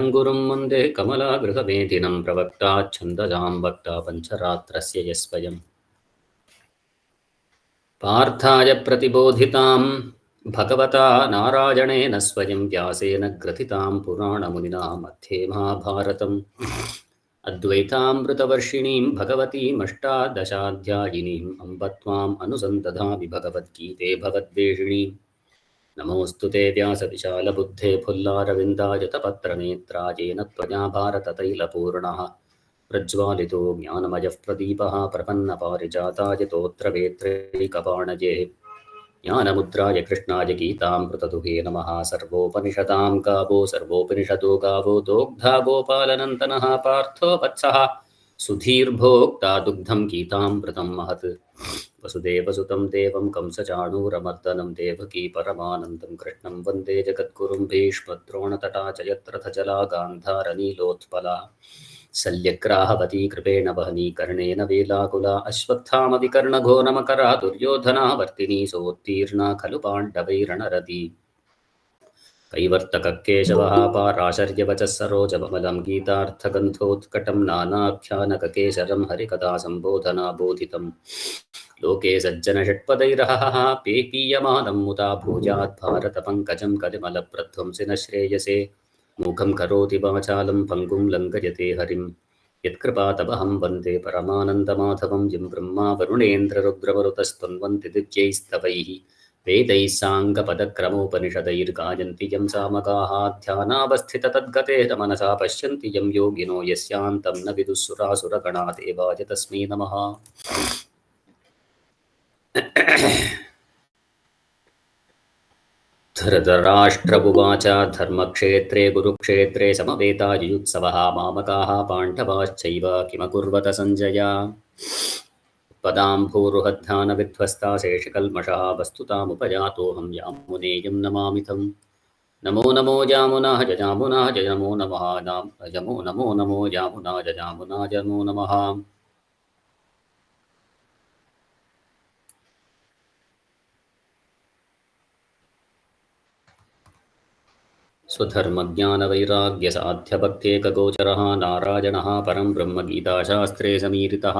गुरुं वन्दे कमलागृहमेधिनं प्रवक्ता छन्दसां वक्ता पञ्चरात्रस्य यस्वयं पार्थाय प्रतिबोधितां भगवता नारायणेन स्वयं व्यासेन ग्रथितां पुराणमुनिना मध्ये महाभारतम् अद्वैतामृतवर्षिणीं भगवतीमष्टादशाध्यायिनीम् अम्ब त्वाम् अनुसन्दधामि भगवद्गीते भगवद्वेषिणीम् नमोऽस्तु ते व्यासविशालबुद्धे फुल्लारविन्दायतपत्रनेत्रायेन त्वया भारततैलपूर्णः प्रज्वालितो ज्ञानमयः प्रदीपः प्रपन्नपारिजाताय तोत्रवेत्रैकपाणये ज्ञानमुद्राय कृष्णाय गीतामृतदुहे नमः। सर्वोपनिषदां गावो सर्वोपनिषदो गावो दोग्धा गोपालनन्दनः पार्थो वत्सः सुधीर्भोक्ता दुग्धं गीतामृतं महत्। वसुदेवसुतं देवं कंसचाणूरमर्दनं देवकी परमानन्दं कृष्णं वन्दे जगद्गुरुं भीष्मद्रोणतटा च यत्रथजला गान्धारनीलोत्पला शल्यग्राहवती कृपेण वहनी कर्णेन वेलाकुला अश्वत्थामविकर्णघोरमकरा दुर्योधना वर्तिनी सोत्तीर्णा खलु पाण्डवैरणरती कैवर्तकः केशवः पाराशर्यवचः सरोजमलं गीतार्थगन्धोत्कटं नानाख्यानककेशरं हरिकथा सम्बोधना बोधितं लोके सज्जनषट्पदैरहः पेपीयमानं मुदा भूयात् भारतपङ्कजं कलिमलप्रध्वंसि न श्रेयसे मूकं करोति वाचालं पङ्गुं लङ्घयते हरिं यत्कृपातपहं वन्दे परमानन्दमाधवं यं ब्रह्मा वरुणेन्द्ररुद्रमरुतस्तन्वन्ति दिव्यैस्तवैः वेदैः साङ्गपदक्रमोपनिषदैर्गायन्ति यं सामगाः ध्यानावस्थिततद्गतेन मनसा पश्यन्ति यं योगिनो यस्यान्तं न विदुःसुरासुरगणा देवाय तस्मै नमः। धृतराष्ट्रमुवाच धर्मक्षेत्रे कुरुक्षेत्रे समवेतायुत्सवः मामकाः पाण्डवाश्चैव किमकुर्वत सञ्जय। पदाम्भूरुहध्यानविध्वस्ता शेषकल्मषः वस्तुतामुपयातोऽहं यामुनेयं नमामि तं। नमो नमो यामुनाय जयामुनाय नमो नमः नमो नमो यामुनाय जयामुनाय नमो नमः। स्वधर्मज्ञानवैराग्यसाध्यभक्तेकगोचरः नारायणः परं ब्रह्म गीताशास्त्रे समीरितः।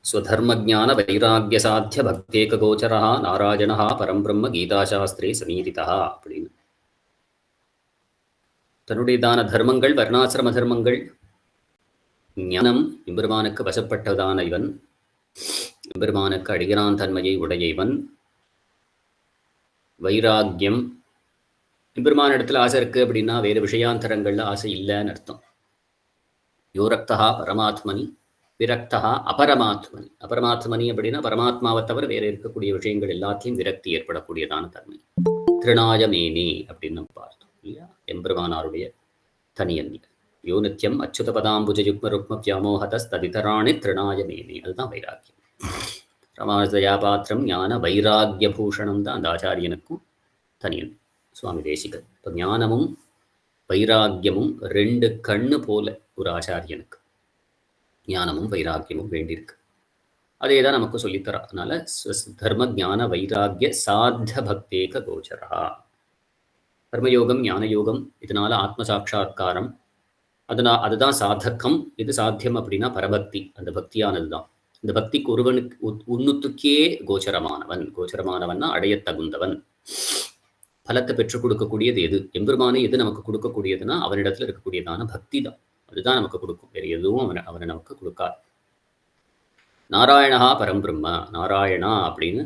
स्वधर्मज्ञानवैराग्यसाध्यभक्तेकगोचरः नारायणः परं ब्रह्म गीताशास्त्रे समीरितः அப்படின்னு தன்னுடையதான தர்மங்கள் வர்ணாசிரம தர்மங்கள் ஞானம் எம்பெருமானுக்கு வசப்பட்டதான இவன் எம்பெருமானுக்கு அடிகிறான் தன்மையை உடைய இவன் வைராக்கியம் எம்பெருமான இடத்துல ஆசை இருக்கு அப்படின்னா வேறு விஷயாந்தரங்கள்ல ஆசை இல்லைன்னு அர்த்தம். யோரக்தா பரமாத்மனி விரக்தா அபரமாத்மனி. அபரமாத்மனி அப்படின்னா பரமாத்மாவை தவிர வேற இருக்கக்கூடிய விஷயங்கள் எல்லாத்தையும் விரக்தி ஏற்படக்கூடியதான தன்மை. திருநாயமேனி அப்படின்னு நம்ம பார்த்தோம் இல்லையா, எம்பெருமானாருடைய தனியன்மை. யோ நித்யம் அச்சுத பதாம்புஜ யுக்ம ருக்ம வியாமோகதஸ்ததிதராணி திருநாயமேனி. அதுதான் வைராக்கியம். ரமாதயாபாத்திரம் ஞான வைராக்கிய பூஷணம் தான் அந்த ஆச்சாரியனுக்கும் தனியன்மை சுவாமி தேசிகன். இப்போ ஞானமும் வைராக்கியமும் ரெண்டு கண்ணு போல ஒரு ஆச்சாரியனுக்கு ஞானமும் வைராக்கியமும் வேண்டியிருக்கு. அதே தான் நமக்கு சொல்லித்தரா. அதனால தர்ம ஞான வைராக்கிய சாத்திய பக்தேக கோச்சரா. கர்மயோகம் ஞானயோகம் இதனால ஆத்ம சாட்சா்காரம் அதுதான் சாதகம். இது சாத்தியம் அப்படின்னா பரபக்தி. அந்த பக்தியானது தான். இந்த பக்திக்கு ஒருவனுக்கு உன்னுத்துக்கே கோச்சரமானவன்னா அடைய தகுந்தவன். பலத்தை பெற்றுக் கொடுக்கக்கூடியது எது? எம்பெருமானே எது நமக்கு கொடுக்கக்கூடியதுன்னா அவனிடத்துல இருக்கக்கூடியதான பக்தி தான். அதுதான் நமக்கு கொடுக்கும். வேறு எதுவும் அவனை நமக்கு கொடுக்காது. நாராயணா பரம்பிரம்ம. நாராயணா அப்படின்னு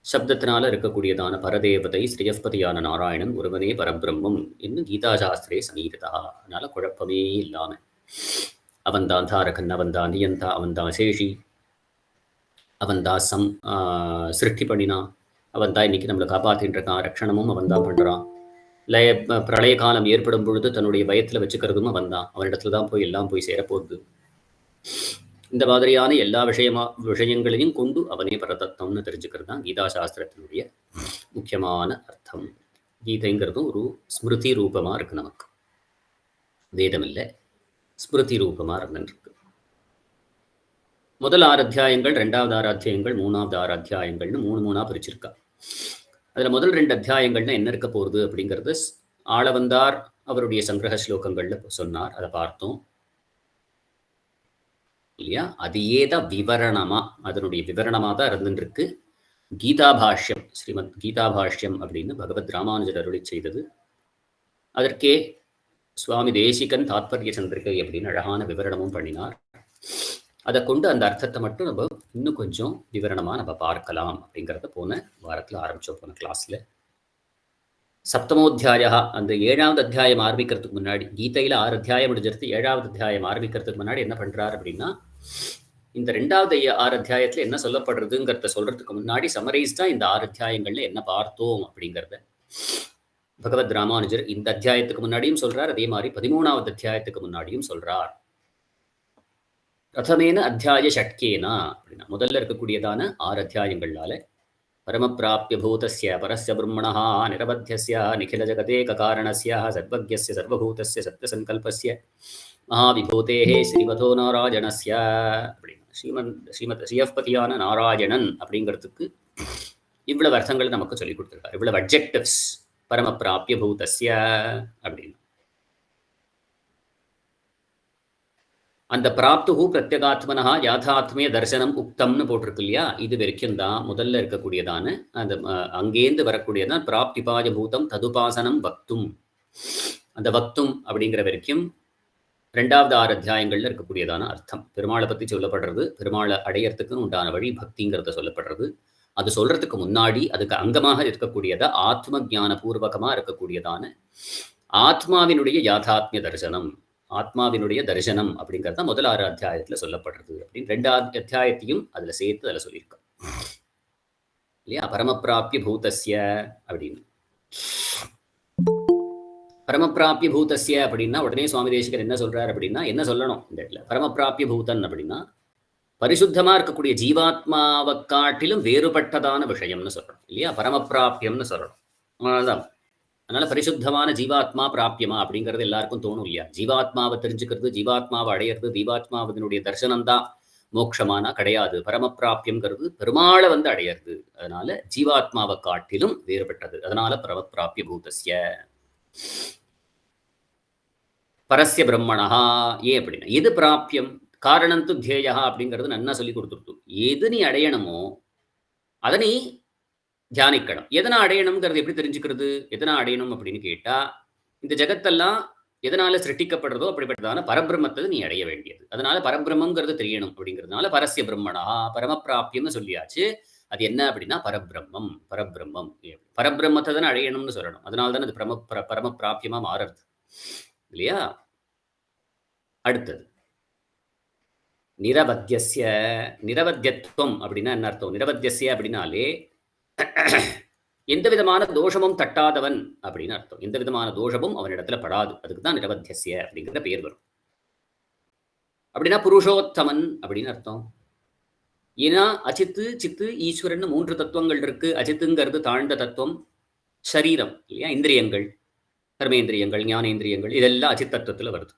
சப்தத்தினால இருக்கக்கூடியதான பரதேவதை ஸ்ரீயஸ்பதியான நாராயணன் ஒருவனே பரபிரம்மம் என்று கீதாசாஸ்திரே சமீரிதா. அதனால குழப்பமே இல்லாம அவன்தான் தாரகன், அவன்தான் நியந்தா, அவன்தான் சேஷி, அவன்தான் சிருஷ்டி பண்ணினா, அவன் தான் இன்னைக்கு நம்மளை காப்பாற்றின்னு இருக்கான், ரட்சணமும் அவன் தான் பண்ணுறான். லய பிரளய காலம் ஏற்படும் பொழுது தன்னுடைய பயத்தில் வச்சுக்கிறதும் அவன் தான். அவனிடத்துல தான் போய் எல்லாம் போய் சேரப்போகுது. இந்த மாதிரியான எல்லா விஷயங்களையும் கொண்டு அவனே பரதத்துவம்னு தெரிஞ்சுக்கிறது தான் கீதா சாஸ்திரத்தினுடைய முக்கியமான அர்த்தம். கீதைங்கிறதும் ஒரு ஸ்மிருதி ரூபமாக இருக்குது. நமக்கு வேதம் இல்லை, ஸ்மிருதி ரூபமாக இருந்துருக்கு. முதல் 6 அத்தியாயங்கள், 2வது 6 அத்தியாயங்கள், 3வது 6 அத்தியாயங்கள்னு 3 பிரிச்சிருக்கா. அதில் முதல் 2 அத்தியாயங்கள்னா என்ன இருக்க போகிறது அப்படிங்கிறது ஆளவந்தார் அவருடைய சங்கிரக ஸ்லோகங்களில் சொன்னார். அதை பார்த்தோம் இல்லையா? அதையே தான் விவரணமாக, அதனுடைய விவரணமாக தான் இருந்துருக்கு கீதாபாஷ்யம். ஸ்ரீமத் கீதாபாஷ்யம் அப்படின்னு பகவத் ராமானுஜர் அருளி செய்தது. அதற்கே சுவாமி தேசிகன் தாத்பரிய சந்திரிகை அப்படின்னு அழகான விவரணமும் பண்ணினார். அதை கொண்டு அந்த அர்த்தத்தை மட்டும் நம்ம இன்னும் கொஞ்சம் விவரணமாக நம்ம பார்க்கலாம் அப்படிங்கிறத போன வாரத்தில் ஆரம்பித்தோம். போன கிளாஸில் சப்தமோத்தியாயா, அந்த 7வது அத்தியாயம் ஆரம்பிக்கிறதுக்கு முன்னாடி, கீதையில் 6 அத்தியாயம் முடிஞ்சிருது. 7வது அத்தியாயம் ஆரம்பிக்கிறதுக்கு முன்னாடி என்ன பண்ணுறார் அப்படின்னா, இந்த 2வது 6 அத்தியாயத்தில் என்ன சொல்லப்படுறதுங்கிறத சொல்கிறதுக்கு முன்னாடி சமரைஸ்டாக இந்த 6 அத்தியாயங்களில் என்ன பார்த்தோம் அப்படிங்கிறத பகவத் ராமானுஜர் இந்த அத்தியாயத்துக்கு முன்னாடியும் சொல்கிறார். அதே மாதிரி 13வது அத்தியாயத்துக்கு முன்னாடியும் சொல்கிறார். பிரதமேன அத்தியாய ஷட்கேனா அப்படின்னா, முதல்ல இருக்கக்கூடியதான 6 அத்தியாயங்களால பரமப்பிராப்ய பூதஸ்ய பரஸ்ய பிரம்மணஹ நிரவத்யஸ்ய நிகில ஜகதேக காரணஸ்ய சர்வஜ்யஸ்ய சர்வபூதஸ்ய சத்யசங்கல்பஸ்ய மகாவிபூதேஹே ஸ்ரீமதோ நாராயணஸ்ய அப்படின்னா, ஸ்ரீமத் ஸ்ரீயப்பதியான நாராயணன் அப்படிங்கிறதுக்கு இவ்வளவு அர்த்தங்கள் நமக்கு சொல்லிக் கொடுத்துருக்காரு. இவ்வளவு அட்ஜெக்டிவ்ஸ் பரமப்பிராப்ய பூதஸ்ய அப்படின்னு. அந்த பிராப்து பிரத்யகாத்மனா யாதாத்மிய தர்சனம் உக்தம்னு போட்டிருக்கு இல்லையா? இது வரைக்கும் தான் முதல்ல இருக்கக்கூடியதான அந்த அங்கேருந்து வரக்கூடியதான் பிராப்திபாய பூதம் ததுபாசனம் வக்தும். அந்த வக்தும் அப்படிங்கிற வரைக்கும் 2வது 6 அத்தியாயங்கள்ல இருக்கக்கூடியதான அர்த்தம். பெருமாளை பற்றி சொல்லப்படுறது, பெருமாளை அடையறதுக்குன்னு உண்டான வழி பக்திங்கிறத சொல்லப்படுறது. அது சொல்றதுக்கு முன்னாடி அதுக்கு அங்கமாக இருக்கக்கூடியதா ஆத்ம ஞான பூர்வகமாக இருக்கக்கூடியதான ஆத்மாவினுடைய யாதாத்மிய தரிசனம், ஆத்மாவினுடைய தரிசனம் அப்படிங்கிறது தான் முதல் 6 அத்தியாயத்தில் சொல்லப்படுறது அப்படின்னு 2வது அத்தியாயத்தையும் அதில் சேர்த்து அதில் சொல்லியிருக்கோம் இல்லையா? பரமப்பிராப்ய பூதஸ்ய அப்படின்னு. பரமப்பிராப்ய பூதஸ்ய அப்படின்னா உடனே சுவாமி தேசிகர் என்ன சொல்றார் அப்படின்னா, என்ன சொல்லணும் இந்த இடத்துல? பரமப்பிராப்ய பூதன் அப்படின்னா பரிசுத்தமாக இருக்கக்கூடிய ஜீவாத்மாவை காட்டிலும் வேறுபட்டதான விஷயம்னு சொல்லணும் இல்லையா? பரமப்பிராப்யம்னு சொல்லணும். அதனால்தான் அதனால பரிசுத்தமான ஜீவாத்மா பிராப்யமா அப்படிங்கிறது எல்லாருக்கும் தோணும் இல்லையா? ஜீவாத்மாவை தெரிஞ்சுக்கிறது, ஜீவாத்மாவை அடையிறது, ஜீவாத்மாவதனுடைய தரிசனம் தான் மோட்சமானா கிடையாது. பரமப்பிராப்யம்ங்கிறது பெருமாளை அடையிறது. அதனால ஜீவாத்மாவை காட்டிலும் வேறுபட்டது. அதனால பரமப்பிராப்ய பூதஸ்ய பரஸ்ய பிரம்மணஹா. ஏன் அப்படின்னா, எது பிராப்யம் காரணந்து தியேயா அப்படிங்கிறது நன்னா சொல்லி கொடுத்துருத்து. எது நீ அடையணுமோ அதை நீ தியானிக்கணும். எதனா அடையணுங்கிறது எப்படி தெரிஞ்சுக்கிறது? எதனா அடையணும் அப்படின்னு கேட்டா, இந்த ஜகத்தெல்லாம் எதனால சிருஷ்டிக்கப்படுறதோ அப்படிப்பட்டதான பரபிரம்மத்தை நீ அடைய வேண்டியது. அதனால பரபிரம்மங்கிறது தெரியணும். அப்படிங்கிறதுனால பரஸ்ய பிரம்மணா பரமப்பிராப்தியம்னு சொல்லியாச்சு. அது என்ன அப்படின்னா பரபிரம்மம். பரபிரம்மம் பரபிரம்மத்தை தானே அடையணும்னு சொல்லணும். அதனால தானே அது பரமப்பிராப்தியமா மாறுறது இல்லையா? அடுத்தது நிரவத்தியஸ்ய. நிரவத்தியத்துவம் அப்படின்னா என்ன அர்த்தம்? நிரவத்தியஸ்ய அப்படின்னாலே எந்த விதமான தோஷமும் தட்டாதவன் அப்படின்னு அர்த்தம். எந்த விதமான தோஷமும் அவனிடத்துல படாது. அதுக்கு தான் நிரவத்தியஸ்ய அப்படிங்கிற பெயர் வரும். அப்படின்னா புருஷோத்தமன் அப்படின்னு அர்த்தம். ஏன்னா அச்சித்து சித்து ஈஸ்வரன் 3 தத்துவங்கள் இருக்கு. அச்சித்துங்கிறது தாழ்ந்த தத்துவம், சரீரம் இல்லையா? இந்திரியங்கள், கர்மேந்திரியங்கள், ஞானேந்திரியங்கள் இதெல்லாம் அச்சித் தத்துவத்தில் வருது.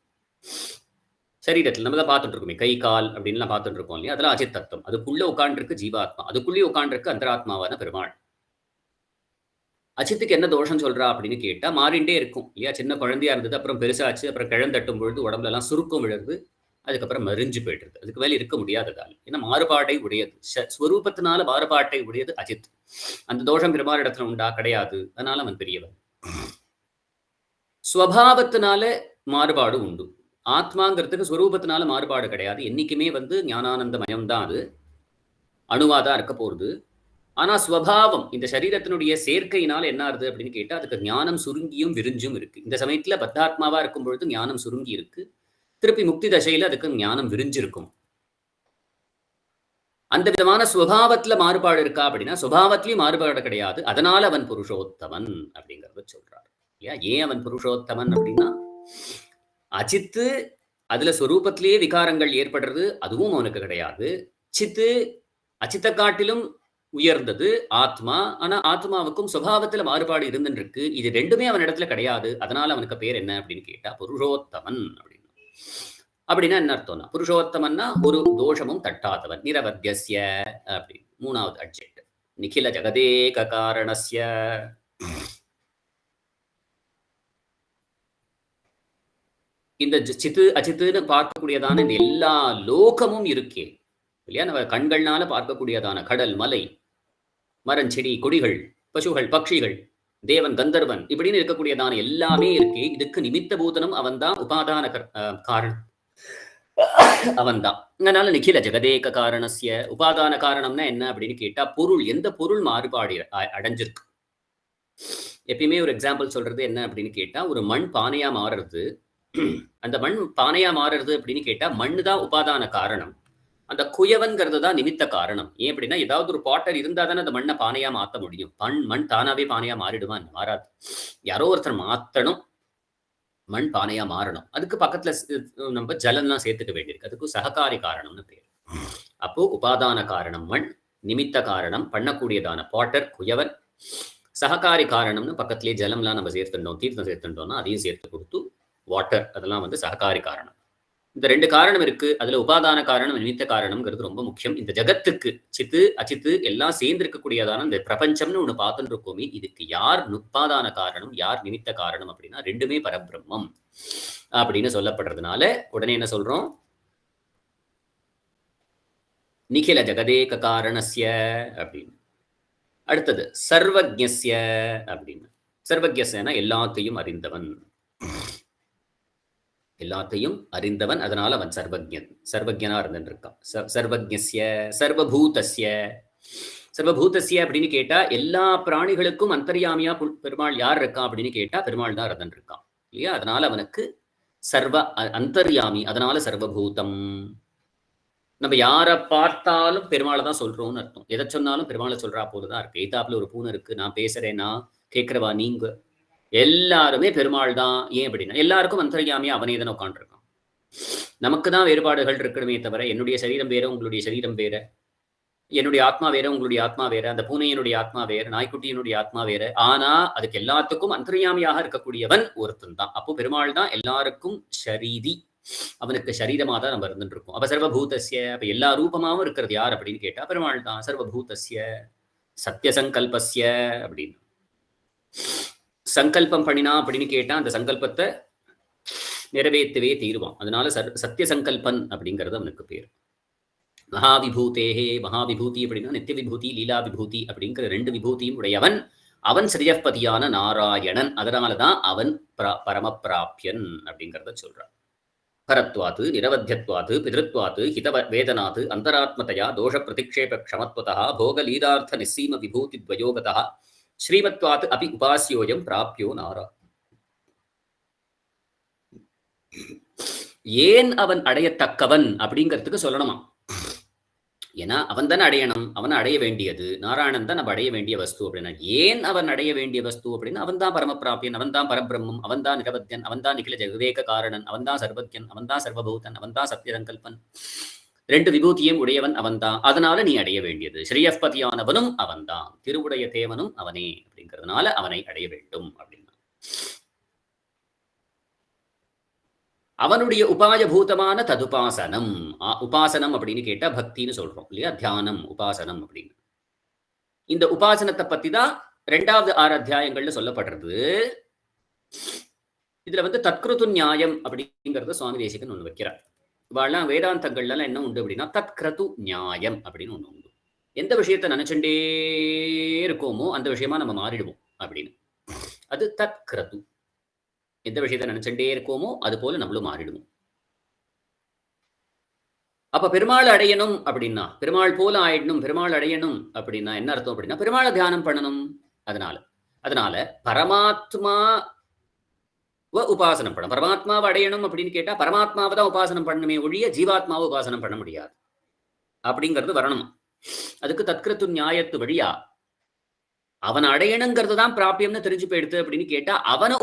சரீரத்தில் நம்ம தான் பார்த்துட்டு இருக்கோமே, கை கால் அப்படின்லாம் பார்த்துட்டு இருக்கோம் இல்லையா? அதெல்லாம் அச்சித் தத்துவம். அதுக்குள்ளே உட்காண்டிருக்கு ஜீவாத்மா, அதுக்குள்ளேயே உட்காண்டிருக்கு அந்தராத்மாவான பெருமாள். அச்சித்துக்கு என்ன தோஷம் சொல்றா அப்படின்னு கேட்டா, மாறிண்டே இருக்கும் இல்லையா? சின்ன குழந்தையா இருந்தது, அப்புறம் பெருசாச்சு, அப்புறம் கிழந்தட்டும் பொழுது உடம்புல எல்லாம் சுருக்கம் விழுறது, அதுக்கப்புறம் மறிஞ்சு போயிடுறது. அதுக்கு மேலே இருக்க முடியாததால். ஏன்னா மாறுபாட்டை உடையது, ஸ்வரூபத்தினால மாறுபாட்டை உடையது அச்சித். அந்த தோஷம் பெருமாள் இடத்துல உண்டா? கிடையாது. அதனால அவன் பெரியவன். ஸ்வபாவத்தினால மாறுபாடு உண்டு. ஆத்மாங்கிறதுக்கு ஸ்வரூபத்தினால மாறுபாடு கிடையாது. என்னைக்குமே ஞானானந்த மயம்தான். அது அணுவாதான் இருக்க போறது. ஆனா ஸ்வபாவம் இந்த சரீரத்தினுடைய சேர்க்கையினால என்ன ஆகுது அப்படின்னு கேட்டா, அதுக்கு ஞானம் சுருங்கியும் விரிஞ்சும் இருக்கு. இந்த சமயத்துல பத்தாத்மாவா இருக்கும் பொழுது ஞானம் சுருங்கி இருக்கு. திருப்பி முக்தி தசையில அதுக்கு ஞானம் விரிஞ்சிருக்கும். அந்த விதமான சுபாவத்துல மாறுபாடு இருக்கா அப்படின்னா சுபாவத்திலயும் மாறுபாடு கிடையாது. அதனால அவன் புருஷோத்தமன் அப்படிங்கறத சொல்றார். இல்லையா? ஏன் அவன் புருஷோத்தமன் அப்படின்னா அச்சித்து அதுல ஸ்வரூபத்திலேயே விகாரங்கள் ஏற்படுறது அதுவும் அவனுக்கு கிடையாது. சித்து அச்சித்த காட்டிலும் உயர்ந்தது ஆத்மா. ஆனா ஆத்மாவுக்கும் சுபாவத்துல மாறுபாடு இருந்துட்டு இருக்கு. இது ரெண்டுமே அவன் இடத்துல கிடையாது. அதனால அவனுக்கு பேர் என்ன அப்படின்னு கேட்டா புருஷோத்தமன் அப்படின்னு. அப்படின்னா என்ன அர்த்தம்னா புருஷோத்தமன்னா ஒரு தோஷமும் தட்டாதவன். நிரவத்தியஸ்ய அப்படின்னு மூணாவது அட்ஜெக்ட். நிகில ஜெகதேக காரணஸ்ய. இந்த சித்து அச்சித்துன்னு பார்க்கக்கூடியதான இந்த எல்லா லோகமும் இருக்கே இல்லையா? நம்ம கண்கள்னால பார்க்கக்கூடியதான கடல், மலை, மரம், செடி, கொடிகள், பசுகள், பட்சிகள், தேவன், கந்தர்வன் இப்படின்னு இருக்கக்கூடியதான எல்லாமே இருக்கே. இதுக்கு நிமித்த பூதனம் அவன்தான், உபாதான காரணம் அவன்தான். அதனால நிகில ஜெகதேக காரணஸ்ய. உபாதான காரணம்னா என்ன அப்படின்னு கேட்டா பொருள், எந்த பொருள் மாறுபாடு அடைஞ்சிருக்கு. எப்பயுமே ஒரு எக்ஸாம்பிள் சொல்றது என்ன அப்படின்னு கேட்டா ஒரு மண் பானையா மாறுறது. அந்த மண் பானையா மாறுறது அப்படின்னு கேட்டா மண்ணு தான் உபாதான காரணம். அந்த குயவன்கிறது தான் நிமித்த காரணம். ஏன் அப்படின்னா ஏதாவது ஒரு பாட்டர் இருந்தா தானே அந்த மண்ணை பானையா மாற்ற முடியும். மண் தானாவே பானையா மாறிடுவான்? மாறாது. யாரோ ஒருத்தர் மாத்தணும், மண் பானையா மாறணும். அதுக்கு பக்கத்துல நம்ம ஜலம்லாம் சேர்த்துக்க வேண்டியிருக்கு. அதுக்கு சககாரி காரணம்னு பேர். அப்போ உபாதான காரணம் மண், நிமித்த காரணம் பண்ணக்கூடியதான பாட்டர் குயவன், சககாரி காரணம்னு பக்கத்திலேயே ஜலம்லாம் நம்ம சேர்த்துட்டோம், தீர்த்தம் சேர்த்துட்டோம்னா அதையும் சேர்த்து கொடுத்து வாட்டர், அதெல்லாம் வந்து சககாரி காரணம். இந்த ரெண்டு காரணம் இருக்கு. அதுல உபாதான காரணம் நிமித்த காரணம்ங்கிறது ரொம்ப முக்கியம். இந்த ஜகத்துக்கு சித்து அச்சித்து எல்லாம் சேர்ந்து இருக்கக்கூடியதான இந்த பிரபஞ்சம்னு ஒண்ணு பார்த்துட்டு இருக்கோமே, இதுக்கு யார் உபாதான காரணம், யார் நிமித்த காரணம் அப்படின்னா ரெண்டுமே பரபிரம்மம் அப்படின்னு சொல்லப்படுறதுனால உடனே என்ன சொல்றோம்? நிகில ஜெகதேக காரணஸ்ய அப்படின்னு. அடுத்தது சர்வஜ்ஞஸ்ய அப்படின்னு. சர்வஜ்ஞஸ்யனா எல்லாத்தையும் அறிந்தவன், எல்லாத்தையும் அறிந்தவன். அதனால அவன் சர்வஜன், சர்வஜனா இருந்துட்டு இருக்கான். சர்வஜ்ஞஸ்ய சர்வபூதஸ்ய. சர்வபூதஸ்ய அப்படின்னு கேட்டா எல்லா பிராணிகளுக்கும் அந்தர்யாமியா பெருமாள் யார் இருக்கான் அப்படின்னு கேட்டா பெருமாள் தான் இருந்துட்டு இருக்கான் இல்லையா? அதனால அவனுக்கு சர்வ அந்தர்யாமி, அதனால சர்வபூதம். நம்ம யாரை பார்த்தாலும் பெருமாளை தான் சொல்றோம்னு அர்த்தம். எதை சொன்னாலும் பெருமாளை சொல்றா போலதான் இருக்கு. எய்தாப்புல ஒரு பூனை இருக்கு, நான் பேசுறேன்னா கேட்கிறவா நீங்க எல்லாருமே பெருமாள் தான். ஏன் அப்படின்னா எல்லாருக்கும் அந்தர்யாமியா அவனே தானே உட்காந்துருக்கான். நமக்கு தான் வேறுபாடுகள் இருக்கணுமே தவிர என்னுடைய சரீரம் வேற, உங்களுடைய சரீரம் வேற, என்னுடைய ஆத்மா வேற, உங்களுடைய ஆத்மா வேற, அந்த பூனையினுடைய ஆத்மா வேற, நாய்க்குட்டியினுடைய ஆத்மா வேற. ஆனா அதுக்கு எல்லாத்துக்கும் அந்தர்யாமியாக இருக்கக்கூடியவன் ஒருத்தன் தான். அப்போ பெருமாள் தான் எல்லாருக்கும் ஷரீதி, அவனுக்கு சரீரமா தான் நம்ம இருந்துட்டு இருக்கோம். அப்ப சர்வபூதஸ்ய, அப்ப எல்லா ரூபமாவும் இருக்கிறது யார் அப்படின்னு கேட்டா பெருமாள் தான். சர்வபூதஸ்ய சத்தியசங்கல்பஸ்ய அப்படின்னு. சங்கல்பம் பண்ணினா அப்படின்னு கேட்டா அந்த சங்கல்பத்தை நிறைவேற்றவே தீருவான். அதனால சத்திய சங்கல்பன் அப்படிங்கிறது அவனுக்கு பேர். மகாவிபூதேஹே, மகாவிபூதி அப்படின்னா நித்திய விபூதி, லீலா விபூதி அப்படிங்கிற ரெண்டு விபூதியும் உடையவன். அவன் ஸ்ரீயப்பதியான நாராயணன். அதனாலதான் அவன் பரமபிராப்யன் அப்படிங்கிறத சொல்றான். பரத்வாத்து நிரவத்தியத்வாத்து பிதத்வாத்து ஹித வேதனாத்து அந்தராத்மதையா தோஷ பிரதிக்ஷேப க்ஷமத்வதா போக லீலார்த்த நிசீம விபூதி துவயோகதா ஸ்ரீமத்வாத் அபி உபாசியோயம் பிராப்யோ நாரா. ஏன் அவன் அடையத்தக்கவன் அப்படிங்கிறதுக்கு சொல்லணுமா? ஏன்னா அவன் தானே அடையணும், அவன் அடைய வேண்டியது. நாராயணன் தான் நம்ம அடைய வேண்டிய வஸ்து அப்படின்னா ஏன் அவன் அடைய வேண்டிய வஸ்து அப்படின்னா அவன் தான் பரமபிராபியன், அவன் தான் பரபிரம்மம், அவன் தான் நிரவத்தியன், அவன் தான் நிகில ஜெகதேக காரணன், அவன் தான் சர்வஜன், அவன் தான் சர்வபூதன், அவன் தான் சத்தியசங்கல்பன். ரெண்டு விபூதியும் உடையவன் அவன்தான். அதனால நீ அடைய வேண்டியது. ஸ்ரீயப்பதியானவனும் அவன்தான், திருவுடைய தேவனும் அவனே அப்படிங்கிறதுனால அவனை அடைய வேண்டும் அப்படின்னா அவனுடைய உபாயபூதமான ததுபாசனம். உபாசனம் அப்படின்னு கேட்டா பக்தின்னு சொல்றோம் இல்லையா? தியானம், உபாசனம் அப்படின்னு. இந்த உபாசனத்தை பத்தி தான் 2வது 6 அத்தியாயங்கள்ல சொல்லப்படுறது. இதுல வந்து தத்கிருது நியாயம் அப்படிங்கறத சுவாமி தேசிகன் ஒண்ணு வைக்கிறார். இவாள்லாம் வேதாந்தங்கள்லாம் என்ன உண்டு அப்படின்னா தத்கிருது நியாயம் அப்படின்னு ஒண்ணு உண்டு. எந்த விஷயத்தை நினைச்சுட்டே இருக்கோமோ அந்த விஷயமா நம்ம மாறிடுவோம் அப்படின்னு. அது தத்கிருது. எந்த விஷயத்தை நினைச்சுட்டே இருக்கோமோ அது போல நம்மளும் மாறிடுவோம். அப்ப பெருமாள் அடையணும் அப்படின்னா, பெருமாள் போல ஆயிடணும், பெருமாள் அடையணும் அப்படின்னா என்ன அர்த்தம் அப்படின்னா பெருமாளை தியானம் பண்ணணும். அதனால பரமாத்மா உபாசனம் பண்ணணும். பரமாத்மாவை அடையணும் அப்படின்னு கேட்டா பரமாத்மாவை தான் உபாசனம் பண்ணணுமே ஒழிய ஜீவாத்மாவை உபாசனம் பண்ண முடியாது அப்படிங்கிறது வரணும். அதுக்கு தத்கிருத்து நியாயத்து வழியா அவனை அடையணுங்கிறது தான் பிராபியம்னு தெரிஞ்சு போயிடுது அப்படின்னு கேட்டா அவனை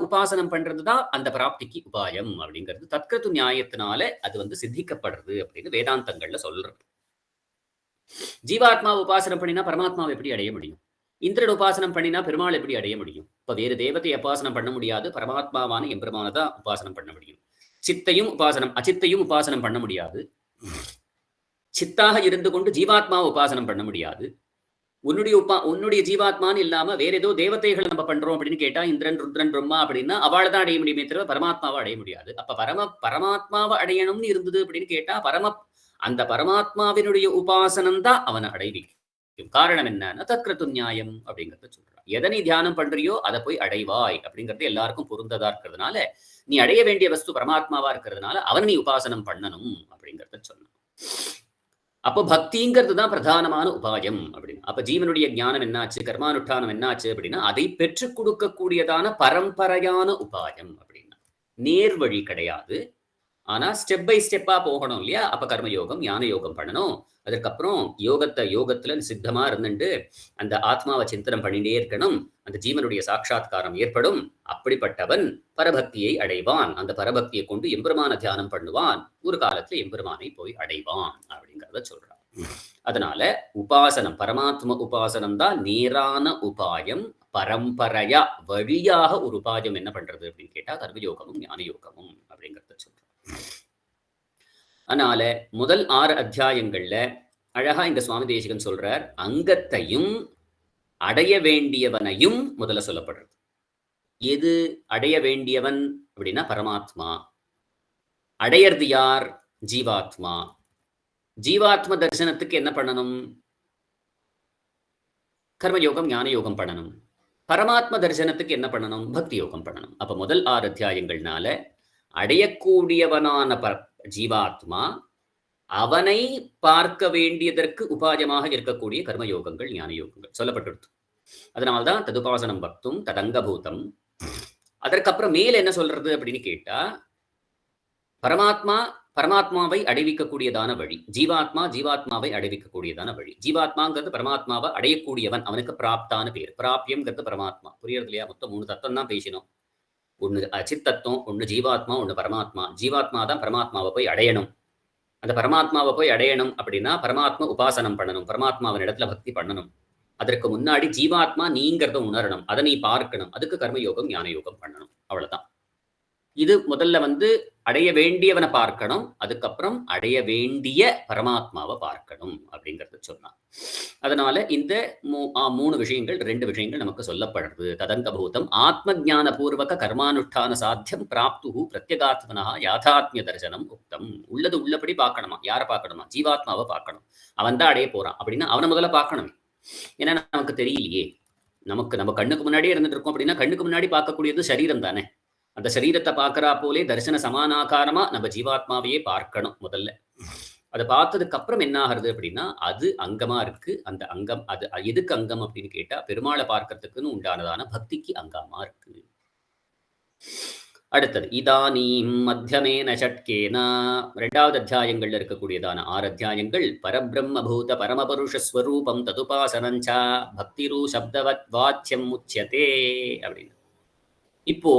உபாசனம் பண்றதுதான் அந்த பிராப்திக்கு உபாயம் அப்படிங்கிறது தத்கிருத்து நியாயத்தினால அது சித்திக்கப்படுறது அப்படின்னு வேதாந்தங்கள்ல சொல்றது. ஜீவாத்மா உபாசனம் பண்ணினா பரமாத்மாவை எப்படி அடைய முடியும்? இந்திரன் உபாசனம் பண்ணினா பெருமாள் எப்படி அடைய முடியும்? இப்ப வேறு தேவத்தை உபாசனம் பண்ண முடியாது, பரமாத்மாவான எம்பெருமானை தான் உபாசனம் பண்ண முடியும். அச்சித்தையும் உபாசனம் பண்ண முடியாது. சித்தாக இருந்து கொண்டு ஜீவாத்மா உபாசனம் பண்ண முடியாது. உன்னுடைய ஜீவாத்மான்னு இல்லாம வேற ஏதோ தேவதைகள் நம்ம பண்றோம் அப்படின்னு கேட்டா இந்திரன், ருத்ரன், பிரம்மா அப்படின்னா அவளை தான் அடைய முடியுமே தவிர பரமாத்மாவை அடைய முடியாது. அப்ப பரமாத்மாவை அடையணும்னு இருந்தது அப்படின்னு கேட்டா அந்த பரமாத்மாவினுடைய உபாசனம் தான் அவனை அடைவிக்கும். காரணம் என்னன்னா தத்கிருத்து நியாயம் அப்படிங்கறத சொல்றான். எதை நீ தியானம் பண்றியோ அதை போய் அடைவாய் அப்படிங்கிறது எல்லாருக்கும் பொருந்ததா இருக்கிறதுனால நீ அடைய வேண்டிய வஸ்து பரமாத்மாவா இருக்கிறதுனால அவன் நீ உபாசனம் பண்ணணும் அப்படிங்கறத சொன்னான். அப்போ பக்திங்கிறது தான் பிரதானமான உபாயம் அப்படின்னு. அப்ப ஜீவனுடைய ஞானம் என்னாச்சு, கர்மானுஷ்டானம் என்னாச்சு அப்படின்னா அதை பெற்றுக் கொடுக்கக்கூடியதான பரம்பரையான உபாயம் அப்படின்னா நேர் வழி கிடையாது. ஆனா ஸ்டெப் பை ஸ்டெப்பா போகணும் இல்லையா? அப்ப கர்மயோகம், ஞான யோகம் பண்ணணும். அதுக்கப்புறம் யோகத்துல சித்தமா இருந்துட்டு அந்த ஆத்மாவை சிந்தனம் பண்ணிட்டே இருக்கணும். அந்த ஜீவனுடைய சாட்சா்காரம் ஏற்படும். அப்படிப்பட்டவன் பரபக்தியை அடைவான். அந்த பரபக்தியை கொண்டு எம்பெருமான தியானம் பண்ணுவான். ஒரு காலத்துல எம்பெருமானை போய் அடைவான் அப்படிங்கிறத சொல்றான். அதனால உபாசனம், பரமாத்ம உபாசனம் தான் நேரான உபாயம். பரம்பரையா வழியாக ஒரு உபாயம் என்ன பண்றது அப்படின்னு கேட்டா கர்மயோகமும் ஞான யோகமும் அப்படிங்கிறத சொல்றான். அதனால முதல் 6 அத்தியாயங்கள்ல அழகா இந்த சுவாமி தேசிகன் சொல்றார், அங்கத்தையும் அடைய வேண்டியவனையும் முதல்ல சொல்லப்படுறது. எது அடைய வேண்டியவன் அப்படின்னா பரமாத்மா. அடையறது யார்? ஜீவாத்மா. ஜீவாத்ம தரிசனத்துக்கு என்ன பண்ணணும்? கர்மயோகம், ஞான யோகம் பண்ணணும். பரமாத்ம தரிசனத்துக்கு என்ன பண்ணணும்? பக்தி யோகம் பண்ணணும். அப்ப முதல் 6 அத்தியாயங்கள்னால அடையக்கூடியவனான ஜீவாத்மா அவனை பார்க்க வேண்டியதற்கு உபாயமாக இருக்கக்கூடிய கர்மயோகங்கள், ஞான யோகங்கள் சொல்லப்பட்டிருக்கு. அதனால்தான் ததுபாசனம் பக்தும் ததங்கபூதம். அதற்கப்புறம் மேல என்ன சொல்றது அப்படின்னு கேட்டா பரமாத்மாவை அடைவிக்கக்கூடியதான வழி, ஜீவாத்மாவை அடைவிக்கக்கூடியதான வழி. ஜீவாத்மாங்கிறது பரமாத்மாவை அடையக்கூடியவன், அவனுக்கு பிராப்தான பேர். பிராபியம்ங்கிறது பரமாத்மா. புரியுறது இல்லையா? மொத்தம் 3 தத்துவம் தான் பேசினோம். ஒன்று அச்சித் தத்துவம், ஒன்று ஜீவாத்மா, ஒன்று பரமாத்மா. ஜீவாத்மா தான் பரமாத்மாவை போய் அடையணும். அந்த பரமாத்மாவை போய் அடையணும் அப்படின்னா பரமாத்மா உபாசனம் பண்ணணும், பரமாத்மாவின் இடத்துல பக்தி பண்ணணும். அதற்கு முன்னாடி ஜீவாத்மா நீங்கிறத உணரணும், அதை நீ பார்க்கணும். அதுக்கு கர்மயோகம், ஞான யோகம் பண்ணணும். அவ்வளவுதான். இது முதல்ல அடைய வேண்டியவனை பார்க்கணும், அதுக்கப்புறம் அடைய வேண்டிய பரமாத்மாவை பார்க்கணும் அப்படிங்கறத சொன்னான். அதனால இந்த 3 விஷயங்கள், 2 விஷயங்கள் நமக்கு சொல்லப்படுறது. ததங்கபூதம் ஆத்ம ஜான பூர்வக கர்மானுஷ்டான சாத்தியம் பிராப்து பிரத்யகாத்மனா யாதாத்மிய தரிசனம் உக்தம். உள்ளது உள்ளபடி பார்க்கணுமா? யாரை பார்க்கணுமா? ஜீவாத்மாவை பார்க்கணும். அவன் தான் அடைய போறான் அப்படின்னா அவனை முதல்ல பார்க்கணும். ஏன்னா நமக்கு தெரியலையே, நம்ம கண்ணுக்கு முன்னாடியே இருந்துட்டு இருக்கோம் அப்படின்னா கண்ணுக்கு முன்னாடி பார்க்கக்கூடியது சரீரம் தானே. அந்த சரீரத்தை பார்க்கறா போலே தரிசன சமானாகாரமா நம்ம ஜீவாத்மாவையே பார்க்கணும் முதல்ல. அதை பார்த்ததுக்கு அப்புறம் என்ன ஆகுறது அப்படின்னா அது அங்கமா இருக்கு. அந்த அங்கம் அது எதுக்கு அங்கம் அப்படின்னு கேட்டா பெருமாளை பார்க்கறதுக்குன்னு உண்டானதான பக்திக்கு அங்கமா இருக்கு. அடுத்தது இதானீம் மத்தியமேன ஷட்கேன 2வது அத்தியாயங்கள்ல இருக்கக்கூடியதான 6 அத்தியாயங்கள் பரபிரம்மபூத பரமபுருஷஸ்வரூபம் ததுபாசனஞ்சா பக்திரு சப்தவத் வாச்சியம் உச்சியதே அப்படின்னு. இப்போ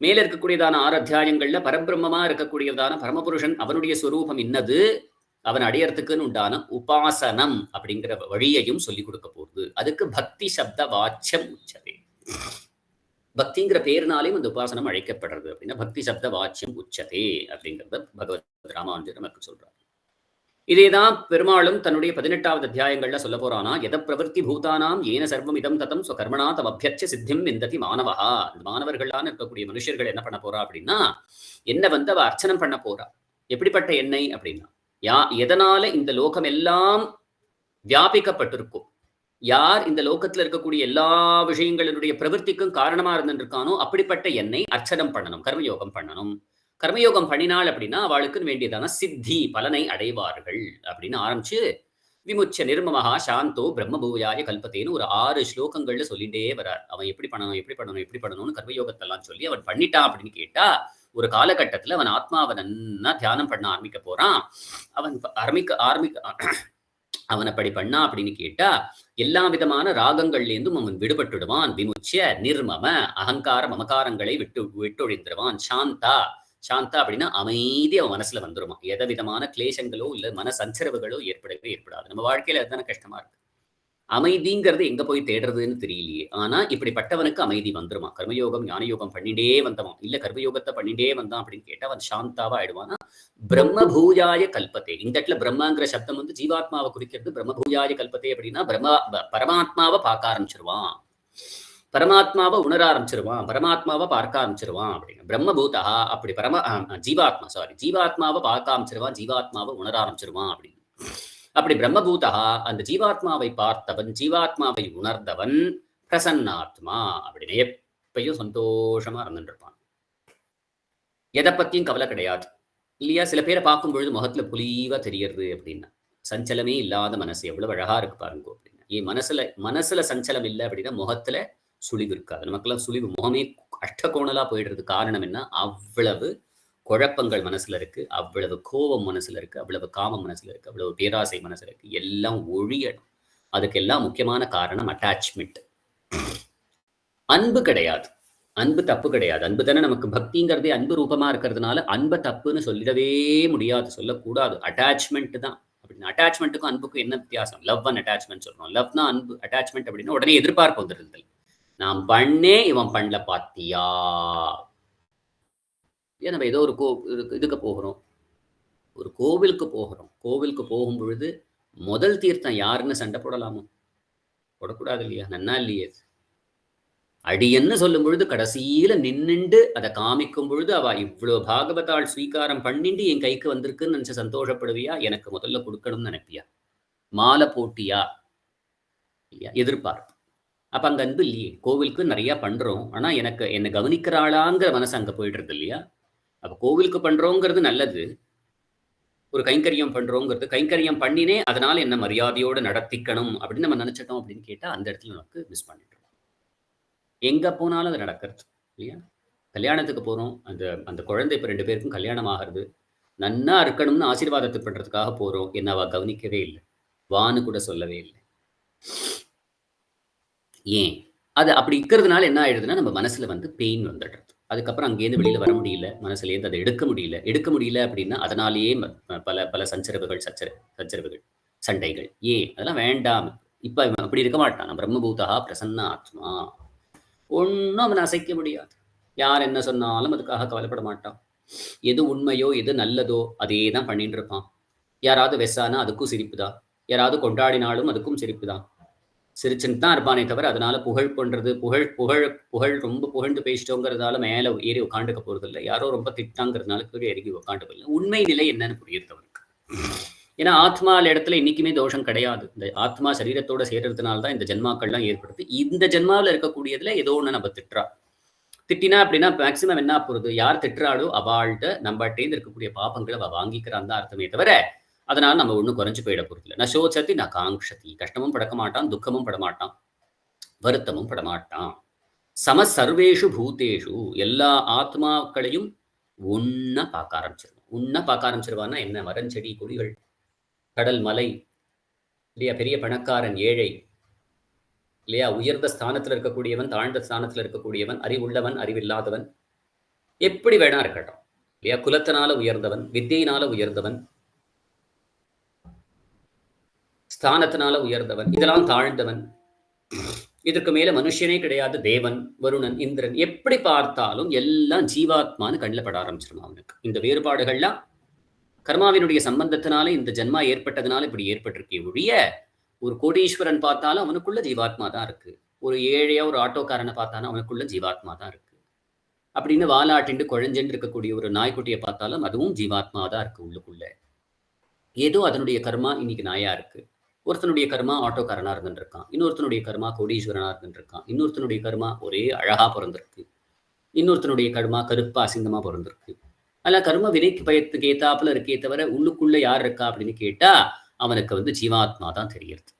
மேல இருக்கக்கூடியதான 6 அத்தியாயங்கள்ல பரபிரம்மமா இருக்கக்கூடியதான பரமபுருஷன் அவனுடைய ஸ்வரூபம் இன்னது, அவன் அடையறதுக்குன்னு உண்டான உபாசனம் அப்படிங்கிற வழியையும் சொல்லிக் கொடுக்க போகுது. அதுக்கு பக்தி சப்த வாச்சியம் உச்சதே. பக்திங்கிற பேருனாலையும் அந்த உபாசனம் அழைக்கப்படுறது அப்படின்னா பக்தி சப்த வாச்சியம் உச்சதே அப்படிங்கிறத பகவத் ராமானுஜர் நமக்கு சொல்றார். இதேதான் பெருமாளும் தன்னுடைய 18வது அத்தியாயங்கள்ல சொல்ல போறானா, எத பிரவர்த்தி பூதானாம் ஏன சர்வம் இதம் ததம் ஸ்வகர்மணா தம் அபியர்ச்ச சித்திம் விந்ததி மாணவஹா. இந்த மாணவர்களான இருக்கக்கூடிய மனுஷர்கள் என்ன பண்ண போறா அப்படின்னா என்ன அவ அர்ச்சனம் பண்ண போறா. எப்படிப்பட்ட எண்ணெய் அப்படின்னா எதனால இந்த லோகம் எல்லாம் வியாபிக்கப்பட்டிருக்கும், யார் இந்த லோகத்துல இருக்கக்கூடிய எல்லா விஷயங்களுடைய பிரவர்த்திக்கும் காரணமா இருந்துருக்கானோ அப்படிப்பட்ட எண்ணெய் அர்ச்சனம் பண்ணணும், கர்மயோகம் பண்ணணும். கர்மயோகம் பண்ணினாள் அப்படின்னா அவளுக்கு வேண்டியதான சித்தி பலனை அடைவார்கள் அப்படின்னு ஆரம்பிச்சு விமுச்ச நிர்மமஹா சாந்தோ பிரம்மபூயாய கல்பத்தேன்னு ஒரு 6 ஸ்லோகங்கள்ல சொல்லிட்டே வரார். அவன் எப்படி பண்ணணும்னு கர்மயோகத்தெல்லாம் சொல்லி அவன் பண்ணிட்டான் அப்படின்னு கேட்டா ஒரு காலகட்டத்துல அவன் ஆத்மாவை நன்னா தியானம் பண்ண ஆரம்பிக்க போறான். அவன் ஆரம்பிக்க ஆரம்பிக்க அவன் அப்படி பண்ணா அப்படின்னு கேட்டா, எல்லா விதமான ராகங்கள்லேருந்தும் அவன் விடுபட்டுடுவான். விமுச்சிய நிர்மம அகங்கார மமகாரங்களை விட்டொழிந்துருவான். சாந்தா சாந்தா அப்படின்னா அமைதி அவன் மனசுல வந்துருமா. எத விதமான கிளேசங்களோ இல்ல மன சஞ்சரவுகளோ ஏற்படவே ஏற்படாது. நம்ம வாழ்க்கையில அதுதானே கஷ்டமா இருக்கு. அமைதிங்கிறது எங்க போய் தேடுறதுன்னு தெரியலையே. ஆனா இப்படிப்பட்டவனுக்கு அமைதி வந்துருமா. கர்மயோகம், ஞான யோகம் பண்ணிட்டே வந்தவன். இல்ல கர்மயோகத்த பண்ணிட்டே வந்தான் அப்படின்னு கேட்டா, அவன் சாந்தாவா ஆயிடுவானா. பிரம்ம பூஜாய கல்பத்தே. இந்த இடத்துல பிரம்மாங்கிற சப்தம் வந்து ஜீவாத்மாவை குறிக்கிறது. பிரம்ம பூஜாய கல்பத்தே அப்படின்னா பரமாத்மாவை பார்க்க ஆரம்பிச்சிருவான். பரமாத்மாவை உணர ஆரம்பிச்சிருவான். பரமாத்மாவை பார்க்க ஆரம்பிச்சிருவான் அப்படின்னு. பிரம்மபூதா அப்படி ஜீவாத்மாவை பார்க்க ஆரம்பிச்சிருவான். ஜீவாத்மாவை உணர ஆரம்பிச்சிருவான் அப்படின்னு. அப்படி பிரம்மபூதா அந்த ஜீவாத்மாவை பார்த்தவன், ஜீவாத்மாவை உணர்ந்தவன் பிரசன்னாத்மா அப்படின்னு எப்பயும் சந்தோஷமா இருந்துட்டு இருப்பான். எதை பத்தியும் கவலை கிடையாது இல்லையா. சில பேரை பார்க்கும் பொழுது முகத்துல புலிவா தெரியறது அப்படின்னா, சஞ்சலமே இல்லாத மனசு எவ்வளவு அழகா இருக்கு பாருங்க அப்படின்னா. ஏன் மனசுல சஞ்சலம் இல்லை அப்படின்னா முகத்துல சுழிவு இருக்காது. நமக்கெல்லாம் சுழிவு, முகமே அஷ்டகோணலா போயிடுறது. காரணம் என்ன? அவ்வளவு குழப்பங்கள் மனசுல இருக்கு, அவ்வளவு கோபம் மனசுல இருக்கு, அவ்வளவு காமம் மனசுல இருக்கு, அவ்வளவு பேராசை மனசுல இருக்கு. எல்லாம் ஒழியணும். அதுக்கெல்லாம் முக்கியமான காரணம் அட்டாச்மெண்ட். அன்பு கிடையாது. அன்பு தப்பு கிடையாது. அன்பு தானே நமக்கு பக்திங்கிறதே அன்பு ரூபமா இருக்கிறதுனால அன்பை தப்புன்னு சொல்லிடவே முடியாது, சொல்லக்கூடாது. அட்டாச்மெண்ட் தான். அப்படின்னு அட்டாச்மெண்ட்டுக்கும் அன்புக்கும் என்ன வித்தியாசம்? லவ் அண்ட் அட்டாச்மெண்ட் சொல்றோம். லவ்னா அன்பு, அட்டாச்மெண்ட் அப்படின்னா உடனே எதிர்பார்ப்பு வந்துருந்தல். நான் பண்ணே இவன் பண்ணல பாத்தியா. ஏன் நம்ம ஏதோ ஒரு இதுக்கு போகிறோம், ஒரு கோவிலுக்கு போகிறோம். கோவிலுக்கு போகும் பொழுது முதல் தீர்த்தம் யாருன்னு சண்டை போடலாமோ? போடக்கூடாது இல்லையா? நன்னா இல்லையே. அடியன்னு சொல்லும் பொழுது கடைசியில நின்னுண்டு அதை காமிக்கும் பொழுது அவ இவ்வளவு பாகவதாள் ஸ்வீகாரம் பண்ணிட்டு என் கைக்கு வந்திருக்குன்னு நினைச்சு சந்தோஷப்படுவியா? எனக்கு முதல்ல கொடுக்கணும்னு நினைப்பியா? மாலை போட்டியா? இல்லையா? எதிர்பார்ப்பு. அப்ப அங்க அன்பு இல்லையே. கோவிலுக்கு நிறைய பண்றோம், ஆனா என்னை கவனிக்கிறாளாங்கிற மனசு அங்க போயிடுறது இல்லையா. அப்ப கோவிலுக்கு பண்றோங்கிறது நல்லது. ஒரு கைங்கரியம் பண்றோங்கிறது, கைங்கரியம் பண்ணினே அதனால என்ன மரியாதையோடு நடத்திக்கணும் அப்படின்னு நம்ம நினைச்சிட்டோம் அப்படின்னு கேட்டா அந்த இடத்துல நமக்கு மிஸ் பண்ணிட்டோம். எங்க போனாலும் அது நடக்கிறது இல்லையா. கல்யாணத்துக்கு போறோம், அந்த குழந்தை இப்ப 2 பேருக்கும் கல்யாணம் ஆகிறது, நன்னா இருக்கணும்னு ஆசீர்வாதத்தை பண்றதுக்காக போறோம். என்ன அவ கவனிக்கவே இல்லை, வான்னு கூட சொல்லவே இல்லை. ஏன்? அது அப்படி இருக்கிறதுனால என்ன ஆயிடுதுன்னா நம்ம மனசுல வந்து பெயின் வந்துடுறது. அதுக்கப்புறம் அங்கேருந்து வெளியில வர முடியல, மனசுலேருந்து அதை எடுக்க முடியல அப்படின்னா அதனாலேயே பல பல சச்சரவுகள், சண்டைகள். ஏன்? அதெல்லாம் வேண்டாம். இப்ப அப்படி இருக்க மாட்டான். பிரம்மபூதா பிரசன்ன ஆத்மா. ஒன்றும் அவனை அசைக்க முடியாது. யார் என்ன சொன்னாலும் அதுக்காக கவலைப்பட மாட்டான். எது உண்மையோ எது நல்லதோ அதே தான் பண்ணிட்டு இருப்பான். யாராவது வெசானா அதுக்கும் சிரிப்பு தான், யாராவது கொண்டாடினாலும் அதுக்கும் சிரிப்பு தான். சிரிச்சுன்னு தான் இருப்பானே தவிர அதனால புகழ் பண்றது, புகழ் ரொம்ப புகழ்ந்து பேசிட்டோங்கிறதுனால மேல ஏறி உட்காந்துக்க போறது இல்லை. யாரோ ரொம்ப திட்டாங்கிறதுனால கீழே இறங்கி உட்காந்துக்க இல்லை. உண்மை நிலை என்னன்னு புரியுறவனுக்கு. ஏன்னா ஆத்மா இடத்துல இன்னைக்குமே தோஷம் கிடையாது. இந்த ஆத்மா சரீரத்தோட சேர்றதுனால தான் இந்த ஜென்மாக்கள்லாம் ஏற்படுது. இந்த ஜென்மாவில் இருக்கக்கூடியதுல ஏதோ ஒன்று நம்ம திட்டினா அப்படின்னா மேக்சிமம் என்ன போறது? யார் திட்டுறாளோ அவள்கிட்ட நம்மகிட்டேருந்து இருக்கக்கூடிய பாப்பங்களை அவ வாங்கிக்கிறான் தான் அர்த்தமே தவிர அதனால நம்ம ஒன்றும் குறைஞ்சு போயிட போறது இல்லை. நான் சோச்சதி நான் காங்ஷதி. கஷ்டமும் படக்க மாட்டான், துக்கமும் படமாட்டான், வருத்தமும் படமாட்டான். சர்வேஷு பூதேஷு. எல்லா ஆத்மாக்களையும் ஒன்னா பார்க்க ஆரம்பிச்சிருவான். ஒன்னா பார்க்க ஆரம்பிச்சிருவான்னா என்ன? மரம், செடி, கொடிகள், கடல், மலை இல்லையா, பெரிய பணக்காரன், ஏழை இல்லையா, உயர்ந்த ஸ்தானத்தில் இருக்கக்கூடியவன், தாழ்ந்த ஸ்தானத்தில் இருக்கக்கூடியவன், அறிவுள்ளவன், அறிவில்லாதவன், எப்படி வேணா இருக்கட்டும் இல்லையா. குலத்தினால உயர்ந்தவன், வித்தியினால உயர்ந்தவன், ஸ்தானத்தினால உயர்ந்தவன், இதெல்லாம் தாழ்ந்தவன், இதற்கு மேல மனுஷனே கிடையாது, தேவன், வருணன், இந்திரன், எப்படி பார்த்தாலும் எல்லாம் ஜீவாத்மான்னு கண்ணில் பட ஆரம்பிச்சிடும் அவனுக்கு. இந்த வேறுபாடுகள்லாம் கர்மாவினுடைய சம்பந்தத்தினால இந்த ஜென்மா ஏற்பட்டதுனால இப்படி ஏற்பட்டிருக்கே ஒழிய, ஒரு கோடீஸ்வரன் பார்த்தாலும் அவனுக்குள்ள ஜீவாத்மா தான் இருக்கு. ஒரு ஏழையா ஒரு ஆட்டோக்காரனை பார்த்தாலும் அவனுக்குள்ள ஜீவாத்மா தான் இருக்கு. அப்படின்னு வாலாட்டிண்டு குழஞ்சென்று இருக்கக்கூடிய ஒரு நாய்க்குட்டியை பார்த்தாலும் அதுவும் ஜீவாத்மா தான் இருக்கு உள்ளுக்குள்ள. ஏதோ அதனுடைய கர்மா இன்னைக்கு நாயா இருக்கு. ஒருத்தனுடைய கர்மா ஆட்டோக்காரனா இருந்துருக்கான், இன்னொருத்தனுடைய கர்மா கோடீஸ்வரனா இருந்துருக்கான், இன்னொருத்தனுடைய கர்மா ஒரே அழகா பிறந்திருக்கு, இன்னொருத்தனுடைய கர்மா கருப்பா அசிங்கமா பிறந்திருக்கு. அதெல்லாம் கர்ம வினைக்கு பயத்துக்கு ஏத்தாப்புல இருக்கே தவிர உள்ளுக்குள்ள யார் இருக்கா அப்படின்னு கேட்டா அவனுக்கு வந்து ஜீவாத்மா தான் தெரிகிறது.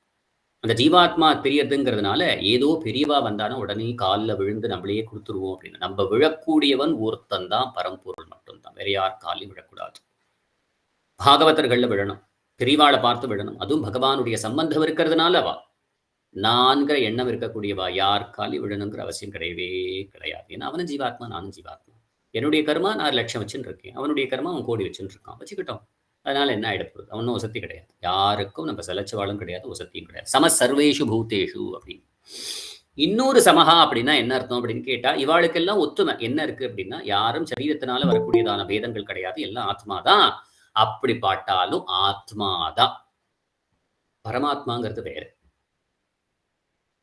அந்த ஜீவாத்மா தெரியறதுங்கிறதுனால ஏதோ பெரியவா வந்தாலும் உடனே காலில் விழுந்து நம்மளையே கொடுத்துருவோம் அப்படின்னு. நம்ம விழக்கூடியவன் ஒருத்தன் தான், பரம்பொருள் மட்டும்தான். வேற யார் காலையும் விழக்கூடாது. பாகவதர்கள்ல விழணும், பெரியவாளை பார்த்து விழணும். அதுவும் பகவானுடைய சம்பந்தம் இருக்கிறதுனால வா. நான்கிற எண்ணம் இருக்கக்கூடியவா யார் காலி விழணுங்கிற அவசியம் கிடையவே கிடையாது. ஏன்னா அவனும் ஜீவாத்மா, நானும் ஜீவாத்மா. என்னுடைய கர்மா நான் லட்சம் வச்சுன்னு இருக்கேன், அவனுடைய கர்மா அவன் கோடி வச்சுன்னு இருக்கான். வச்சுக்கிட்டோம். அதனால என்ன ஆயிடப்போகுது? அவனும் வசதி கிடையாது. யாருக்கும் நம்ம செலச்சவாளும் கிடையாது, வசதியும் கிடையாது. சம சர்வேஷு பூதேஷு அப்படின்னு. இன்னொரு சமஹா அப்படின்னா என்ன அர்த்தம் அப்படின்னு கேட்டா, இவாளுக்கெல்லாம் ஒத்துமை என்ன இருக்கு அப்படின்னா, யாரும் சரீரத்தினால வரக்கூடியதான பேதங்கள் கிடையாது, எல்லாம் ஆத்மாதான். அப்படி பாட்டாலும் ஆத்மாதான். பரமாத்மாங்கிறது வேற.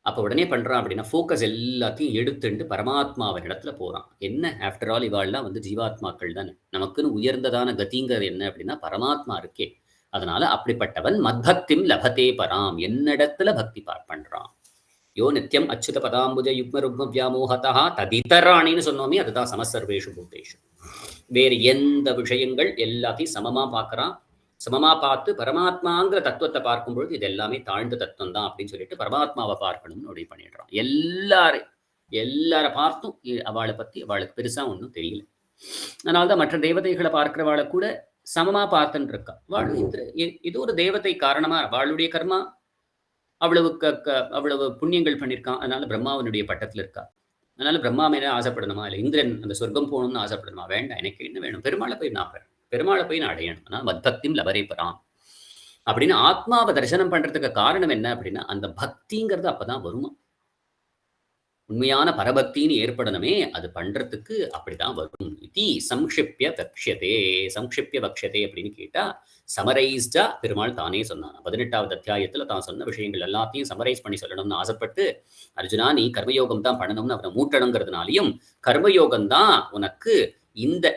அப்ப உடனே பண்றான் அப்படின்னா, ஃபோக்கஸ் எல்லாத்தையும் எடுத்துட்டு பரமாத்மாவின் இடத்துல போறான். என்ன ஆஃப்டர் ஆல் இவாள்லாம் ஜீவாத்மாக்கள் தானே. நமக்குன்னு உயர்ந்ததான கதிங்கிறது என்ன அப்படின்னா பரமாத்மா இருக்கே. அதனால அப்படிப்பட்டவன் மத்பக்திம் லபதே பராம், என்னிடத்துல பக்தி பண்றான். யோ நித்யம் அச்சுத பதாம்புஜ யுக்ம ருக்ம வியாமோகதா ததிதராணின்னு சொன்னோமே, அதுதான் சமசர்வேஷு பூதேஷு. வேறு எந்த விஷயங்கள் எல்லாத்தையும் சமமா பார்க்கறான். சமமா பார்த்து பரமாத்மாங்கிற தத்துவத்தை பார்க்கும்பொழுது இது எல்லாமே தாழ்ந்த தத்துவம் தான் அப்படின்னு சொல்லிட்டு பரமாத்மாவை பார்க்கணும்னு முடிவு பண்ணிடுறான். எல்லார பார்த்தும் அவளை பத்தி அவளுக்கு பெருசா ஒன்றும் தெரியல. அதனால்தான் மற்ற தேவதைகளை பார்க்கிறவாளை கூட சமமா பார்த்துன்னு இருக்கா. வாழ் இது ஒரு தேவதை காரணமா அவளுடைய கர்மா அவ்வளவு புண்ணியங்கள் பண்ணியிருக்கான். அதனால பிரம்மாவனுடைய பட்டத்துல இருக்கா. அதனால பிரம்மா மேல ஆசைப்படணுமா, இல்லை இந்திரன் அந்த சொர்க்கம் போகணும்னு ஆசைப்படணுமா? வேண்டாம், எனக்கு என்ன வேணும்? பெருமாளை போய் நான் அடையணும். ஆனால் மத்பக்திம் லபரே பராம் அப்படின்னு ஆத்மாவை தரிசனம் பண்றதுக்கு காரணம் என்ன அப்படின்னா, அந்த பக்திங்கிறது அப்பதான் வருமா. உண்மையான பரபக்தின்னு ஏற்படணுமே, அது பண்றதுக்கு அப்படிதான் வரும். இது சம்க்ஷிப்ய வக்ஷதே. சம்க்ஷிப்ய வக்ஷதே அப்படின்னு கேட்டா சமரைஸ்டா பெருமாள் தானே சொன்னான். 18வது அத்தியாயத்துல தான் சொன்ன விஷயங்கள் எல்லாத்தையும் சமரைஸ் பண்ணி சொல்லணும்னு ஆசைப்பட்டு, அர்ஜுனா நீ கர்மயோகம் தான் பண்ணணும்னு அவரை மூட்டணுங்கிறதுனாலையும், கர்மயோகம் தான் உனக்கு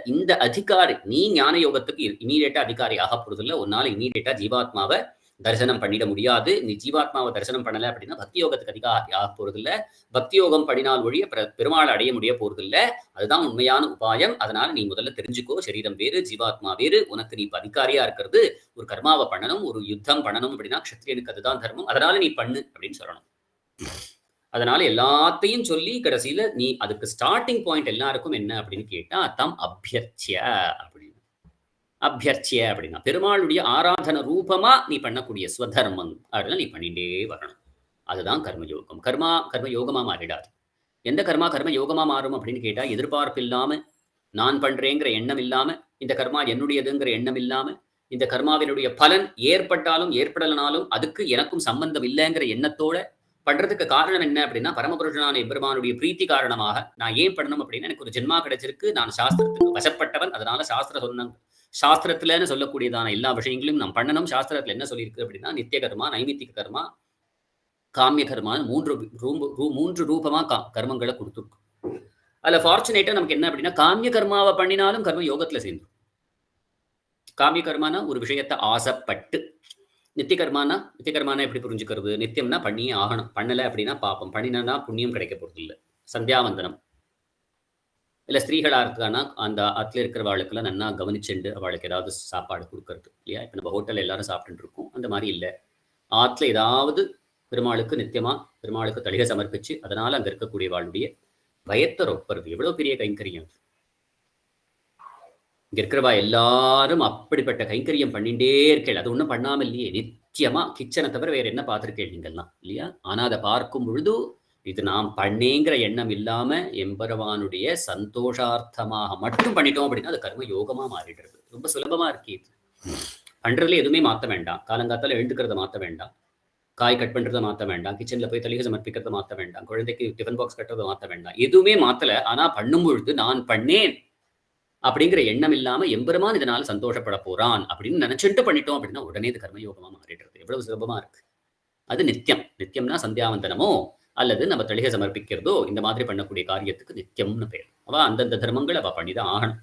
இந்த அதிகாரி. நீ ஞான யோகத்துக்கு இமீடியட்டா அதிகாரி ஆக போறதில்லை. உன்னால இமீடியட்டா ஜீவாத்மாவை தரிசனம் பண்ணிட முடியாது. நீ ஜீவாத்மாவை தரிசனம் பண்ணல அப்படின்னா பக்தி யோகத்துக்கு அதிகாரி ஆக போறதில்ல. பக்தி யோகம் படினால் ஒழிய பெருமாளை அடைய முடிய போறதில்ல. அதுதான் உண்மையான உபாயம். அதனால நீ முதல்ல தெரிஞ்சுக்கோ, சரீரம் வேறு ஜீவாத்மா வேறு. உனக்கு நீ அதிகாரியா இருக்கிறது ஒரு கர்மாவை பண்ணணும், ஒரு யுத்தம் பண்ணணும் அப்படின்னா க்ஷத்ரியனுக்கு அதுதான் தர்மம். அதனால நீ பண்ணு அப்படின்னு சொல்லணும். அதனால எல்லாத்தையும் சொல்லி கடைசியில நீ அதுக்கு ஸ்டார்டிங் பாயிண்ட் எல்லாருக்கும் என்ன அப்படின்னு கேட்டா தம் அபியர்ச்சிய அப்படின்னு. அபியர்ச்சிய அப்படின்னா பெருமாளுடைய ஆராதன ரூபமா நீ பண்ணக்கூடிய ஸ்வதர்மம் அதெல்லாம் நீ பண்ணிட்டே வரணும். அதுதான் கர்மயோகம். கர்ம யோகமா மாறிடாது. எந்த கர்ம யோகமா மாறும் அப்படின்னு கேட்டா, எதிர்பார்ப்பு இல்லாம, நான் பண்றேங்கிற எண்ணம் இல்லாம, இந்த கர்மா என்னுடையதுங்கிற எண்ணம் இல்லாம, இந்த கர்மாவினுடைய பலன் ஏற்பட்டாலும் ஏற்படலனாலும் அதுக்கு எனக்கும் சம்பந்தம் இல்லைங்கிற எண்ணத்தோட பண்றதுக்கு காரணம் என்ன அப்படின்னா, பரமபுருஷனான எம்பெருமானுடைய பிரீத்தி காரணமாக நான் ஏன் பண்ணணும் அப்படின்னா, எனக்கு ஒரு ஜென்மா கிடைச்சிருக்கு, நான் சாஸ்திரத்துக்கு வசப்பட்டவன், அதனால சாஸ்திரத்துலன்னு சொல்லக்கூடியதான எல்லா விஷயங்களையும் நாம் பண்ணணும். சாஸ்திரத்துல என்ன சொல்லியிருக்கு அப்படின்னா, நித்திய கர்மா, நைமித்திக கர்மா, காமிய கர்மான்னு மூன்று ரூபமா கர்மங்களை கொடுத்துருக்கு. அதுல ஃபார்ச்சுனேட்டா நமக்கு என்ன அப்படின்னா, காமிய கர்மாவை பண்ணினாலும் கர்ம யோகத்துல சேர்ந்து. காமிய கர்மானா ஒரு விஷயத்தை ஆசைப்பட்டு, நித்திய கர்மானா எப்படி புரிஞ்சுக்கிறது? நித்தியம்னா பண்ணியே ஆகணும், பண்ணலை அப்படின்னா பாப்பம், பண்ணினா புண்ணியம் கிடைக்க போறது இல்லை. சந்தியாவந்தனம் இல்லை ஸ்திரீகளாக இருக்கானா அந்த ஆற்றுல இருக்கிறவாளுக்கெல்லாம் நல்லா கவனிச்சுண்டு அவளுக்கு ஏதாவது சாப்பாடு கொடுக்கறது இல்லையா? இப்போ நம்ம ஹோட்டல் எல்லாரும் சாப்பிட்டு இருக்கோம், அந்த மாதிரி இல்லை. ஆற்றுல ஏதாவது பெருமாளுக்கு நித்தியமாக பெருமாளுக்கு தளிகை சமர்ப்பிச்சு அதனால் அங்கே இருக்கக்கூடியவாளுடைய பயத்தை ரொப்பறது எவ்வளோ பெரிய கைங்கரியம். இங்கே இருக்கிறவா எல்லாரும் அப்படிப்பட்ட கைங்கரியம் பண்ணிகிட்டே இருக்கேள். அது ஒன்றும் பண்ணாமல் இல்லையே, நிச்சயமாக கிச்சனை தவிர வேறு என்ன பார்த்துருக்கேள் நீங்கள்லாம் இல்லையா? ஆனால் அதை பார்க்கும் பொழுது இது நாம் பண்ணேங்கிற எண்ணம் இல்லாமல் எம்பெருமானுடைய சந்தோஷார்த்தமாக மட்டும் பண்ணிட்டோம் அப்படின்னா அது கர்ம யோகமாக மாறிடுறது. ரொம்ப சுலபமாக இருக்கு. பண்ணுறதுல எதுவுமே மாற்ற வேண்டாம். காலங்காத்தால் எழுந்துக்கிறத மாற்ற வேண்டாம், காய் கட் பண்ணுறதை மாற்ற வேண்டாம், கிச்சனில் போய் தளிகை சமர்ப்பிக்கிறத மாற்ற வேண்டாம், குழந்தைக்கு டிஃபன் பாக்ஸ் கட்டுறதை மாற்ற வேண்டாம், எதுவுமே மாற்றலை. ஆனால் பண்ணும் பொழுது நான் பண்ணேன் அப்படிங்கிற எண்ணம் இல்லாமல் எம்பெருமான் இதனால் சந்தோஷப்பட போறான் அப்படின்னு நினைச்சுட்டு பண்ணிட்டோம் அப்படின்னா உடனே இது கர்மயோகமாக மாறிடுறது. எவ்வளவு சுலபமாக இருக்கு. அது நித்தியம்னா சந்தியாவந்தனமோ அல்லது நம்ம தளிகை சமர்ப்பிக்கிறதோ இந்த மாதிரி பண்ணக்கூடிய காரியத்துக்கு நித்தியம்னு பேர். அவ அந்தந்த தர்மங்கள் அவ பண்ணிதான் ஆகணும்.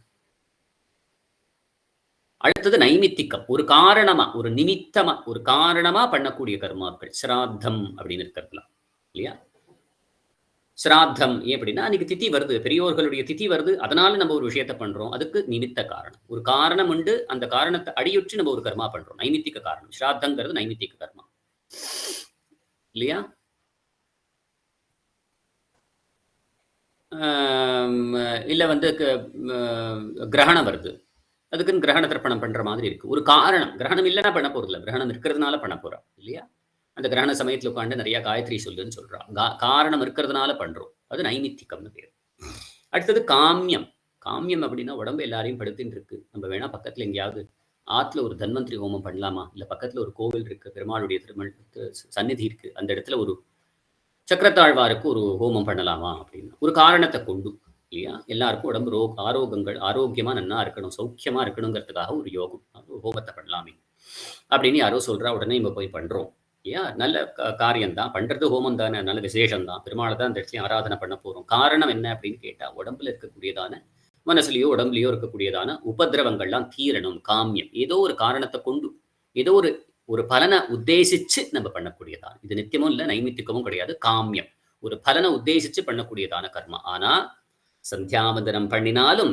அடுத்தது நைமித்திக்கம். ஒரு காரணமா, ஒரு நிமித்தமா, ஒரு காரணமா பண்ணக்கூடிய கர்மாக்கள். சிராத்தம் அப்படின்னு இருக்கிறதுலாம் இல்லையா? சிராத்தம் ஏன் அப்படின்னா அன்னைக்கு திதி வருது, பெரியோர்களுடைய திதி வருது, அதனால நம்ம ஒரு விஷயத்த பண்றோம். அதுக்கு நிமித்த காரணம். ஒரு காரணம் உண்டு, அந்த காரணத்தை அடியுற்றி நம்ம ஒரு கர்மா பண்றோம். நைமித்திக காரணம். சிராத்தங்கிறது நைமித்திக கர்மா. இல்லையா? இல்ல வந்து கிரகணம் வருது. அதுக்குன்னு கிரகண தர்ப்பணம் பண்ற மாதிரி இருக்கு. ஒரு காரணம். கிரகணம் இல்லன்னா பண்ண போறதில்ல. கிரகணம் இருக்கிறதுனால பண்ண போறோம். இல்லையா? அந்த கிரகண சமயத்துல உட்கார்ந்து நெறைய காயத்ரி சொல்லுன்னு சொல்றா. காரணம் இருக்கிறதுனால பண்றோம். அது நைமித்திகம்னு பேரு. அடுத்தது காமியம். காமியம் அப்படின்னா உடம்பு எல்லாரையும் படுத்தின்னு இருக்கு. நம்ம வேணா பக்கத்துல எங்கேயாவது ஆத்துல ஒரு தன்வந்திரி ஹோமம் பண்ணலாமா? இல்ல பக்கத்துல ஒரு கோவில் இருக்கு. பெருமாளுடைய சந்நிதி இருக்கு. அந்த இடத்துல ஒரு சக்கரத்தாழ்வாருக்கு ஒரு ஹோமம் பண்ணலாமா? அப்படின்னு. ஒரு காரணத்த கொண்டு. இல்லையா? எல்லாருக்கும் உடம்பு ஆரோக்கியமா நன்னா இருக்கணும், சௌக்கியமா இருக்கணுங்கிறதுக்காக ஒரு யோகம். ஒரு ஹோமத்த பண்ணலாமே! அப்படின்னு யாரோ சொல்றா. உடனே நம்ம போய் பண்றோம். இல்லையா? நல்ல காரியம் தான். பண்றது ஹோமம் தானே! நல்ல விசேஷம் தான். பெருமாள தான் அந்த இடத்துலயும் ஆராதனை பண்ண போறோம். காரணம் என்ன அப்படின்னு கேட்டா, உடம்புல இருக்கக்கூடியதான மனசுலயோ, உடம்புலயோ இருக்கக்கூடியதான உபத்திரவங்கள்லாம் தீரணும். காமியம். ஏதோ ஒரு காரணத்த கொண்டு, ஏதோ ஒரு ஒரு பலன உத்தேசிச்சு நம்ம பண்ணக்கூடியதான். இது நித்தியமும் இல்ல, நைமித்திகமும் கிடையாது. காமியம். ஒரு பலன உத்தேசிச்சு பண்ணக்கூடியதான கர்மா. ஆனா, சந்தியாவந்தனம் பண்ணினாலும்,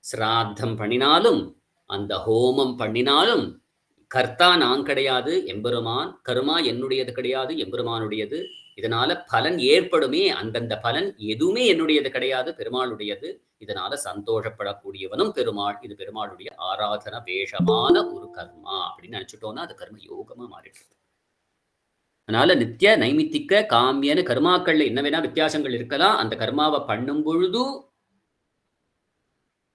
சிராத்தம் பண்ணினாலும், அந்த ஹோமம் பண்ணினாலும், கர்த்தா நான் கிடையாது, எம்பெருமான். கர்மா என்னுடையது கிடையாது, எம்பெருமானுடையது. இதனால பலன் ஏற்படுமே, அந்தந்த பலன் எதுவுமே என்னுடையது கிடையாது, பெருமாளுடையது. இதனால சந்தோஷப்படக்கூடியவனும் பெருமாள். இது பெருமாளுடைய ஆராதன வேஷமான ஒரு கர்மா அப்படின்னு நினைச்சுட்டோம்னா அது கர்ம யோகமா மாறிடுது. அதனால நித்திய நைமித்திக்க காமியன கர்மாக்கள்ல என்ன வேணா வித்தியாசங்கள் இருக்கலாம். அந்த கர்மாவை பண்ணும் பொழுது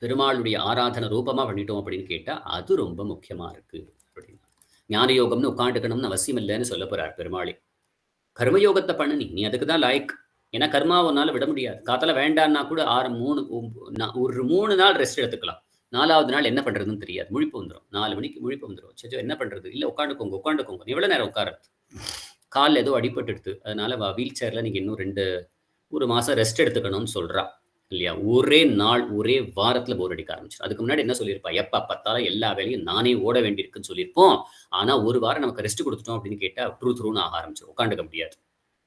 பெருமாளுடைய ஆராதன ரூபமா பண்ணிட்டோம் அப்படின்னு கேட்டா அது ரொம்ப முக்கியமா இருக்கு அப்படின்னு. ஞான யோகம்னு உட்காந்துக்கணும்னு அவசியம் இல்லைன்னு சொல்ல போறார் பெருமாளே. கர்மயோகத்தை பண்ணு நீ அதுக்கு தான் லாய்க். ஏன்னா கர்மா உன்னால விட முடியாது. காத்தால வேண்டான்னா கூட ஒரு 3 நாள் ரெஸ்ட் எடுத்துக்கலாம். 4வது நாள் என்ன பண்றதுன்னு தெரியாது. முழிப்பு வந்துரும். 4 மணிக்கு முழிப்பு வந்துரும். அச்சச்சோ! என்ன பண்றது? இல்ல உட்காந்துக்கோங்க, உட்காந்துக்கோங்க. எவ்வளவு நேரம் உட்கார்றது? கால்ல ஏதோ அடிபட்டுடுத்து. அதனால வீல் சேர்ல நீங்க இன்னும் 1 மாசம் ரெஸ்ட் எடுத்துக்கணும்னு சொல்றா. இல்லையா? ஒரே நாள், ஒரே வாரத்துல போர் அடிக்க ஆரம்பிச்சுரும். அதுக்கு முன்னாடி என்ன சொல்லியிருப்பா? எப்ப பார்த்தாலும் எல்லா வேலையும் நானே ஓட வேண்டியிருக்குன்னு சொல்லியிருப்போம். ஆனா, 1 வாரம் நமக்கு ரெஸ்ட் குடுத்துட்டோம் அப்படின்னு கேட்டா, துருன்னு ஆக ஆரம்பிச்சுரும். உட்காந்துக்க முடியாது.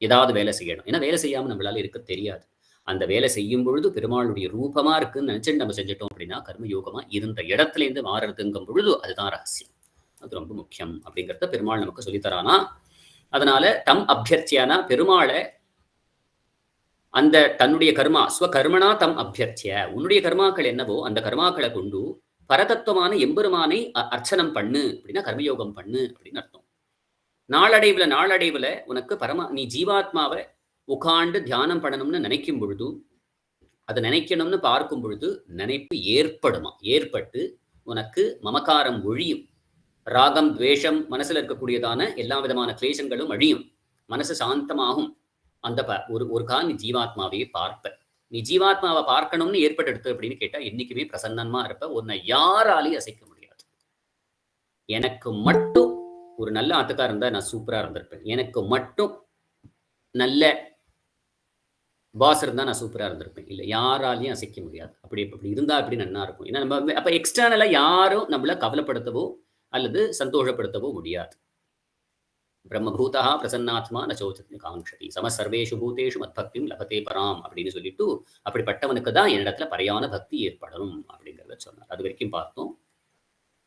ஏதாவது வேலை செய்யணும். ஏன்னா வேலை செய்யாம நம்மளால இருக்க தெரியாது. அந்த வேலை செய்யும் பொழுது பெருமாளுடைய ரூபமா இருக்குன்னு நினைச்சுட்டு நம்ம செஞ்சுட்டோம் அப்படின்னா, கர்மயோகமா இருந்த இடத்துலேருந்து மாறுறதுங்கும் பொழுது அதுதான் ரகசியம். அது ரொம்ப முக்கியம் அப்படிங்கிறத பெருமாள் நமக்கு சொல்லித் தரானா. அதனால தம் அபியர்த்தியானா பெருமாள அந்த தன்னுடைய கர்மா ஸ்வகர்மனா தம் அபியர்த்திய உன்னுடைய கர்மாக்கள் என்னவோ அந்த கர்மாக்களை கொண்டு பரதத்துவமான எம்பெருமானை அர்ச்சனம் பண்ணு அப்படின்னா கர்மயோகம் பண்ணு அப்படின்னு அர்த்தம். நாளடைவுல உனக்கு நீ ஜீவாத்மாவை உட்கார்ந்து தியானம் பண்ணணும்னு நினைக்கும் பொழுது, அதை நினைக்கணும்னு பார்க்கும் பொழுது நினைப்பு ஏற்பட்டு உனக்கு மமகாரம் ஒழியும். ராகம், துவேஷம், மனசுல இருக்கக்கூடியதான எல்லா விதமான கிளேசங்களும் அழியும். மனசு சாந்தமாகும். அந்த ஒரு கால் நீ ஜீவாத்மாவையே பார்ப்ப. நீ ஜீவாத்மாவை பார்க்கணும்னு ஏற்பட்டு அப்படின்னு கேட்டா என்னைக்குமே பிரசன்னமா இருப்ப. உன்னை யாராலையும் அசைக்க முடியாது. எனக்கு மட்டும் ஒரு நல்ல ஆத்துக்காரர் இருந்தா நான் சூப்பரா இருந்திருப்பேன். எனக்கு மட்டும் நல்ல பாஸ் இருந்தா நான் சூப்பரா இருந்திருப்பேன். இல்ல யாராலையும் அசைக்க முடியாது. அப்படி இருந்தா அப்படி நன்னா இருக்கும். ஏன்னா நம்ம அப்ப எக்ஸ்டர்னலா யாரும் நம்மள கவலைப்படுத்தவோ அல்லது சந்தோஷப்படுத்தவோ முடியாது. பிரம்மபூதா பிரசன்னாத்மா நச்சோச்சத்னு காங்ஷதி சம சர்வேஷு பூதேஷு மத்பக்திம் லபதே பராம் அப்படின்னு சொல்லிட்டு அப்படிப்பட்டவனுக்கு தான் என்னிடத்துல பரையான பக்தி ஏற்படணும் அப்படிங்கிறத சொன்னார். அது வரைக்கும் பார்த்தோம்.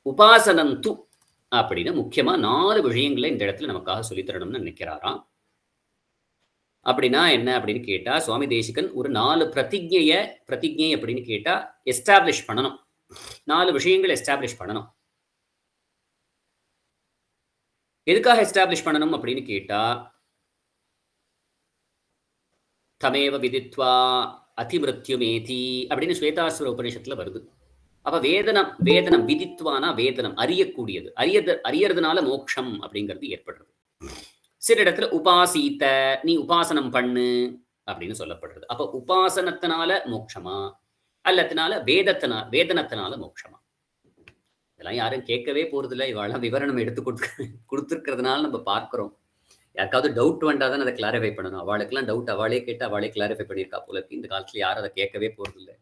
உபாசனந்து அப்படின்னு முக்கியமா 4 விஷயங்களை இந்த இடத்துல நமக்காக சொல்லித்தரணும்னு நினைக்கிறாராம். அப்படின்னா என்ன அப்படின்னு கேட்டா சுவாமி தேசிகன் ஒரு 4 பிரதிஜை அப்படின்னு கேட்டா எஸ்டாப்ளிஷ் பண்ணணும். 4 விஷயங்கள் எஸ்டாப்ளிஷ் பண்ணணும். எதுக்காக எஸ்டாப்ளிஷ் பண்ணணும் அப்படின்னு கேட்டா தமேவ விதித்வா அதிமிருத்யுமேதி அப்படின்னு ஸ்வேதாசுர உபநிஷத்துல வருது. அப்ப வேதனம் விதித்வானா வேதனம் அறியக்கூடியது. அறியறதுனால மோட்சம் அப்படிங்கிறது ஏற்படுறது. சில இடத்துல உபாசீத்த நீ உபாசனம் பண்ணு அப்படின்னு சொல்லப்படுறது. அப்ப உபாசனத்தினால மோட்சமா அல்லத்தினால வேதனத்தினால மோட்சமா? இதெல்லாம் யாரும் கேட்கவே போறதில்லை. இவாளெல்லாம் விவரணம் எடுத்து கொடுத்துருக்கிறதுனால நம்ம பார்க்கிறோம். யாருக்காவது டவுட் வந்தாதான் அதை கிளாரிஃபை பண்ணணும். அவளுக்கெல்லாம் டவுட் அவளே கேட்டு அவளே கிளாரிஃபை பண்ணியிருக்கா போல இருக்கு. இந்த காலத்துல யாரும் அதை கேட்கவே போறதில்லை.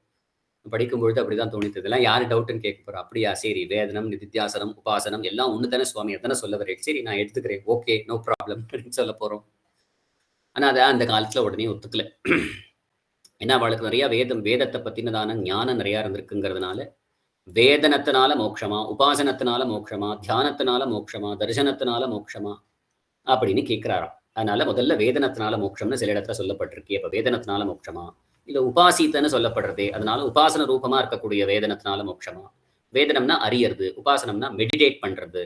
படிக்கும்பொழுது அப்படிதான் தோணித்தது. இதெல்லாம் யாரு டவுட்னு கேட்க போறா? அப்படியா, சரி, வேதனம், நிதித்தியாசனம், உபாசனம் எல்லாம் ஒண்ணு தானே சுவாமி, எத்தனை சொல்ல வரேன், சரி நான் எடுத்துக்கிறேன், ஓகே, நோ ப்ராப்ளம் அப்படின்னு சொல்ல போறோம். ஆனா அதை அந்த காலத்துல உடனே ஒத்துக்கல. ஏன்னா அவளுக்கு நிறைய வேதத்தை பத்தினதான ஞானம் நிறைய இருந்திருக்குங்கிறதுனால வேதனத்தினால மோட்சமா, உபாசனத்தினால மோட்சமா, தியானத்தினால மோட்சமா, தரிசனத்தினால மோட்சமா அப்படின்னு கேட்கிறாராம். அதனால முதல்ல வேதனத்தினால மோட்சம்னு சில இடத்துல சொல்லப்பட்டிருக்கு. அப்ப வேதனத்தினால மோட்சமா? இல்ல உபாசித்தன்னு சொல்லப்படுறதே, அதனால உபாசன ரூபமா இருக்கக்கூடிய வேதனத்தினால மோட்சமா? வேதனம்னா அறியறது, உபாசனம்னா மெடிடேட் பண்றது.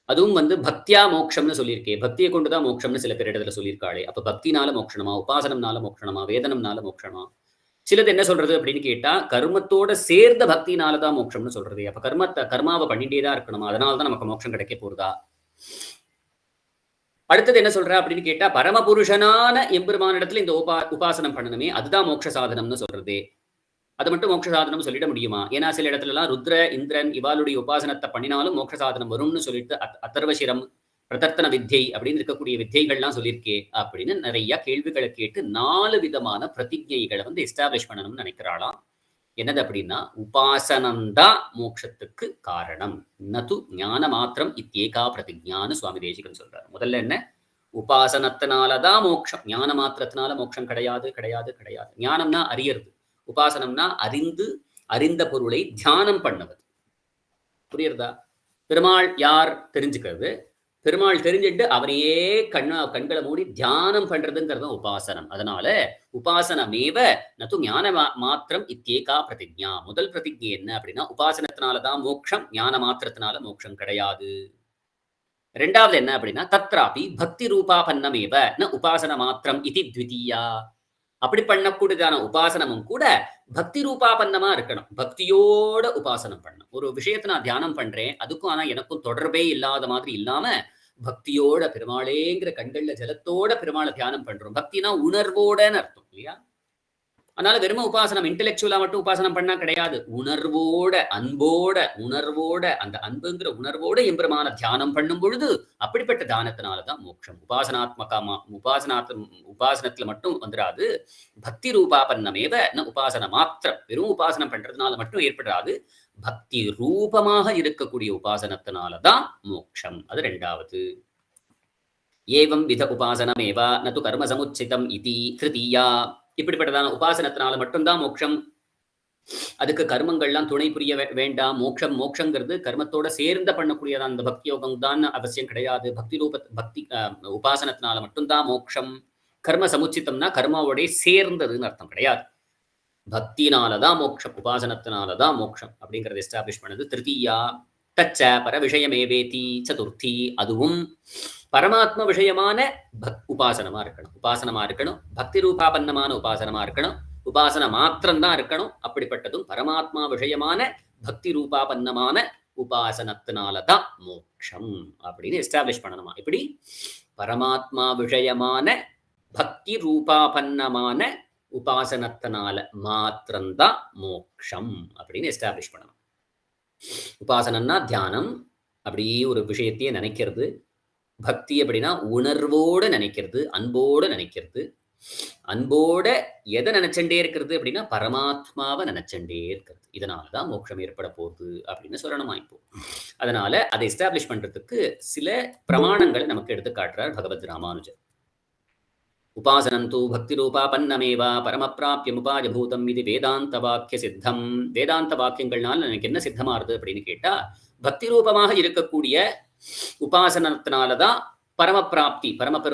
அதுவும் பக்தியா மோட்சம்னு சொல்லியிருக்கே. பக்தியை கொண்டுதான் மோட்சம்னு சில பேர் இடத்துல சொல்லியிருக்காளே. அப்ப பக்தினால மோட்சமா? உபாசனம்னால மோட்சமா? வேதனம்னால மோட்சமா? சிலது என்ன சொல்றது அப்படின்னு கேட்டா, கர்மத்தோட சேர்ந்த பக்தினால தான் மோட்சம்னு சொல்றது. அப்ப கர்மாவ பண்ணிட்டே தான் இருக்கணுமா? அதனால தான் நமக்கு மோட்சம் கிடைக்க போறதா? அடுத்தது என்ன சொல்றா அப்படின்னு கேட்டா, பரமபுருஷனான எம்பெருமானிடத்துல இந்த உபாசனம் பண்ணணுமே, அதுதான் மோட்ச சாதனம்னு சொல்றதே. அது மட்டும் மோட்ச சாதனம் சொல்லிட முடியுமா? ஏன்னா சில இடத்துலலாம் ருத்ர, இந்திரன் இவாளுடைய உபாசனத்தை பண்ணினாலும் மோட்ச சாதனம் வரும்னு சொல்லிட்டு அதர்வசிரம், பிரதர்த்தன வித்தை அப்படின்னு இருக்கக்கூடிய வித்தைகள்லாம் சொல்லியிருக்கே அப்படின்னு நிறைய கேள்விகளை கேட்டு 4 விதமான பிரதிஜைகளை எஸ்டாப்ளிஷ் பண்ணணும்னு நினைக்கிறாளாம். என்னது அப்படின்னா, உபாசனம் தான் மோட்சத்துக்கு காரணம். நது ஞான மாத்திரம் இத்யேகா பிரதிஜான்னு சுவாமி தேசிகன் சொல்றாரு. முதல்ல என்ன? உபாசனத்தினாலதான் மோட்சம். ஞான மாத்திரத்தினால மோட்சம் கிடையாது, கிடையாது, கிடையாது. ஞானம்னா அறியறது. உபாசனம்னா அறிந்த பொருளை தியானம் பண்ணுவது. புரியுறதா? பெருமாள் யார் தெரிஞ்சுக்கிறது. பெருமாள் தெரிஞ்சுட்டு அவனையே கண்களை மூடி தியானம் பண்றதுங்கிறது உபாசனம். அதனால உபாசனமேவ நது ஞான மாத்திரம் இத்யேகா பிரதிஜா. முதல் பிரதிஜை என்ன அப்படின்னா, உபாசனத்தினாலதான் மோட்சம், ஞான மாத்திரத்தினால மோட்சம் கிடையாது. ரெண்டாவது என்ன அப்படின்னா, தத்ராபி பக்தி ரூபாபன்னமேவ ந உபாசன மாத்திரம் இது த்விதீயா. அப்படி பண்ணக்கூடியதான உபாசனமும் கூட பக்தி ரூபாபன்னமா இருக்கணும். பக்தியோட உபாசனம் பண்ணணும். ஒரு விஷயத்தை நான் தியானம் பண்றேன், அதுக்கும் ஆனா எனக்கும் தொடர்பே இல்லாத மாதிரி இல்லாம, பக்தியோட பெருமாளேங்கிற கண்கள்ல ஜலத்தோட பெருமாளை தியானம் பண்றோம். பக்தினா உணர்வோடன்னு அர்த்தம் இல்லையா? அதனால வெறும உபாசனம் இன்டெலெக்சுவலா மட்டும் உபாசனம் பண்ணா கிடையாது. உணர்வோட, உணர்வோட அந்த அன்புங்கிற உணர்வோட எம்பெருமான தியானம் பண்ணும் பொழுது அப்படிப்பட்ட தியானத்தினாலதான் மோட்சம். உபாசனத்துல மட்டும் வந்துடாது. பக்தி ரூபாபன்னமேவ ந உபாசன மாத்திரம். வெறும் உபாசனம் பண்றதுனால மட்டும் ஏற்படாது. பக்தி ரூபமாக இருக்கக்கூடிய உபாசனத்தினாலதான் மோட்சம். அது ரெண்டாவது. ஏவம் வித உபாசனமேவ நது கர்ம சமுச்சிதம் இதி திருத்தீயா. இப்படிப்பட்டதான உபாசனத்தினால மட்டும்தான் மோட்சம். அதுக்கு கர்மங்கள்லாம் துணை புரிய வேண்டாம். மோட்சங்கிறது கர்மத்தோட சேர்ந்த பண்ணக்கூடியதான் அந்த பக்தி யோகம் தான் அவசியம் கிடையாது. பக்தி உபாசனத்தினால மட்டும்தான் மோட்சம். கர்ம சமுச்சிதம்னா கர்மாவோட சேர்ந்ததுன்னு அர்த்தம் கிடையாது. பக்தினாலதான் மோட்சம், உபாசனத்தினாலதான் மோட்சம் அப்படிங்கறத எஸ்டாப்ளிஷ் பண்ணது திருத்தீயா. தச்ச பர விஷயமேவேதி சதுர்த்தி. அதுவும் பரமாத்ம விஷயமான உபாசனமா இருக்கணும். பக்தி ரூபாபன்னமான உபாசனமா இருக்கணும். உபாசன மாத்திரம்தான் இருக்கணும். அப்படிப்பட்டதும் பரமாத்மா விஷயமான பக்தி ரூபாபன்னமான உபாசனத்தினாலதான் மோட்சம் அப்படின்னு எஸ்டாப்ளிஷ் பண்ணணுமா? இப்படி பரமாத்மா விஷயமான பக்தி ரூபாபன்னமான உபாசனத்தினால மாத்திரம்தான் மோட்சம் அப்படின்னு எஸ்டாப்ளிஷ் பண்ணணும். உபாசனம்னா தியானம், அப்படியே ஒரு விஷயத்தையே நினைக்கிறது. பக்தி அப்படின்னா உணர்வோட நினைக்கிறது, அன்போட நினைக்கிறது. அன்போட எதை நினைச்சண்டே இருக்கிறது அப்படின்னா பரமாத்மாவை நினைச்சண்டே இருக்கிறது. இதனாலதான் மோட்சம் ஏற்பட போகுது அப்படின்னு சொல்லணுமா இப்போ. அதனால அதை எஸ்டாப்ளிஷ் பண்றதுக்கு சில பிரமாணங்களை நமக்கு எடுத்து காட்டுறார் பகவத் ராமானுஜர். உபாசனந்து பக்தி ரூபாபன்னமேவா பரமப்பிராப்யம் உபாயபூதம் இது வேதாந்த வாக்கிய சித்தம். வேதாந்த வாக்கியங்கள்னால எனக்கு என்ன சித்தமாறுது அப்படின்னு கேட்டா, பக்தி ரூபமாக இருக்கக்கூடிய உபாசனத்தினாலதான் பரமப்பிராப்தி,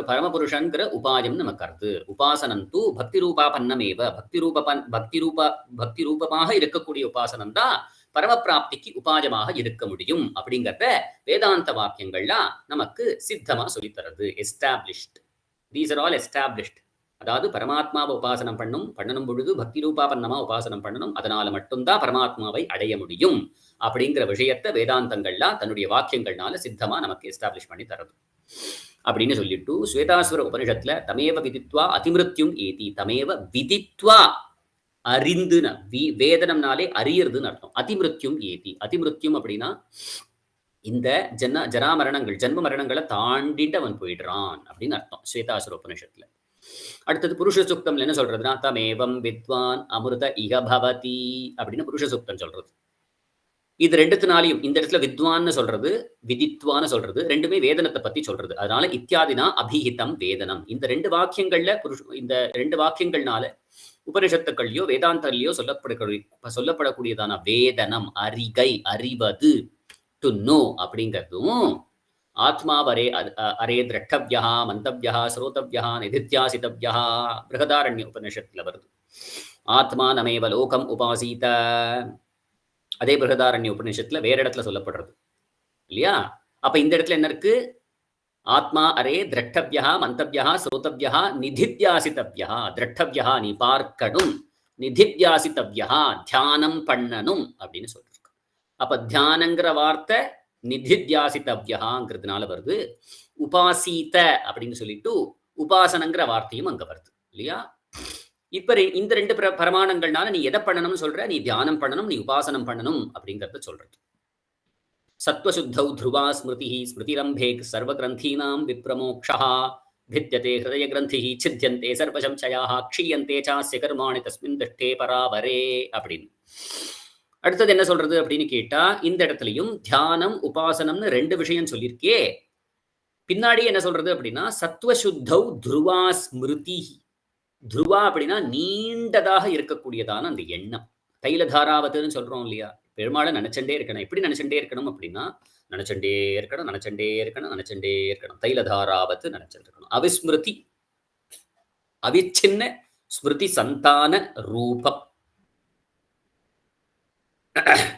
பரமபுருஷங்கிற உபாயம் நமக்கு அர்த்தம். உபாசனந்து பக்தி ரூபாபன்னமேவ. பக்தி ரூபமாக இருக்கக்கூடிய உபாசனம் தான் பரமப்பிராப்திக்கு உபாயமாக இருக்க முடியும் அப்படிங்கிறத வேதாந்த வாக்கியங்கள்லாம் நமக்கு சித்தமா சொல்லித்தரது. Established. These are all established. அதாவது பரமாத்மாவை உபாசனம் பண்ணணும் பொழுது பக்தி ரூபாபன்னமா உபாசனம் பண்ணணும். அதனால மட்டும்தான் பரமாத்மாவை அடைய முடியும் அப்படிங்கிற விஷயத்தை வேதாந்தங்கள்லாம் தன்னுடைய வாக்கியங்கள்னால சித்தமா நமக்கு எஸ்டாப்ளிஷ் பண்ணி தரது அப்படின்னு சொல்லிட்டு, ஸ்வேதாஸ்வர உபனிஷத்துல தமேவ விதித்வா அதிமிருத்யும் ஏதி. தமேவ விதித்வா அறிந்துன, வேதனம்னாலே அறியறதுன்னு அர்த்தம். அதிமிருத்யும் ஏதி. அதிமிருத்யும் அப்படின்னா இந்த ஜரா மரணங்கள், ஜென்ம மரணங்களை தாண்டிட்டு அவன் போயிடுறான் அப்படின்னு அர்த்தம் ஸ்வேதாசுர உபனிஷத்துல. அடுத்தது புருஷ சுக்தம்ல என்ன சொல்றதுன்னா, தமேவம் வித்வான் அமிர்த இக பவதி அப்படின்னு புருஷ சுக்தம் சொல்றது. இது ரெண்டுத்தினாலையும் இந்த இடத்துல வித்வான்னு சொல்றது, விதித்வான்னு சொல்றது, ரெண்டுமே வேதனத்தை பத்தி சொல்றது. அதனால இத்தியாதினா அபிஹிதம் வேதனம். இந்த ரெண்டு வாக்கியங்கள்னால உபனிஷத்துக்கள்லயோ வேதாந்தல்லையோ சொல்லப்படக்கூடியதான வேதனம், அறிகை, அறிவது, டு நோ அப்படிங்கிறதும் ஆத்மாவரே அரே திரஷ்டவ்யா மந்தவ்யா ஸ்ரோதவ்யா நிதித்தியாசித்தவ்யா பிருகதாரண்ய உபநிஷத்துல வருது. ஆத்மா நமேவ லோகம் உபாசீத, அதே பிருகதாரண்ய உபநிஷத்துல வேற இடத்துல சொல்லப்படுறது இல்லையா? அப்ப இந்த இடத்துல என்ன இருக்கு? ஆத்மா அரே திரஷ்டவ்யா மந்தவ்யா ஸ்ரோதவ்யா நிதித்தியாசித்தவ்யா. திரஷ்டவ்யா நீ பார்க்கணும், நிதித்தியாசித்தவ்யா தியானம் பண்ணணும் அப்படின்னு சொல்லிருக்கு. அப்ப தியானங்கிற வார்த்தை நிதித்தியாசித்தவ்யாங்கிறதுனால வருது. உபாசீத அப்படின்னு சொல்லிட்டு உபாசனங்கிற வார்த்தையும் அங்க வருது இல்லையா? இப்ப இந்த ரெண்டு பிரமாணங்கள்னால நீ எதை பண்ணணும்னு சொல்ற? நீ தியானம் பண்ணணும், நீ உபாசனம் பண்ணணும் அப்படிங்கறத சொல்றது. சத்வசுத்தௌ த்ருவா ஸ்மிருதி ஸ்மிருதிரம்பே சர்வகிரந்தீனாம் விப்ரமோக்ஷா भिद्यते हृदय ग्रंथि छिद्यन्ते सर्वसंशयाः क्षीयन्ते चास्य कर्माणि तस्मिन् दृष्टे परावरे அப்படின்னு. அடுத்தது என்ன சொல்றது அப்படின்னு கேட்டா, இந்த இடத்துலயும் தியானம் உபாசனம்னு ரெண்டு விஷயம் சொல்லியிருக்கே. பின்னாடி என்ன சொல்றது அப்படின்னா, சத்வசுத்தௌ த்ருவா ஸ்மிருதி. த்ருவா அப்படின்னா நீண்டதாக இருக்கக்கூடியதான அந்த எண்ணம். தைலதாராவத்துன்னு சொல்றோம் இல்லையா? பெருமாளை நினைச்சண்டே இருக்கணும். எப்படி நினைச்சண்டே இருக்கணும் அப்படின்னா, நினைச்சண்டே இருக்கணும், நினைச்சண்டே இருக்கணும், நினைச்சண்டே இருக்கணும். தைலதாராவத்து நினைச்சிட்டு இருக்கணும். அவிஸ்மிருதி, அவிச்சின்ன ஸ்மிருதி சந்தான ரூபம்.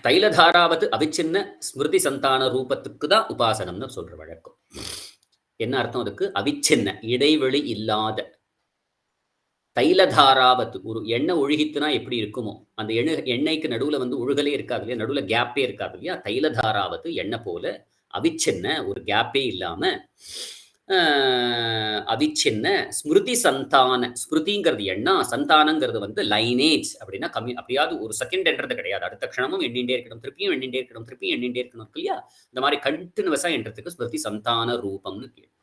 தைலதாராவத்து அவிச்சின்ன ஸ்மிருதி சந்தான ரூபத்துக்கு தான் உபாசனம்னு சொல்ற வழக்கம். என்ன அர்த்தம் அதுக்கு? அவிச்சின்ன, இடைவெளி இல்லாத. தைலதாராவத்து, ஒரு எண்ணெய் ஒழுகித்துனா எப்படி இருக்குமோ அந்த எண்ணெய்க்கு நடுவுல வந்து ஒழுகலே இருக்காது இல்லையா, நடுவுல கேப்பே இருக்காது இல்லையா? தைலதாராவத்து எண்ணெய் போல அவிச்சின்ன, ஒரு கேப்பே இல்லாம அவிச்சின்ன ஸ்மிருதி சந்தான. ஸ்மிருதிங்கிறது எண்ணம், சந்தானங்கிறது வந்து லைனேஜ் அப்படின்னா கம்மி. அப்படியாவது ஒரு செகண்ட் என்றது கிடையாது, அடுத்த க்ஷணமும் எண்ணிண்டே இருக்கணும், திருப்பியும் எண்ணிண்டே இருக்கணும், திருப்பியும் எண்ணிண்டே இருக்கணும் இல்லையா? இந்த மாதிரி கண்டினியூஸா என்றதுக்கு ஸ்மிருதி சந்தான ரூபம்னு கேள்வி.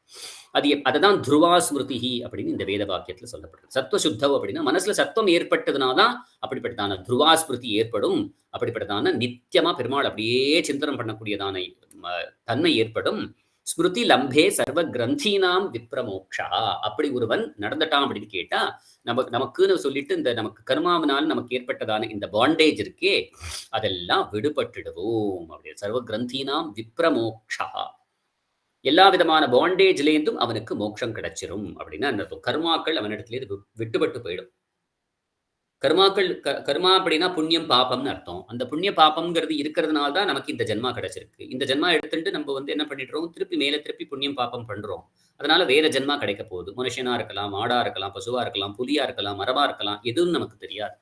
அது அதுதான் துருவா ஸ்மிருதி அப்படின்னு இந்த வேத வாக்கியத்துல சொல்லப்படுது. சத்வசுத்தவ் அப்படின்னா மனசுல சத்துவம் ஏற்பட்டதுனாதான் அப்படிப்பட்டதான துருவா ஸ்மிருதி ஏற்படும். அப்படிப்பட்டதான நித்தியமா பெருமாள் அப்படியே சிந்தனம் பண்ணக்கூடியதான தன்மை ஏற்படும். ஸ்மிருதி லம்பே சர்வ கிரந்தீனாம் விப்ரமோக்ஷா. அப்படி ஒருவன் நடந்துட்டான் அப்படின்னு கேட்டா, நமக்குன்னு சொல்லிட்டு இந்த நமக்கு கர்மாவினால் நமக்கு ஏற்பட்டதான இந்த பாண்டேஜ் இருக்கே, அதெல்லாம் விடுபட்டுடுவோம். அப்படி சர்வ கிரந்தீனாம் விப்ரமோக்ஷா, எல்லா விதமான பாண்டேஜ்லேருந்தும் அவனுக்கு மோட்சம் கிடைச்சிரும் அப்படின்னா என்ன? கர்மாக்கள் அவனிடத்திலேருந்து விட்டுபட்டு போயிடும். கர்மா அப்படின்னா புண்ணியம் பாப்பம்னு அர்த்தம். அந்த புண்ணிய பாப்பம்ங்கிறது இருக்கிறதுனால தான் நமக்கு இந்த ஜென்மா கிடைச்சிருக்கு. இந்த ஜென்மா எடுத்துட்டு நம்ம வந்து என்ன பண்ணிடுறோம்? திருப்பி புண்ணியம் பாப்பம் பண்றோம். அதனால வேற ஜென்மா கிடைக்க போகுது. மனுஷனா இருக்கலாம், மாடா இருக்கலாம், பசுவா இருக்கலாம், புலியா இருக்கலாம், மரமா இருக்கலாம், எதுவும் நமக்கு தெரியாது.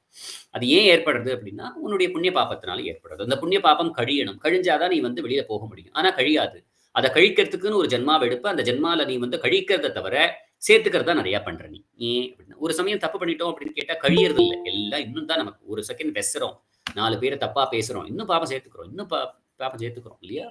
அது ஏன் ஏற்படுறது அப்படின்னா உன்னுடைய புண்ணிய பாப்பத்தினால ஏற்படுறது. அந்த புண்ணிய பாப்பம் கழியணும். கழிஞ்சாதான் நீ வந்து வெளியில போக முடியும். ஆனா கழியாது. அதை கழிக்கிறதுக்குன்னு ஒரு ஜென்மாவை எடுப்ப, அந்த ஜென்மால நீ வந்து கழிக்கிறத தவிர சேர்த்துக்கிறதா நிறைய பண்ற நீ. ஏன் அப்படின்னா ஒரு சமயம் தப்பு பண்ணிட்டோம் அப்படின்னு கேட்டா கழியறது இல்லை. எல்லாம் இன்னும் தான் நமக்கு ஒரு செகண்ட் வெசுறோம், 4 பேரை தப்பா பேசுறோம், இன்னும் பாப்பம் சேர்த்துக்கிறோம், இன்னும் பாப்பம் சேர்த்துக்கிறோம் இல்லையா?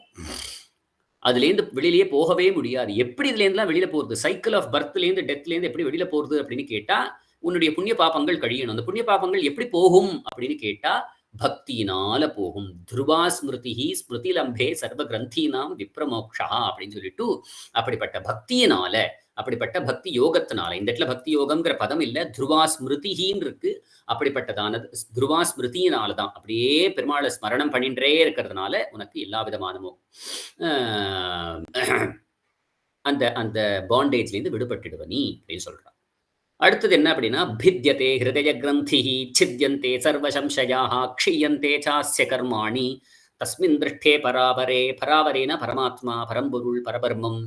அதுலேருந்து வெளியிலேயே போகவே முடியாது. எப்படி இதுலேருந்துலாம் வெளியில போறது? சைக்கிள் ஆஃப் பர்த்லேருந்து டெத்லேருந்து எப்படி வெளியில போறது அப்படின்னு கேட்டா, உன்னுடைய புண்ணிய பாப்பங்கள் கழியணும். அந்த புண்ணிய பாப்பங்கள் எப்படி போகும் அப்படின்னு கேட்டா, பக்தியினால போகும். துருவா ஸ்மிருதி ஸ்மிருதி லம்பே சர்வ கிரந்தீனாம் விப்ரமோக்ஷா அப்படின்னு சொல்லிட்டு, அப்படிப்பட்ட பக்தியினால, அப்படிப்பட்ட பக்தி யோகத்தினால, இந்த இடத்துல பக்தி யோகம்ங்கிற பதம் இல்ல, துருவா ஸ்மிருதின்னு இருக்கு. அப்படிப்பட்டதான துருவா ஸ்மிருதியினால தான் அப்படியே பெருமாளை ஸ்மரணம் பண்ணின்றே இருக்கிறதுனால உனக்கு எல்லா விதமானமும் அந்த அந்த பாண்டேஜ்லேருந்து விடுபட்டுடுவ நீ அப்படின்னு சொல்றான். அடுத்தது என்ன அப்படின்னா, பித்யதே ஹிருதய கிரந்தி சித்யந்தே சர்வ சம்சயாः க்ஷீயந்தே சாஸ்ய கர்மாணி தஸ்மின் திருஷ்டே பராவரே. பராவரேனா பரமாத்மா, பரம்பொருள், பரபர்மம்.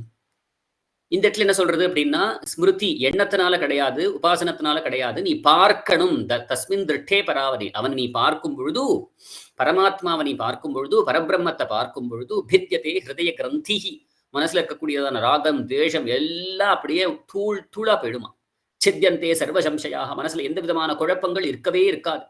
இந்த இடத்துல என்ன சொல்றது அப்படின்னா, ஸ்மிருதி எண்ணத்தினால கிடையாது, உபாசனத்தினால கிடையாது, நீ பார்க்கணும். தஸ்மின் திருஷ்டே பராவரே, அவன் நீ பார்க்கும் பொழுது, பரமாத்மாவை நீ பார்க்கும் பொழுது, பரபிரம்மத்தை பார்க்கும் பொழுது, பித்யதே ஹிருதய கிரந்தி, மனசுல இருக்கக்கூடியதான ராகம் துவேஷம் எல்லாம் அப்படியே தூளா போயிடுமா. சித்யந்தே சர்வ சம்சயாக, மனசுல எந்த விதமான குழப்பங்கள் இருக்கவே இருக்காது.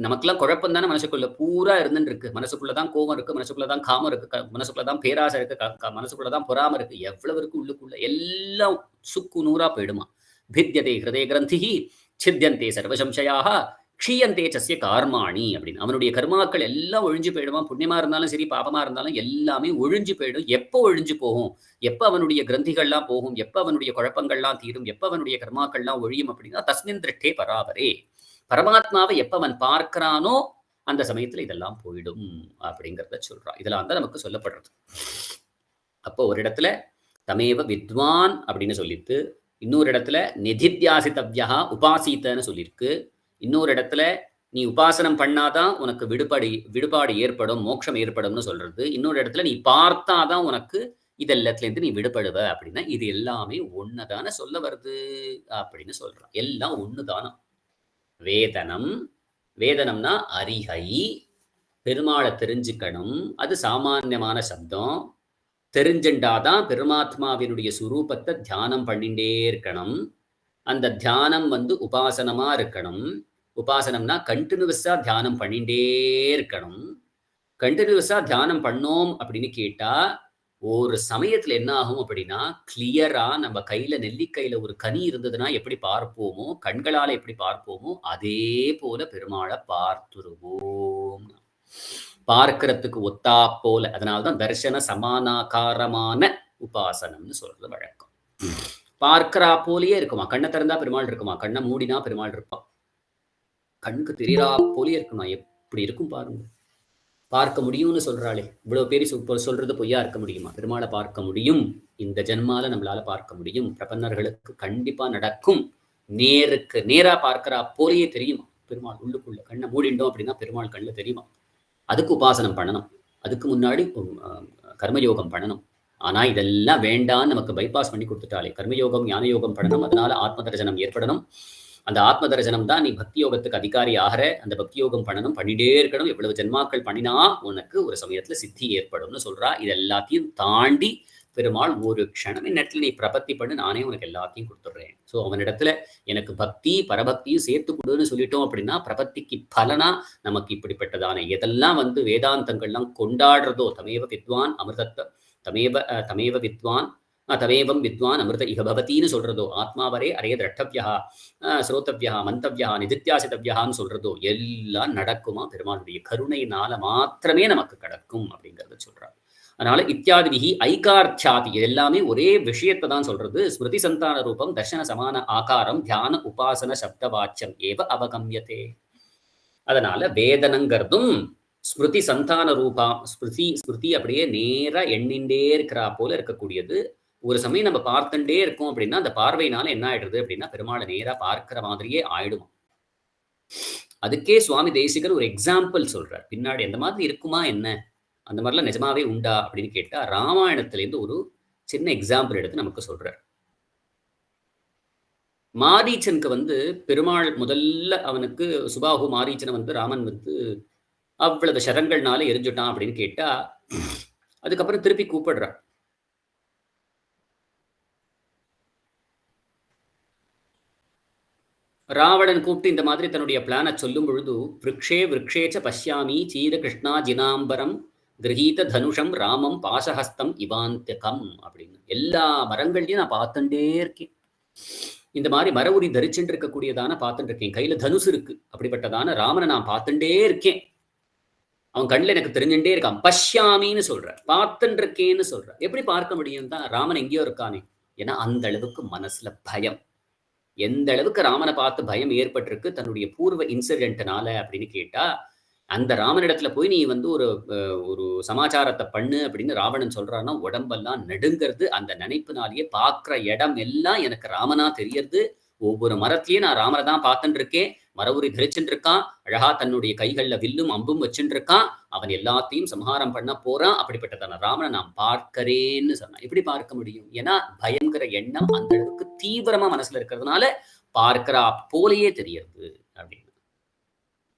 நமக்கெல்லாம் குழப்பம் தானே மனசுக்குள்ள பூரா இருந்துட்டு இருக்கு. மனசுக்குள்ளதான் கோபம் இருக்கு, மனசுக்குள்ளதான் காமம் இருக்கு, மனசுக்குள்ளதான் பேராசை இருக்கு, மனசுக்குள்ளதான் பொறாம இருக்கு, எவ்வளவு இருக்கு உள்ளுக்குள்ள, எல்லாம் சுக்கு நூறா போயிடுமா. பித்யதே ஹிருதய கிரந்தி சித்யந்தே சர்வ சம்சயாக க்ஷீயந்தே சஸ்ய கர்மாணி அப்படின்னு. அவனுடைய கர்மாக்கள் எல்லாம் ஒழிஞ்சு போயிடுவான். புண்ணியமா இருந்தாலும் சரி, பாபமா இருந்தாலும் எல்லாமே ஒழிஞ்சு போயிடும். எப்போ ஒழிஞ்சு போகும்? எப்ப அவனுடைய கிரந்திகள்லாம் போகும்? எப்ப அவனுடைய குழப்பங்கள்லாம் தீரும்? எப்ப அவனுடைய கர்மாக்கள்லாம் ஒழியும் அப்படின்னா, தஸ்மின் திருஷ்டே பராவரே, பரமாத்மாவை எப்ப அவன் பார்க்கிறானோ அந்த சமயத்துல இதெல்லாம் போயிடும் அப்படிங்கிறத சொல்றான். இதெல்லாம் தான் நமக்கு சொல்லப்படுறது. அப்போ ஒரு இடத்துல தமேவ வித்வான் அப்படின்னு சொல்லிட்டு, இன்னொரு இடத்துல நிதித்தியாசித்தவ்யா உபாசீத்தன்னு சொல்லியிருக்கு. இன்னொரு இடத்துல நீ உபாசனம் பண்ணாதான் உனக்கு விடுபாடு ஏற்படும், மோட்சம் ஏற்படும்னு சொல்றது. இன்னொரு இடத்துல நீ பார்த்தாதான் உனக்கு இதெல்லாத்துலேருந்து நீ விடுபடுவ அப்படின்னா, இது எல்லாமே ஒண்ணு தான சொல்ல வருது அப்படின்னு சொல்றான். எல்லாம் ஒண்ணு தானாம். வேதனம், வேதனம்னா அறிகை, பெருமாள தெரிஞ்சுக்கணும். அது சாமான்யமான சப்தம். தெரிஞ்சுண்டாதான் பெருமாத்மாவினுடைய சுரூபத்த தியானம் பண்ணிண்டே இருக்கணும். அந்த தியானம் வந்து உபாசனமா இருக்கணும். உபாசனம்னா கன்டினியூவஸா தியானம் பண்ணிண்டே இருக்கணும். கன்டினியூவஸா தியானம் பண்ணோம் அப்படின்னு கேட்டா, ஒரு சமயத்துல என்ன ஆகும் அப்படின்னா, கிளியரா நம்ம கையில நெல்லிக்கையில ஒரு கனி இருந்ததுன்னா எப்படி பார்ப்போமோ, கண்களால எப்படி பார்ப்போமோ, அதே போல பெருமாள பார்த்துருவோம். பார்க்கிறதுக்கு ஒத்தாப்போல. அதனால தான் தர்சன சமானாகாரமான உபாசனம்னு சொல்றது வழக்கம். பார்க்கிறா போலயே இருக்குமா? கண்ண திறந்தா பெருமாள் இருக்குமா? கண்ண மூடினா பெருமாள் இருப்பான். கண்ணுக்கு தெரியறா போலயே இருக்குமா? எப்படி இருக்கும் பாருங்க. பார்க்க முடியும்னு சொல்றாளே. இவ்வளவு பேரு சொல்றது பொய்யா இருக்க முடியுமா? பெருமாள பார்க்க முடியும். இந்த ஜென்மால நம்மளால பார்க்க முடியும். பிரபன்னர்களுக்கு கண்டிப்பா நடக்கும். நேருக்கு நேரா பார்க்கிறா போலயே தெரியுமா? பெருமாள் உள்ளுக்குள்ள. கண்ண மூடிண்டோம் அப்படின்னா பெருமாள் கண்ணுல தெரியுமா? அதுக்கு உபாசனம் பண்ணணும். அதுக்கு முன்னாடி கர்மயோகம் பண்ணணும். ஆனா இதெல்லாம் வேண்டான்னு நமக்கு பைபாஸ் பண்ணி கொடுத்துட்டாலே. கர்மயோகம், ஞான யோகம் பண்ணணும். அதனால ஆத்ம தரிசனம் ஏற்படணும். அந்த ஆத்ம தரிசனம் தான் நீ பக்தி யோகத்துக்கு அதிகாரி ஆகிற. அந்த பக்தி யோகம் பண்ணணும், பண்ணிட்டே இருக்கணும். எவ்வளவு ஜென்மாக்கள் பண்ணினா உனக்கு ஒரு சமயத்துல சித்தி ஏற்படும்னு சொல்றா. இது எல்லாத்தையும் தாண்டி பெருமாள் ஒரு க்ஷணம் நேரத்தில் நீ பிரபத்தி பண்ணு, நானே உனக்கு எல்லாத்தையும் கொடுத்துட்றேன். ஸோ அவனிடத்துல எனக்கு பக்தி பரபக்தியும் சேர்த்து கொடுன்னு சொல்லிட்டோம் அப்படின்னா, பிரபத்திக்கு பலனா நமக்கு இப்படிப்பட்டதான எதெல்லாம் வந்து வேதாந்தங்கள்லாம் கொண்டாடுறதோ, தமேவ வித்வான் அமிர்தத்தை தமேவ வித்வான் தமேவம் வித்வான் அமிர்த இக பவத்தின்னு சொல்றதோ, ஆத்மாவரே அரே திரட்டவியா, ஸ்ரோத்தவியா, மந்தவியா, நிதித்தியாசித்தவியான்னு சொல்றதோ எல்லாம் நடக்குமா பெருமாளுடைய கருணையினால மாத்திரமே நமக்கு கிடக்கும் அப்படிங்கிறத சொல்றார். அதனால இத்தியாதிவிகி ஐகார்த்தியாதி எல்லாமே ஒரே விஷயத்தை தான் சொல்றது. ஸ்மிருதி சந்தான ரூபம் தர்ஷன சமான ஆகாரம் தியான உபாசன சப்த வாச்சியம் ஏவ அவகம்யத்தே. அதனால வேதனங்கிறதும் ஸ்மிருதி சந்தான ரூபா, ஸ்மிருதி அப்படியே நேரா எண்ணிண்டே இருக்கிறா போல இருக்கக்கூடியது. ஒரு சமயம் நம்ம பார்த்துட்டே இருக்கோம் அப்படின்னா, அந்த பார்வையினால என்ன ஆயிடுறது அப்படின்னா, பெருமாளை நேரா பார்க்கிற மாதிரியே ஆயிடும். அதுக்கே சுவாமி தேசிகர் ஒரு எக்ஸாம்பிள் சொல்றார். பின்னாடி அந்த மாதிரி இருக்குமா என்ன, அந்த மாதிரிலாம் நிஜமாவே உண்டா அப்படின்னு கேட்டா, ராமாயணத்திலேருந்து ஒரு சின்ன எக்ஸாம்பிள் எடுத்து நமக்கு சொல்றார். மாரீச்சனுக்கு வந்து பெருமாள் முதல்ல அவனுக்கு சுபாகு மாரீச்சனை வந்து ராமன் வந்து அவ்வளவு சரங்கள்னால எரிஞ்சுட்டான் அப்படின்னு கேட்டா, அதுக்கப்புறம் திருப்பி கூப்பிடுறான். ராவணன் கூப்பிட்டு இந்த மாதிரி தன்னுடைய பிளானை சொல்லும் பொழுது, விரக்ஷே விரக்ஷேச்ச பஷ்யாமி சீர கிருஷ்ணா ஜினாம்பரம் கிரகீத தனுஷம் ராமம் பாசஹஸ்தம் இவாந்தியகம் அப்படின்னு. எல்லா மரங்கள்லையும் நான் பார்த்துட்டே இருக்கேன். இந்த மாதிரி மர உரி தரிச்சுட்டு இருக்கக்கூடியதான பார்த்துட்டு இருக்கேன். கையில தனுசு இருக்கு. அப்படிப்பட்டதான ராமனை நான் பார்த்துட்டே இருக்கேன். அவன் கண்ணில் எனக்கு தெரிஞ்சுட்டே இருக்கான். பஷ்யாமின்னு சொல்ற, பார்த்துட்டு இருக்கேன்னு சொல்ற. எப்படி பார்க்க முடியும் தான்? ராமன் எங்கேயோ இருக்கானே. ஏன்னா அந்த அளவுக்கு மனசுல பயம். எந்த அளவுக்கு ராமனை பார்த்து பயம் ஏற்பட்டிருக்கு தன்னுடைய பூர்வ இன்சிடென்ட்னால அப்படின்னு கேட்டா, அந்த ராமனிடத்துல போய் நீ வந்து ஒரு சமாச்சாரத்தை பண்ணு அப்படின்னு ராவணன் சொல்றான்னா, உடம்பெல்லாம் நடுங்கிறது. அந்த நினைப்புனாலேயே பார்க்குற இடம் எல்லாம் எனக்கு ராமனா தெரியறது. ஒவ்வொரு மரத்திலயும் நான் ராமரை தான் பார்த்துட்டு இருக்கேன். மரவுரி தரிச்சுட்டு இருக்கான். அழகா தன்னுடைய கைகள்ல வில்லும் அம்பும் வச்சுட்டு இருக்கான். அவன் எல்லாத்தையும் சம்ஹாரம் பண்ண போறான். அப்படிப்பட்டதான ராமனை நான் பார்க்கிறேன்னு சொன்னான். எப்படி பார்க்க முடியும்? ஏன்னா பயங்கர எண்ணம் அந்த அளவுக்கு தீவிரமா மனசுல இருக்கிறதுனால பார்க்கிறா போலயே தெரியுது அப்படின்னு.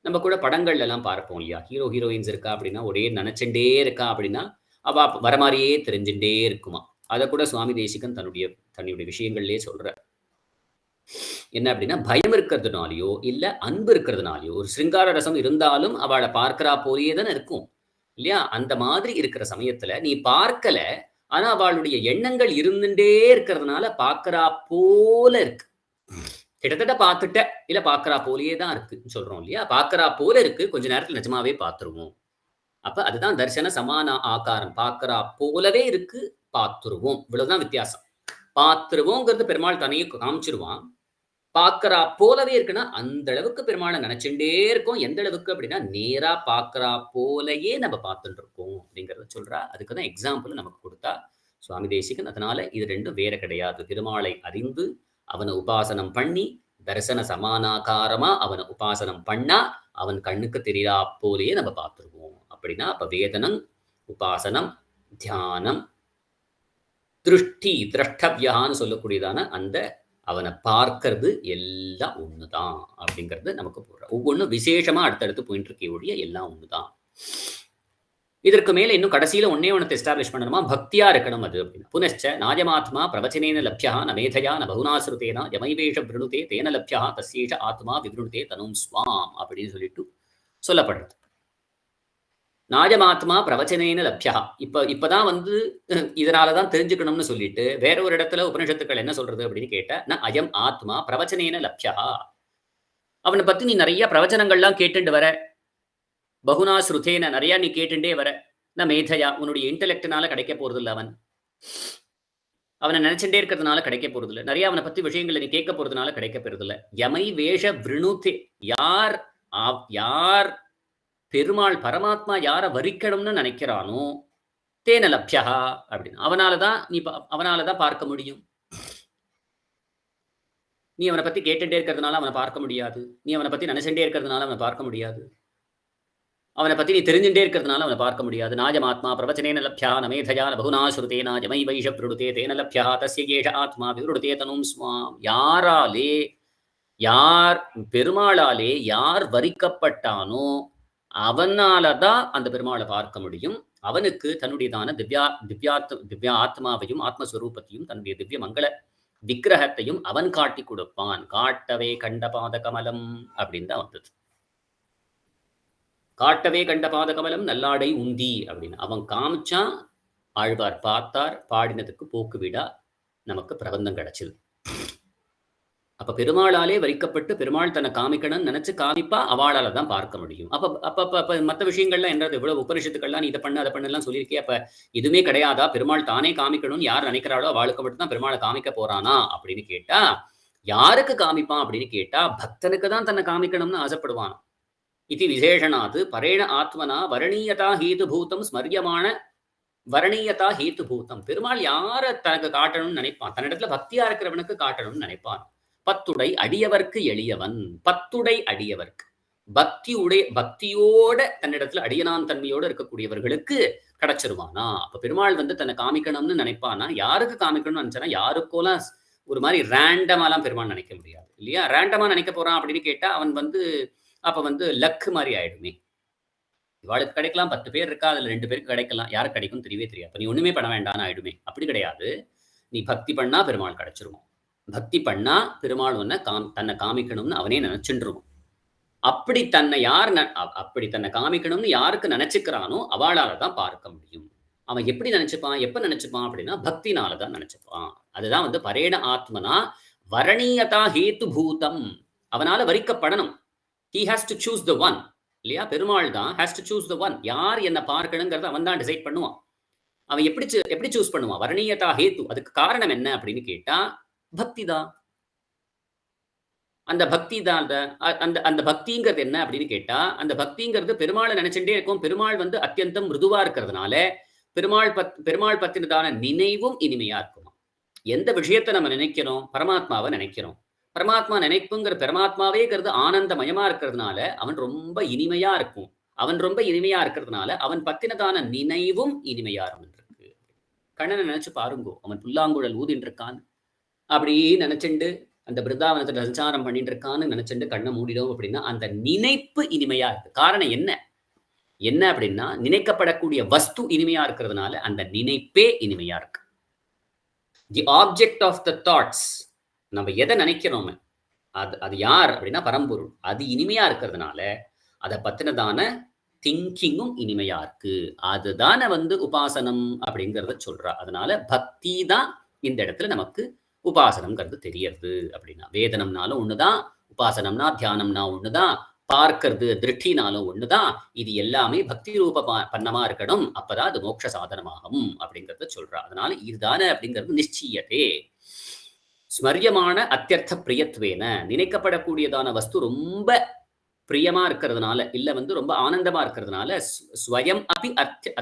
நம்ம கூட படங்கள்ல எல்லாம் பார்ப்போம் இல்லையா? ஹீரோ ஹீரோயின்ஸ் இருக்கா அப்படின்னா ஒரே நினைச்சுட்டே இருக்கா அப்படின்னா அவ வர மாதிரியே தெரிஞ்சுட்டே இருக்குமா. அதை கூட சுவாமி தேசிகன் தன்னுடைய விஷயங்கள்லயே சொல்ற. என்ன அப்படின்னா, பயம் இருக்கிறதுனாலயோ இல்ல அன்பு இருக்கிறதுனாலயோ, ஒரு சிருங்கார ரசம் இருந்தாலும் அவளை பார்க்கிறா போலயே தானே இருக்கும் இல்லையா? அந்த மாதிரி இருக்கிற சமயத்துல நீ பார்க்கல, ஆனா அவளுடைய எண்ணங்கள் இருந்துட்டே இருக்கிறதுனால பார்க்கிறா போல இருக்கு. கிட்டத்தட்ட பார்த்துட்ட இல்ல பார்க்கிறா போலயே தான் இருக்கு சொல்றோம் இல்லையா? பார்க்கிறா போல இருக்கு, கொஞ்ச நேரத்துல நிஜமாவே பார்த்துருவோம். அப்ப அதுதான் தர்சன சமான ஆகாரம். பார்க்கிறா போலவே இருக்கு, பார்த்துருவோம். இவ்வளவுதான் வித்தியாசம். பார்த்துருவோங்கிறது பெருமாள் தனியே காமிச்சிருவான். பார்க்கிறா போலவே இருக்குன்னா, அந்த அளவுக்கு பெருமாளை நினைச்சுட்டே இருக்கோம். எந்த அளவுக்கு அப்படின்னா, நேரா பார்க்கிறா போலயே நம்ம பார்த்துட்டு இருக்கோம் அப்படிங்கிறத சொல்றா. அதுக்கு தான் எக்ஸாம்பிள் நமக்கு கொடுத்தா. சுவாமி தேசிகன் அதனால இது ரெண்டும் வேற கிடையாது. பெருமாளை அறிந்து அவனை உபாசனம் பண்ணி தரிசன சமானாகாரமா அவனை உபாசனம் பண்ணா அவன் கண்ணுக்கு தெரியறா போலேயே நம்ம பார்த்துருவோம். அப்படின்னா அப்ப வேதனம், உபாசனம், தியானம், திருஷ்டி, திரஷ்டவியான்னு சொல்லக்கூடியதான அந்த அவனை பார்க்கறது எல்லாம் ஒண்ணுதான் அப்படிங்கிறது நமக்கு போடுற ஒவ்வொன்றும் விசேஷமா அடுத்தடுத்து போயிட்டு இருக்கே ஒழிய எல்லாம் ஒண்ணுதான். இதற்கு மேல இன்னும் கடைசியில ஒன்னே ஒன்று எஸ்டாப்ளிஷ் பண்ணணுமா, பக்தியா இருக்கணும் அது அப்படின்னு. புனச்ச நாஜமாத்மா பிரவச்சனேன லப்யா ந மேதையா ந பகுனாசுருத்தேனா யமைவேஷ விருணுதே தேன லப்யா தஸ்யேஷ ஆத்மா விவருணுதே தனும் ஸ்வாம் அப்படின்னு சொல்லிட்டு சொல்லப்படுறது. நாஜமாத்மா பிரவச்சனேன லப்யா. இப்பதான் வந்து இதனாலதான் தெரிஞ்சுக்கணும்னு சொல்லிட்டு வேற ஒரு இடத்துல உபனிஷத்துக்கள் என்ன சொல்றது அப்படின்னு கேட்ட, ந அயம் ஆத்மா பிரவச்சனேன லப்யா. அவனை பத்தி நீ நிறைய பிரவச்சனங்கள்லாம் கேட்டுட்டு வர, பகுனா ஸ்ருதேன நிறைய நீ கேட்டுட்டே வர, ந மேதையா உன்னுடைய இன்டெலெக்ட்னால கிடைக்க போறது இல்லை, அவனை நினைச்சுட்டே இருக்கிறதுனால கிடைக்க போறது இல்லை, நிறைய அவனை பத்தி விஷயங்களை நீ கேட்க போறதுனால கிடைக்க போறது இல்லை. யமை வேஷ விருணுதே, யார் யார் பெருமாள் பரமாத்மா யாரை வரிக்கணும்னு நினைக்கிறானோ தேன லப்யா அப்படின்னு அவனாலதான் பார்க்க முடியும். நீ அவனை பத்தி கேட்டுட்டே இருக்கிறதுனால அவனை பார்க்க முடியாது, நீ அவனை பத்தி நினைச்சுட்டே இருக்கிறதுனால அவனை பார்க்க முடியாது, அவனை பத்தி நீ தெரிஞ்சுட்டே இருக்கிறதுனால அவனை பார்க்க முடியாது. நாஜமாத்மா பிரவச்சனேன லப்யா ந மேதையா ந பகுனா ஸ்ருதேனா யமை வைஷ விருணுதே தேன லப்யா தஸ்ய ஏஷ ஆத்மா விவருணுதே தனும் ஸ்வாம். யார் பெருமாளாலே யார் வரிக்கப்பட்டானோ அவனாலதான் அந்த பெருமாளை பார்க்க முடியும். அவனுக்கு தன்னுடையதான திவ்யா ஆத்மாவையும் ஆத்மஸ்வரூபத்தையும் தன்னுடைய திவ்ய மங்கள விக்கிரகத்தையும் அவன் காட்டி கொடுப்பான். காட்டவே கண்ட பாத கமலம் அப்படின்னு தான் வந்தது. காட்டவே கண்ட பாத கமலம் நல்லாடை உந்தி அப்படின்னு அவன் காமிச்சா, ஆழ்வார் பார்த்தார், பாடினதுக்கு போக்கு விடா நமக்கு பிரபந்தம் கிடைச்சது. அப்ப பெருமாளாலே வரிக்கப்பட்டு பெருமாள் தன்னை காமிக்கணும்னு நினைச்சு காமிப்பா, அவளால தான் பார்க்க முடியும். அப்ப மற்ற விஷயங்கள்லாம் என்னது, இவ்வளவு உபனிஷத்துக்கள்லாம் நீ இதை பண்ணு அதை பண்ணலாம் சொல்லியிருக்கே, அப்ப எதுவுமே கிடையாதா? பெருமாள் தானே காமிக்கணும்னு யார் நினைக்கிறாளோ அவளுக்கு மட்டும் தான் பெருமாளை காமிக்க போறானா அப்படின்னு கேட்டா, யாருக்கு காமிப்பான் அப்படின்னு கேட்டா, பக்தனுக்கு தான் தன்னை காமிக்கணும்னு ஆசைப்படுவான். இது விசேஷனாது பரேண ஆத்மனா வரணீயதா ஹேதுபூதம் ஸ்மரியமான வரணீயதா ஹேதுபூதம். பெருமாள் யார தனக்கு காட்டணும்னு நினைப்பான், தன்னிடத்துல பக்தியா இருக்கிறவனுக்கு காட்டணும்னு நினைப்பான். பத்துடை அடியவர்க்கு எளியவன், பத்துடை அடியவர்க்கு பக்தியோட தன்னிடத்துல அடியனான் தன்மையோட இருக்கக்கூடியவர்களுக்கு கிடைச்சிருவானா. அப்ப பெருமாள் வந்து தன்னை காமிக்கணும்னு நினைப்பானா, யாருக்கு காமிக்கணும்னு நினைச்சானா, யாருக்கோலாம் ஒரு மாதிரி ரேண்டமாலாம் பெருமாள் நினைக்க முடியாது இல்லையா? ரேண்டமா நினைக்க போறான் அப்படின்னு கேட்டா அவன் வந்து அப்ப வந்து லக்கு மாதிரி ஆயிடுமே. இவாளுக்கு கிடைக்கலாம், 10 பேர் இருக்கா, அதுல 2 பேருக்கு கிடைக்கலாம், யாருக்கு கிடைக்கும் தெரியவே தெரியாது. நீ ஒண்ணுமே பண்ண வேண்டாம்னு ஆயிடுமே. அப்படி கிடையாது. நீ பக்தி பண்ணா பெருமாள் கிடைச்சிருவோம். பக்தி பண்ணா பெருமாள் ஒன்ன தன்னை காமிக்கணும்னு அவனே நினைச்சுருவோம். அப்படி தன்னை காமிக்கணும்னு யாருக்கு நினைச்சுக்கிறானோ அவளால தான் பார்க்க முடியும். அவன் எப்படி நினைச்சுப்பான், எப்ப நினைச்சுப்பான் அப்படின்னா பக்தினாலதான் நினைச்சுப்பான். அதுதான் வந்து பரேண ஆத்மனா வரணீயதா ஹேத்து பூதம். அவனால வரிக்கப்படணும். He has to choose the one. இல்லையா? பெருமாள் தான் has to choose the one. யார் என்ன பார்க்கணுங்கிறத அவன் தான் டிசைட் பண்ணுவான். அவன் எப்படி சூஸ் பண்ணுவான்? வரணீயதா ஹேத்து. அதுக்கு காரணம் என்ன அப்படின்னு கேட்டா பக்தி தான். அந்த பக்தி தான் அந்த பக்திங்கிறது என்ன அப்படின்னு கேட்டா, அந்த பக்திங்கிறது பெருமாளை நினைச்சுட்டே இருக்கும். பெருமாள் வந்து அத்தியந்தம் மிருதுவா இருக்கிறதுனால பெருமாள் பத்தினதான நினைவும் இனிமையா இருக்குமா. எந்த விஷயத்தை நம்ம நினைக்கிறோம்? பரமாத்மாவை நினைக்கிறோம். பரமாத்மா நினைப்புங்கிற பரமாத்மாவேங்கிறது ஆனந்தமயமா இருக்கிறதுனால அவன் ரொம்ப இனிமையா இருக்கும். அவன் ரொம்ப இனிமையா இருக்கிறதுனால அவன் பத்தினதான நினைவும் இனிமையா இருக்கு. கண்ணனை நினைச்சு பாருங்கோ, அவன் புல்லாங்குழல் ஊதின்னு இருக்கான் அப்படி நினைச்சுண்டு அந்த பிருந்தாவனத்துல சஞ்சாரம் பண்ணிட்டு இருக்கான்னு நினைச்சுட்டு கண்ணை மூடிடும் அப்படின்னா அந்த நினைப்பு இனிமையா இருக்கு. காரணம் என்ன அப்படின்னா, நினைக்கப்படக்கூடிய வஸ்து இனிமையா இருக்கிறதுனால அந்த நினைப்பே இனிமையா இருக்கு. The object of the thoughts, நம்ம எதை நினைக்கிறோமே அது யார் அப்படின்னா பரம்பொருள். அது இனிமையா இருக்கிறதுனால அதை பத்தினதான திங்கிங்கும் இனிமையா இருக்கு. அதுதானே வந்து உபாசனம் அப்படிங்கிறத சொல்றா. அதனால பக்தி தான் இந்த இடத்துல நமக்கு உபாசனம்ங்கிறது தெரியறது. அப்படின்னா வேதனம்னாலும் ஒண்ணுதான், உபாசனம்னா தியானம்னா ஒண்ணுதான், பார்க்கறது திருஷ்டினாலும் ஒண்ணுதான். இது எல்லாமே பக்தி ரூப பண்ணமா இருக்கணும். அப்பதான் அது மோட்ச சாதனமாகும் அப்படிங்கிறத சொல்றா. அதனால இதுதானே அப்படிங்கிறது நிச்சயத்தே. ஸ்மரியமான அத்தியர்த்த பிரியத்வேன, நினைக்கப்படக்கூடியதான வஸ்து ரொம்ப பிரியமா இருக்கிறதுனால, இல்ல வந்து ரொம்ப ஆனந்தமா இருக்கிறதுனால, ஸ்வயம் அபி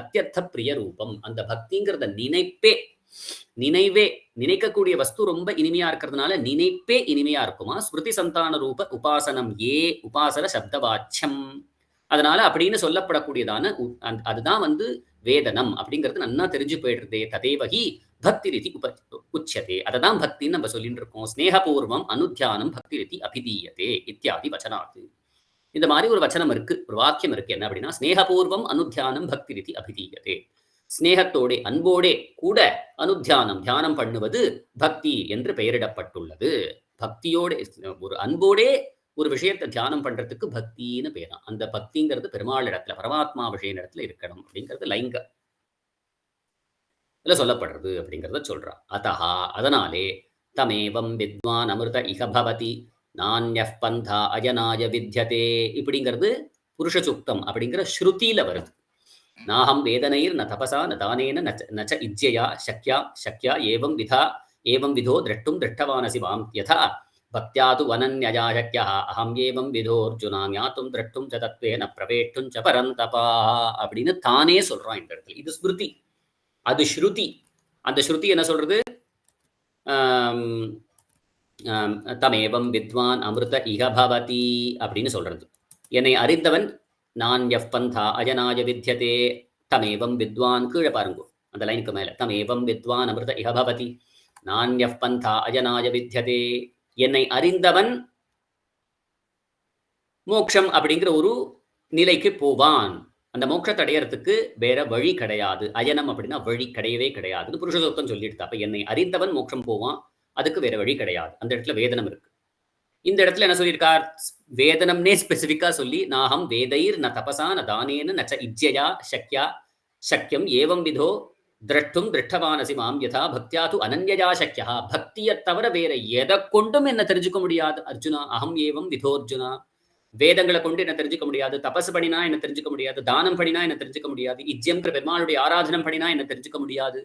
அத்தியர்த்த பிரிய ரூபம், அந்த பக்திங்கிறத நினைப்பே நினைவே நினைக்கக்கூடிய வஸ்து ரொம்ப இனிமையா இருக்கிறதுனால நினைப்பே இனிமையா இருக்குமா. ஸ்மிருதி சந்தான ரூப உபாசனம் உபாசன சப்தவாச்சம். அதனால அப்படின்னு சொல்லப்படக்கூடியதான அதுதான் வந்து வேதனம் அப்படிங்கிறது நன்னா தெரிஞ்சு போயிடுறதே. ததேவகி பக்தி ரீதி உச்சதே. அததான் பக்தின்னு நம்ம சொல்லிட்டு இருக்கோம். ஸ்நேகபூர்வம் அனுத்தியானம் பக்தி ரீதி அபிதீயதே இத்தியாதி வச்சனாத்து. இந்த மாதிரி ஒரு வச்சனம் இருக்கு, ஒரு வாக்கியம் இருக்கு. என்ன அப்படின்னா, ஸ்நேகபூர்வம் அனுத்தியானம் பக்தி ரீதி அபிதீயதே. ஸ்நேகத்தோடே அன்போடே கூட அனுத்தியானம் தியானம் பண்ணுவது பக்தி என்று பெயரிடப்பட்டுள்ளது. பக்தியோட ஒரு அன்போடே ஒரு விஷயத்தை தியானம் பண்றதுக்கு பக்தின்னு பேராம். அந்த பக்திங்கிறது பெருமாள் இடத்துல பரமாத்மா விஷய இடத்துல இருக்கணும் அப்படிங்கிறது லைங்க இதுல சொல்லப்படுறது அப்படிங்கிறத சொல்றான். அதஹா அதனாலே தமேவம் வித்வான் அமிர்த இக பவதி நான்யஃ பந்தா அஜனாய வித்யதே இப்படிங்கிறது புருஷ சுக்தம் அப்படிங்கிற ஸ்ருதியில வருது. நாஹம் வேதனைர் ந தபசா ந தானேன நச்ச இஜ்யயா சக்யா ஏவம் விதோ திரஷ்டும் திருஷ்டவானசி மாம் யதா பக்தியா து அனன்யயா சக்யः அஹம் ஏவம் விதோர்ஜுனா ஞாத்தும் திரஷ்டும் ச தத்வேன பிரவேஷ்டும் ச பரந்தபா அப்படின்னு தானே சொல்றான் இந்த இடத்துல. இது ஸ்மிருதி, அது ஸ்ருதி. அந்த ஸ்ருதி என்ன சொல்றது? தமேவம் வித்வான் அமிர்த இக பவதி அப்படின்னு சொல்றது. என்னை அறிந்தவன் நான் எஃப் பந்தா அஜனாய வித்யதே தமேவம் வித்வான் கீழே பாருங்க அந்த லைனுக்கு மேல தமேவம் வித்வான் அமிர்த இக பவதி நான் எஃப் பந்தா அஜனாய வித்யதே. என்னை அறிந்தவன் மோட்சம் அப்படிங்கிற ஒரு நிலைக்கு போவான். அந்த மோட்சத்தை அடையறதுக்கு வேற வழி கிடையாது. அயனம் அப்படின்னா வழி கிடையவே கிடையாது. புருஷசூக்தம் சொல்லிட்டு அப்ப என்னை அறிந்தவன் மோட்சம் போவான், அதுக்கு வேற வழி கிடையாது. அந்த இடத்துல வேதனம் இருக்கு. இந்த இடத்துல என்ன சொல்லியிருக்கார்? வேதனம்னே ஸ்பெசிஃபிக்கா சொல்லி நாஹம் வேதைர் ந தபசா ந தானேன நச்ச இஜ்யயா சக்கியம் ஏவம் விதோ திரஷ்டும் திருஷ்டவானசி மாம் யதா பக்தியா து அனன்யயா சக்கியா. பக்தியை தவிர வேற எதை கொண்டும் என்ன தெரிஞ்சுக்க முடியாது அர்ஜுனா. அகம் ஏவம் விதோர்ஜுனா. வேதங்களை கொண்டு என்ன தெரிஞ்சுக்க முடியாது, தபசு பண்ணினா என்ன தெரிஞ்சுக்க முடியாது, தானம் பண்ணினா என்ன தெரிஞ்சுக்க முடியாது, இஜ்யம் பெருமாளுடைய ஆராதனம் பண்ணினா என்ன தெரிஞ்சுக்க முடியாது.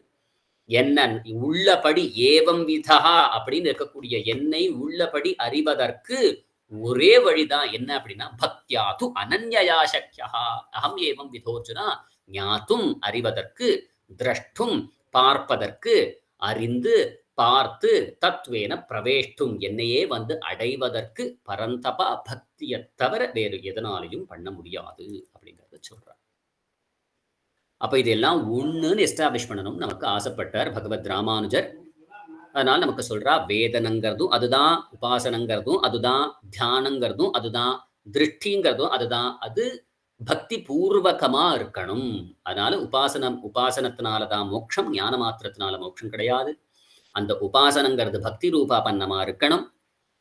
என்ன உள்ளபடி ஏவம் விதா அப்படின்னு இருக்கக்கூடிய என்னை உள்ளபடி அறிவதற்கு ஒரே வழிதான் என்ன அப்படின்னா பக்தியா து அனன்யயா சக்யா. அகம் ஏவம் விதோர்ஜுனா ஞாத்தும் அறிவதற்கு, திரஷ்டும் பார்ப்பதற்கு, அறிந்து பார்த்து தத்வேன பிரவேஷ்டும் என்னையே வந்து அடைவதற்கு பரந்தபா பக்தியை தவிர வேறு எதனாலையும் பண்ண முடியாது அப்படிங்கிறத சொல்றார். அப்ப இதெல்லாம் ஒண்ணுன்னு எஸ்டாப்ளிஷ் பண்ணணும் நமக்கு ஆசைப்பட்டார் பகவத் ராமானுஜர். அதனால நமக்கு சொல்றா வேதனங்கிறதும் அதுதான், உபாசனங்கிறதும் அதுதான், தியானங்கிறதும் அதுதான், திருஷ்டிங்கிறதும் அதுதான். அது பக்தி பூர்வகமா இருக்கணும். அதனால உபாசனத்தினாலதான் மோட்சம், ஞான மாத்திரத்தினால மோட்சம் கிடையாது. அந்த உபாசனங்கிறது பக்தி ரூபாபன்னமா இருக்கணும்.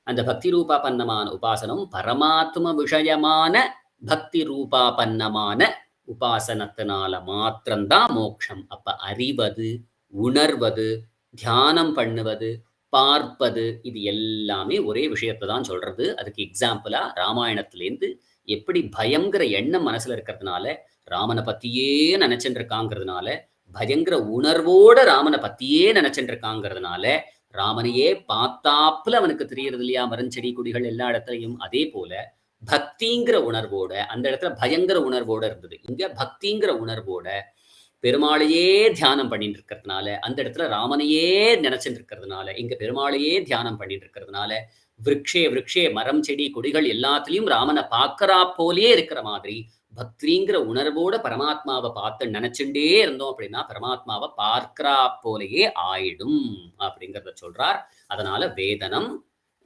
அந்த பக்தி ரூபாபன்னமான உபாசனம் பரமாத்ம விஷயமான பக்தி ரூபாபன்னமான உபாசனத்தினால மாத்திரம்தான் மோட்சம். அப்ப அறிவது, உணர்வது, தியானம் பண்ணுவது, பார்ப்பது இது எல்லாமே ஒரே விஷயத்தை தான் சொல்றது. அதுக்கு எக்ஸாம்பிளா ராமாயணத்திலேருந்து எப்படி பயங்கர எண்ணம் மனசுல இருக்கிறதுனால ராமனை பத்தியே நினைச்சுட்டு இருக்காங்கிறதுனால, பயங்கர உணர்வோட ராமனை பத்தியே நினைச்சுட்டு இருக்காங்கிறதுனால, ராமனையே பார்த்தாப்புல அவனுக்கு தெரியறது இல்லையா மரஞ்செடி கொடிகள் எல்லா இடத்துலையும். அதே போல பக்திங்கிற உணர்வோட, அந்த இடத்துல பயங்கர உணர்வோட இருந்தது. இங்க பக்திங்கிற உணர்வோட பெருமாளையே தியானம் பண்ணிட்டு இருக்கிறதுனால, அந்த இடத்துல ராமனையே நினைச்சுட்டு இருக்கிறதுனால, இங்க பெருமாளையே தியானம் பண்ணிட்டு இருக்கிறதுனால, விரக்ஷே மரம் செடி கொடிகள் எல்லாத்துலயும் ராமனை பார்க்கறா போலே இருக்கிற மாதிரி பக்திங்கிற உணர்வோட பரமாத்மாவை பார்த்து நினைச்சுட்டே இருந்தோம் அப்படின்னா பரமாத்மாவை பார்க்கிறா போலேயே ஆயிடும் அப்படிங்கிறத சொல்றார். அதனால வேதனம்,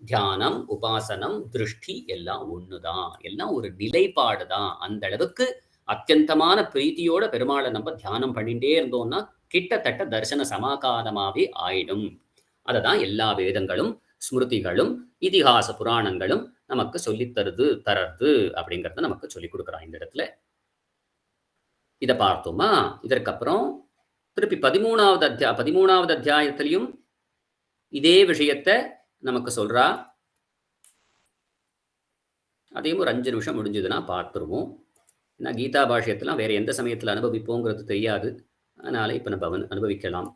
தியானம், உபாசனம், திருஷ்டி எல்லாம் ஒண்ணுதான், எல்லாம் ஒரு நிலைப்பாடுதான். அந்த அளவுக்கு அத்தியந்தமான பிரீத்தியோட பெருமாளை நம்ம தியானம் பண்ணிட்டே இருந்தோம்னா கிட்டத்தட்ட தரிசன சமாகாரமாவே ஆயிடும். அததான் எல்லா வேதங்களும் ஸ்மிருதிகளும் இதிகாச புராணங்களும் நமக்கு சொல்லித் தரது அப்படிங்கிறத நமக்கு சொல்லிக் கொடுக்குறான் இந்த இடத்துல. இதை பார்த்தோமா? இதற்கப்புறம் திருப்பி 13வது அத்தியாயத்திலையும் இதே விஷயத்த நமக்கு சொல்றா. அதையும் ஒரு 5 நிமிஷம் முடிஞ்சதுன்னா பார்த்துருவோம். ஏன்னா கீதா பாஷ்யத்தெல்லாம் வேற எந்த சமயத்தில் அனுபவிப்போங்கிறது தெரியாது. அதனால இப்ப நம்ம அனுபவிக்கலாம்.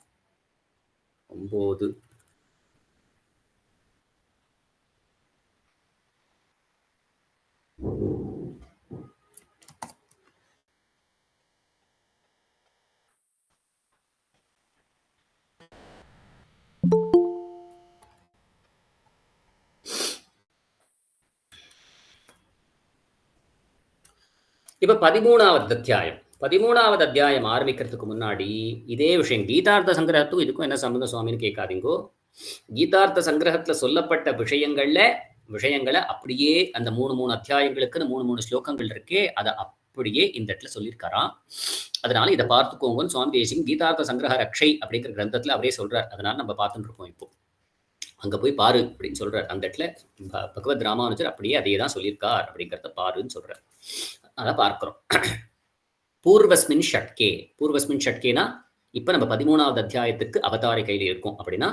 9 ॐ இப்ப 13வது அத்தியாயம். 13வது அத்தியாயம் ஆரம்பிக்கிறதுக்கு முன்னாடி இதே விஷயம் கீதார்த்த சங்கிரகத்துக்கும் இதுக்கும் என்ன சம்பந்தம் சுவாமின்னு கேட்காதீங்கோ. கீதார்த்த சங்கிரகத்துல சொல்லப்பட்ட விஷயங்களை அப்படியே அந்த 3 அத்தியாயங்களுக்குன்னு 3 ஸ்லோகங்கள் இருக்கே அதை அப்படியே இந்த இடத்துல சொல்லியிருக்காராம். அதனால இதை பார்த்துக்கோங்கன்னு சுவாமி தேசிகன் கீதார்த்த சங்கிரக ரக்ஷை அப்படிங்கிற கிரந்தத்துல அவரே சொல்றார். அதனால நம்ம பார்த்துட்டு இருக்கோம். இப்போ அங்க போய் பாரு அப்படின்னு சொல்றார். அந்த இடத்துல பகவத் ராமானுஜர் அப்படியே அதே தான் சொல்லியிருக்கார் அப்படிங்கிறத பாருன்னு சொல்றார். அதை பார்க்கிறோம். பூர்வஸ்மின் ஷட்கேனா இப்ப நம்ம 13வது அத்தியாயத்துக்கு அவதாரை கையில் இருக்கும். அப்படின்னா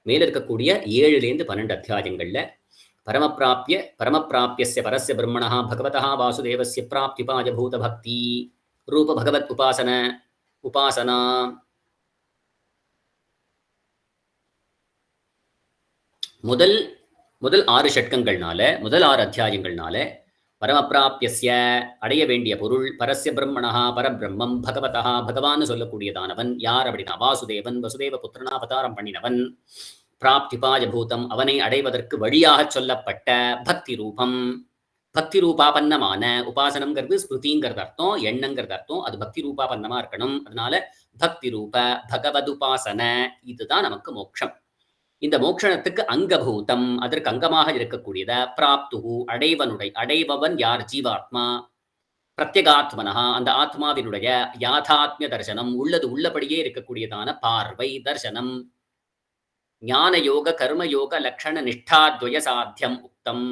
மேல இருக்கக்கூடிய 7லேருந்து 12 அத்தியாயங்கள்ல பரமப்பிராப்பியஸ்ய பரஸ்ய பிரம்மணः பகவதः வாசுதேவஸ்ய பிராப்திபாய பூத பக்தி ரூப பகவத் உபாசனா முதல் 6 ஷட்கங்கள்னால முதல் 6 அத்தியாயங்கள்னால பரமப்பிராப்பியஸ்ய அடைய வேண்டிய பொருள், பரஸ்ய பிரம்மணஹா பரபிரம்மம், பகவதா பகவான் சொல்லக்கூடியதானவன் யார் அப்படின்னா வாசுதேவன், வசுதேவ புத்திரனா அவதாரம் பண்ணினவன், பிராப்திபாய பூதம் அவனை அடைவதற்கு வழியாக சொல்லப்பட்ட பக்தி ரூபம், பக்தி ரூபாபன்னமான உபாசனம்ங்கிறது ஸ்மிருதிங்கிறது அர்த்தம், எண்ணங்கிறது அர்த்தம். அது பக்தி ரூபாபன்னமா இருக்கணும். அதனால பக்தி ரூப பகவதுபாசன இதுதான் நமக்கு மோட்சம். இந்த மோட்சணத்துக்கு அங்கபூதம் அதற்கு அங்கமாக இருக்கக்கூடியத பிராப்து அடைபவன் யார்? ஜீவாத்மா. பிரத்யேகாத்மனா அந்த ஆத்மாவினுடைய யாதாத்மிய தர்சனம் உள்ளது உள்ளபடியே இருக்கக்கூடியதான பார்வை தர்சனம். ஞான யோக கர்மயோக லட்சண நிஷ்டாத்வய சாத்தியம் உக்தம்.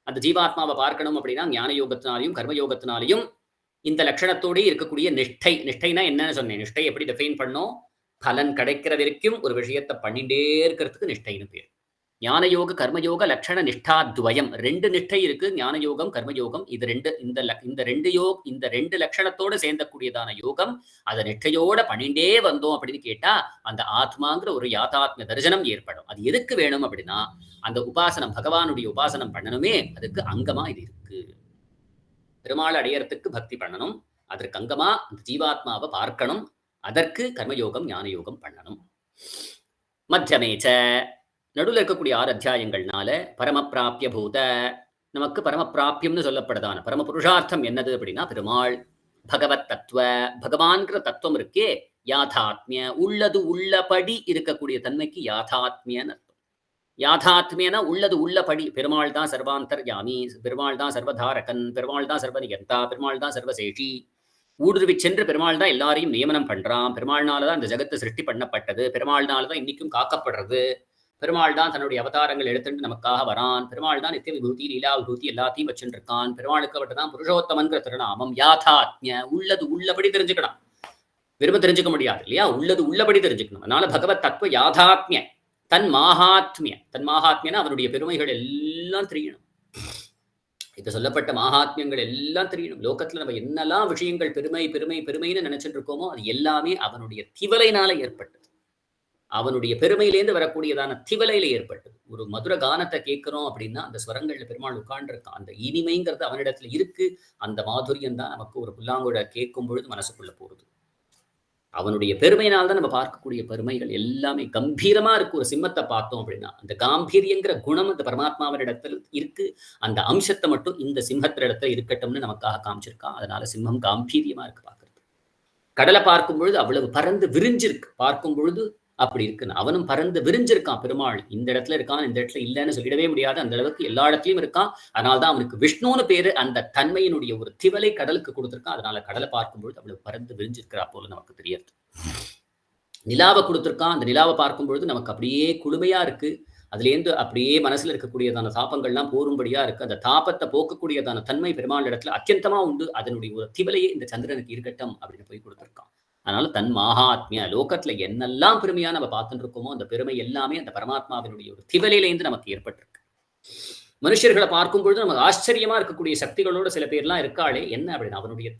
அந்த ஜீவாத்மாவை பார்க்கணும் அப்படின்னா ஞான யோகத்தினாலையும் கர்மயோகத்தினாலையும் இந்த லட்சணத்தோடு இருக்கக்கூடிய நிஷ்டைனா என்னன்னு சொன்னேன். நிஷ்டை எப்படி டிஃபைன் பண்ணோம்? பலன் கிடைக்கிற வரைக்கும் ஒரு விஷயத்தை பண்ணிட்டே இருக்கிறதுக்கு நிஷ்டைன்னு பேர். ஞானயோக கர்மயோக லட்சண நிஷ்டாத்வயம் 2 நிஷ்டை இருக்கு. ஞானயோகம் கர்மயோகம் இது இந்த ரெண்டு லட்சணத்தோட சேர்ந்தக்கூடியதான யோகம். அதை நிஷ்டையோட பண்ணிட்டே வந்தோம் அப்படின்னு கேட்டா அந்த ஆத்மாங்கிற ஒரு யாதாத்மிய தரிசனம் ஏற்படும். அது எதுக்கு வேணும் அப்படின்னா அந்த உபாசனம் பகவானுடைய உபாசனம் பண்ணணுமே, அதுக்கு அங்கமா இது இருக்கு. பெருமாள் அடையறதுக்கு பக்தி பண்ணணும், அதற்கு அங்கமா அந்த ஜீவாத்மாவை பார்க்கணும், அதற்கு கர்மயோகம் ஞான யோகம் பண்ணணும். மத்தியமேச்ச நடுவில் இருக்கக்கூடிய 6 அத்தியாயங்கள்னால பரமப்பிராப்பிய பூத நமக்கு பரமப்பிராப்பியம்னு சொல்லப்படுதான பரம புருஷார்த்தம் என்னது அப்படின்னா பெருமாள், பகவத் தத்துவ பகவான்கிற தத்துவம் இருக்கே, யாதாத்மிய உள்ளது உள்ளபடி இருக்கக்கூடிய தன்மைக்கு யாதாத்மியன்னு அர்த்தம். யாதாத்மியனா உள்ளது உள்ளபடி. பெருமாள் தான் சர்வாந்தர்யாமி, பெருமாள் தான் சர்வதாரகன், பெருமாள் தான் சர்வநிகர்த்தா, பெருமாள் தான் சர்வசேஷி. ஊடுருவி சென்று பெருமாள் தான் எல்லாரையும் நியமனம் பண்றான். பெருமாள்னாலதான் இந்த ஜகத்து சிருஷ்டி பண்ணப்பட்டது. பெருமாள்னாலதான் இன்னைக்கும் காக்கப்படுறது. பெருமாள் தான் தன்னுடைய அவதாரங்கள் எடுத்துட்டு நமக்காக வரான். பெருமாள் தான் நித்திய விபூதி லீலா விபூதி எல்லாத்தையும் வச்சுருக்கான். பெருமாளுக்கு அவர்தான் புருஷோத்தமன்கிற திருநாமம். யாதாத்மிய உள்ளது உள்ளபடி தெரிஞ்சுக்கணும், விரும்ப தெரிஞ்சுக்க முடியாது இல்லையா? உள்ளது உள்ளபடி தெரிஞ்சுக்கணும். அதனால பகவத் தத்துவ யாதாத்மிய தன் மாஹாத்மியனா அவனுடைய பெருமைகள் எல்லாம் தெரியணும். இப்ப சொல்லப்பட்ட மகாத்மியங்கள் எல்லாம் தெரியணும். லோகத்துல நம்ம என்னெல்லாம் விஷயங்கள் பெருமைன்னு நினைச்சிட்டு இருக்கோமோ அது எல்லாமே அவனுடைய திவலையினால ஏற்பட்டது. அவனுடைய பெருமையிலேருந்து வரக்கூடியதான திவலையில ஏற்பட்டது. ஒரு மதுர கானத்தை கேட்கிறோம் அப்படின்னா அந்த ஸ்வரங்கள்ல பெருமாள் உட்கார்ந்து இருக்கான். அந்த இனிமைங்கிறது அவனிடத்துல இருக்கு. அந்த மாதுரியம் தான் நமக்கு ஒரு புல்லாங்குழ கேட்கும் பொழுது மனசுக்குள்ள போறது. அவனுடைய பெருமையினால்தான் நம்ம பார்க்கக்கூடிய பெருமைகள் எல்லாமே கம்பீரமா இருக்கு. ஒரு சிம்மத்தை பார்த்தோம் அப்படின்னா அந்த காம்பீரியங்கிற குணம் அந்த பரமாத்மாவினிடத்துல இருக்கு. அந்த அம்சத்தை மட்டும் இந்த சிம்மத்தினிடத்துல இருக்கட்டும்னு நமக்காக காமிச்சிருக்கான். அதனால சிம்மம் காம்பீரியமா இருக்கு பார்க்கறது. கடலை பார்க்கும் பொழுது அவ்வளவு பறந்து விரிஞ்சிருக்கு. பார்க்கும் பொழுது அப்படி இருக்குன்னு அவனும் பறந்து விரிஞ்சிருக்கான். பெருமாள் இந்த இடத்துல இருக்கான், இந்த இடத்துல இல்லைன்னு சொல்லிடவே முடியாது. அந்த அளவுக்கு எல்லா இடத்துலயும் இருக்கான். அதனால்தான் அவனுக்கு விஷ்ணுன்னு பேரு. அந்த தன்மையினுடைய ஒரு திவலை கடலுக்கு கொடுத்திருக்கான். அதனால கடலை பார்க்கும் பொழுது அவ்வளவு பறந்து விரிஞ்சிருக்கிறா போல நமக்கு தெரியாது. நிலாவை கொடுத்திருக்கான். அந்த நிலாவை பார்க்கும் பொழுது நமக்கு அப்படியே குளுமையா இருக்கு. அதுலேருந்து அப்படியே மனசுல இருக்கக்கூடியதான தாபங்கள்லாம் போரும்படியா இருக்கு. அந்த தாபத்தை போக்கக்கூடியதான தன்மை பெருமாள் இடத்துல அத்தியந்தமா உண்டு. அதனுடைய ஒரு திவலையே இந்த சந்திரனுக்கு இருக்கட்டும் அப்படின்னு போய் கொடுத்திருக்கான். அதனால தன் மகாத்மிய லோகத்துல என்னெல்லாம் பெருமையா நம்ம பார்த்துட்டு இருக்கோமோ அந்த பெருமை எல்லாமே அந்த பரமாத்மாவினுடைய ஒரு திவலையிலேருந்து நமக்கு ஏற்பட்டிருக்கு. மனுஷர்களை பார்க்கும் பொழுது நமக்கு ஆச்சரியமா இருக்கக்கூடிய சக்திகளோட சில பேர்லாம் இருக்காளே, என்ன அப்படின்னா அவனுடைய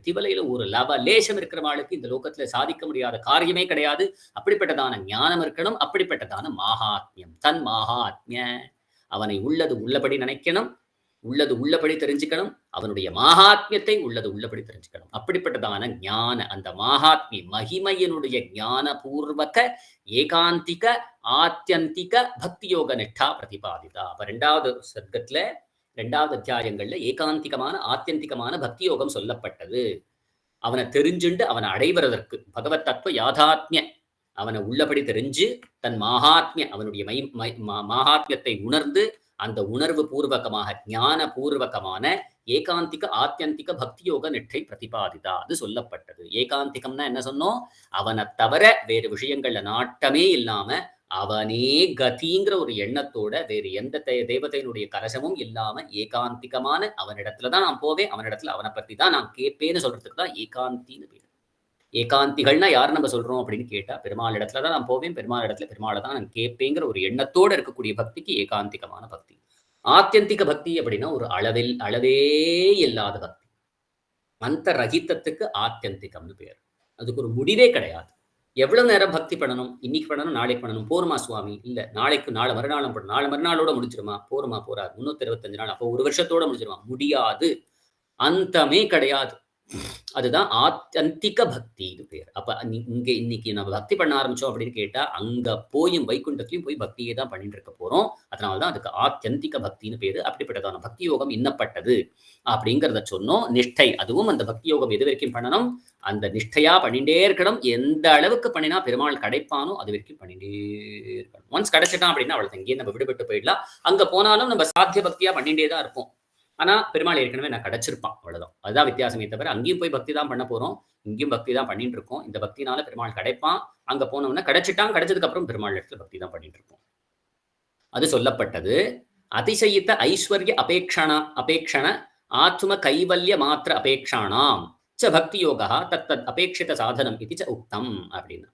திவலையில ஒரு லேசம் இருக்கிறவாளுக்கு இந்த லோகத்துல சாதிக்க முடியாத காரியமே கிடையாது. அப்படிப்பட்டதான ஞானம் இருக்கணும், அப்படிப்பட்டதான மகாத்மியம். தன் மகாத்மிய அவனை உள்ளது உள்ளபடி நினைக்கணும், உள்ளது உள்ளபடி தெரிஞ்சுக்கணும், அவனுடைய மகாத்மியத்தை உள்ளது உள்ளபடி தெரிஞ்சுக்கணும். அப்படிப்பட்டதான ஞான அந்த மகாத்மிய மகிமையினுடைய ஞான பூர்வக ஏகாந்திக ஆத்தியந்திக பக்தி யோக நிஷ்டா பிரதிபாதிதா. அப்ப 2வது சர்க்கத்துல 2வது அத்தியாயங்கள்ல ஏகாந்திகமான ஆத்தியந்திகமான பக்தி யோகம் சொல்லப்பட்டது. அவனை தெரிஞ்சுண்டு அவனை அடைவதற்கு பகவத் தத்துவ யாதாத்மிய அவனை உள்ளபடி தெரிஞ்சு தன் மகாத்மிய அவனுடைய மகாத்மியத்தை உணர்ந்து அந்த உணர்வு பூர்வகமாக ஞான பூர்வகமான ஏகாந்திக ஆத்தியந்திக பக்தி யோக நிட்டை பிரதிபாதிதா அது சொல்லப்பட்டது. ஏகாந்திகம்னா என்ன சொன்னோம்? அவனை தவிர வேறு விஷயங்கள்ல நாட்டமே இல்லாம அவனே கதிங்கிற ஒரு எண்ணத்தோட வேறு எந்த தேவதையினுடைய கலசமும் இல்லாம ஏகாந்திகமான அவனிடத்துலதான் நான் போவேன், அவனிடத்துல அவனை பத்தி தான் நான் கேட்பேன்னு சொல்றதுக்கு தான் ஏகாந்தின்னு பேரு. ஏகாந்திகள்னா யார் நம்ம சொல்றோம் அப்படின்னு கேட்டா, பெருமாள் இடத்துல தான் நான் போவேன், பெருமாள் இடத்துல பெருமாளை தான் நான் கேட்பேங்கிற ஒரு எண்ணத்தோட இருக்கக்கூடிய பக்திக்கு ஏகாந்திகமான பக்தி. ஆத்தியந்திக பக்தி அப்படின்னா ஒரு அளவே இல்லாத பக்தி. அந்த ரகிதத்துக்கு ஆத்தியந்திகம்னு பேர். அதுக்கு ஒரு முடிவே கிடையாது. எவ்வளவு நேரம் பக்தி பண்ணணும்? இன்னைக்கு பண்ணணும், நாளைக்கு பண்ணணும், போருமா சுவாமி? இல்ல நாளைக்கு நாளை மறுநாளும் பண்ணணும், நாளை மறுநாளோட முடிச்சிருமா? போருமா? போறாது. 325 நாள், அப்போ ஒரு வருஷத்தோட முடிச்சிருமா? முடியாது. அந்தமே கிடையாது. அதுதான் ஆத்தியந்திக பக்தி இது பேர். அப்ப இங்க இன்னைக்கு நம்ம பக்தி பண்ண ஆரம்பிச்சோம் அப்படின்னு கேட்டா, அங்க போயும் வைகுண்டத்திலையும் போய் பக்தியே தான் பண்ணிட்டு இருக்க போறோம். அதனாலதான் அதுக்கு ஆத்தியந்திக பக்தின்னு பேரு. அப்படிப்பட்டதான பக்தி யோகம் இன்னப்பட்டது அப்படிங்கிறத சொன்னோம். நிஷ்டை, அதுவும் அந்த பக்தி யோகம் எது வரைக்கும் பண்ணணும்? அந்த நிஷ்டையா பண்ணிட்டே இருக்கணும். எந்த அளவுக்கு பண்ணினா பெருமாள் கிடைப்பானோ அது வரைக்கும் பண்ணிட்டே இருக்கணும். ஒன்ஸ் கிடைச்சிட்டான் அப்படின்னா அவ்வளவு இங்கேயே நம்ம விடுபட்டு போயிடலாம். அங்க போனாலும் நம்ம சாத்திய பக்தியா பண்ணிட்டே தான் இருப்போம். ஆனா பெருமாள் ஏற்கனவே நான் கிடைச்சிருப்பான், அவ்வளவுதான். அதுதான் வித்தியாசமே தவிர அங்கேயும் போய் பக்தி தான் பண்ண போறோம், இங்கேயும் பக்தி தான் பண்ணிட்டு இருக்கோம். இந்த பக்தினால பெருமாள் கிடைப்பான். அங்க போனோம்னா கிடைச்சிட்டான், கிடைச்சதுக்கு அப்புறம் பெருமாள் இடத்துல பக்தி தான் பண்ணிட்டு இருக்கோம். அது சொல்லப்பட்டது. அதிசயித்த ஐஸ்வர்ய அபேக்ஷண ஆத்ம கைவல்ய மாத்திர அபேக்ஷானாம் ச பக்தி யோகா தத்தத் அபேட்சித சாதனம் இது ச உக்தம் அப்படின்னா,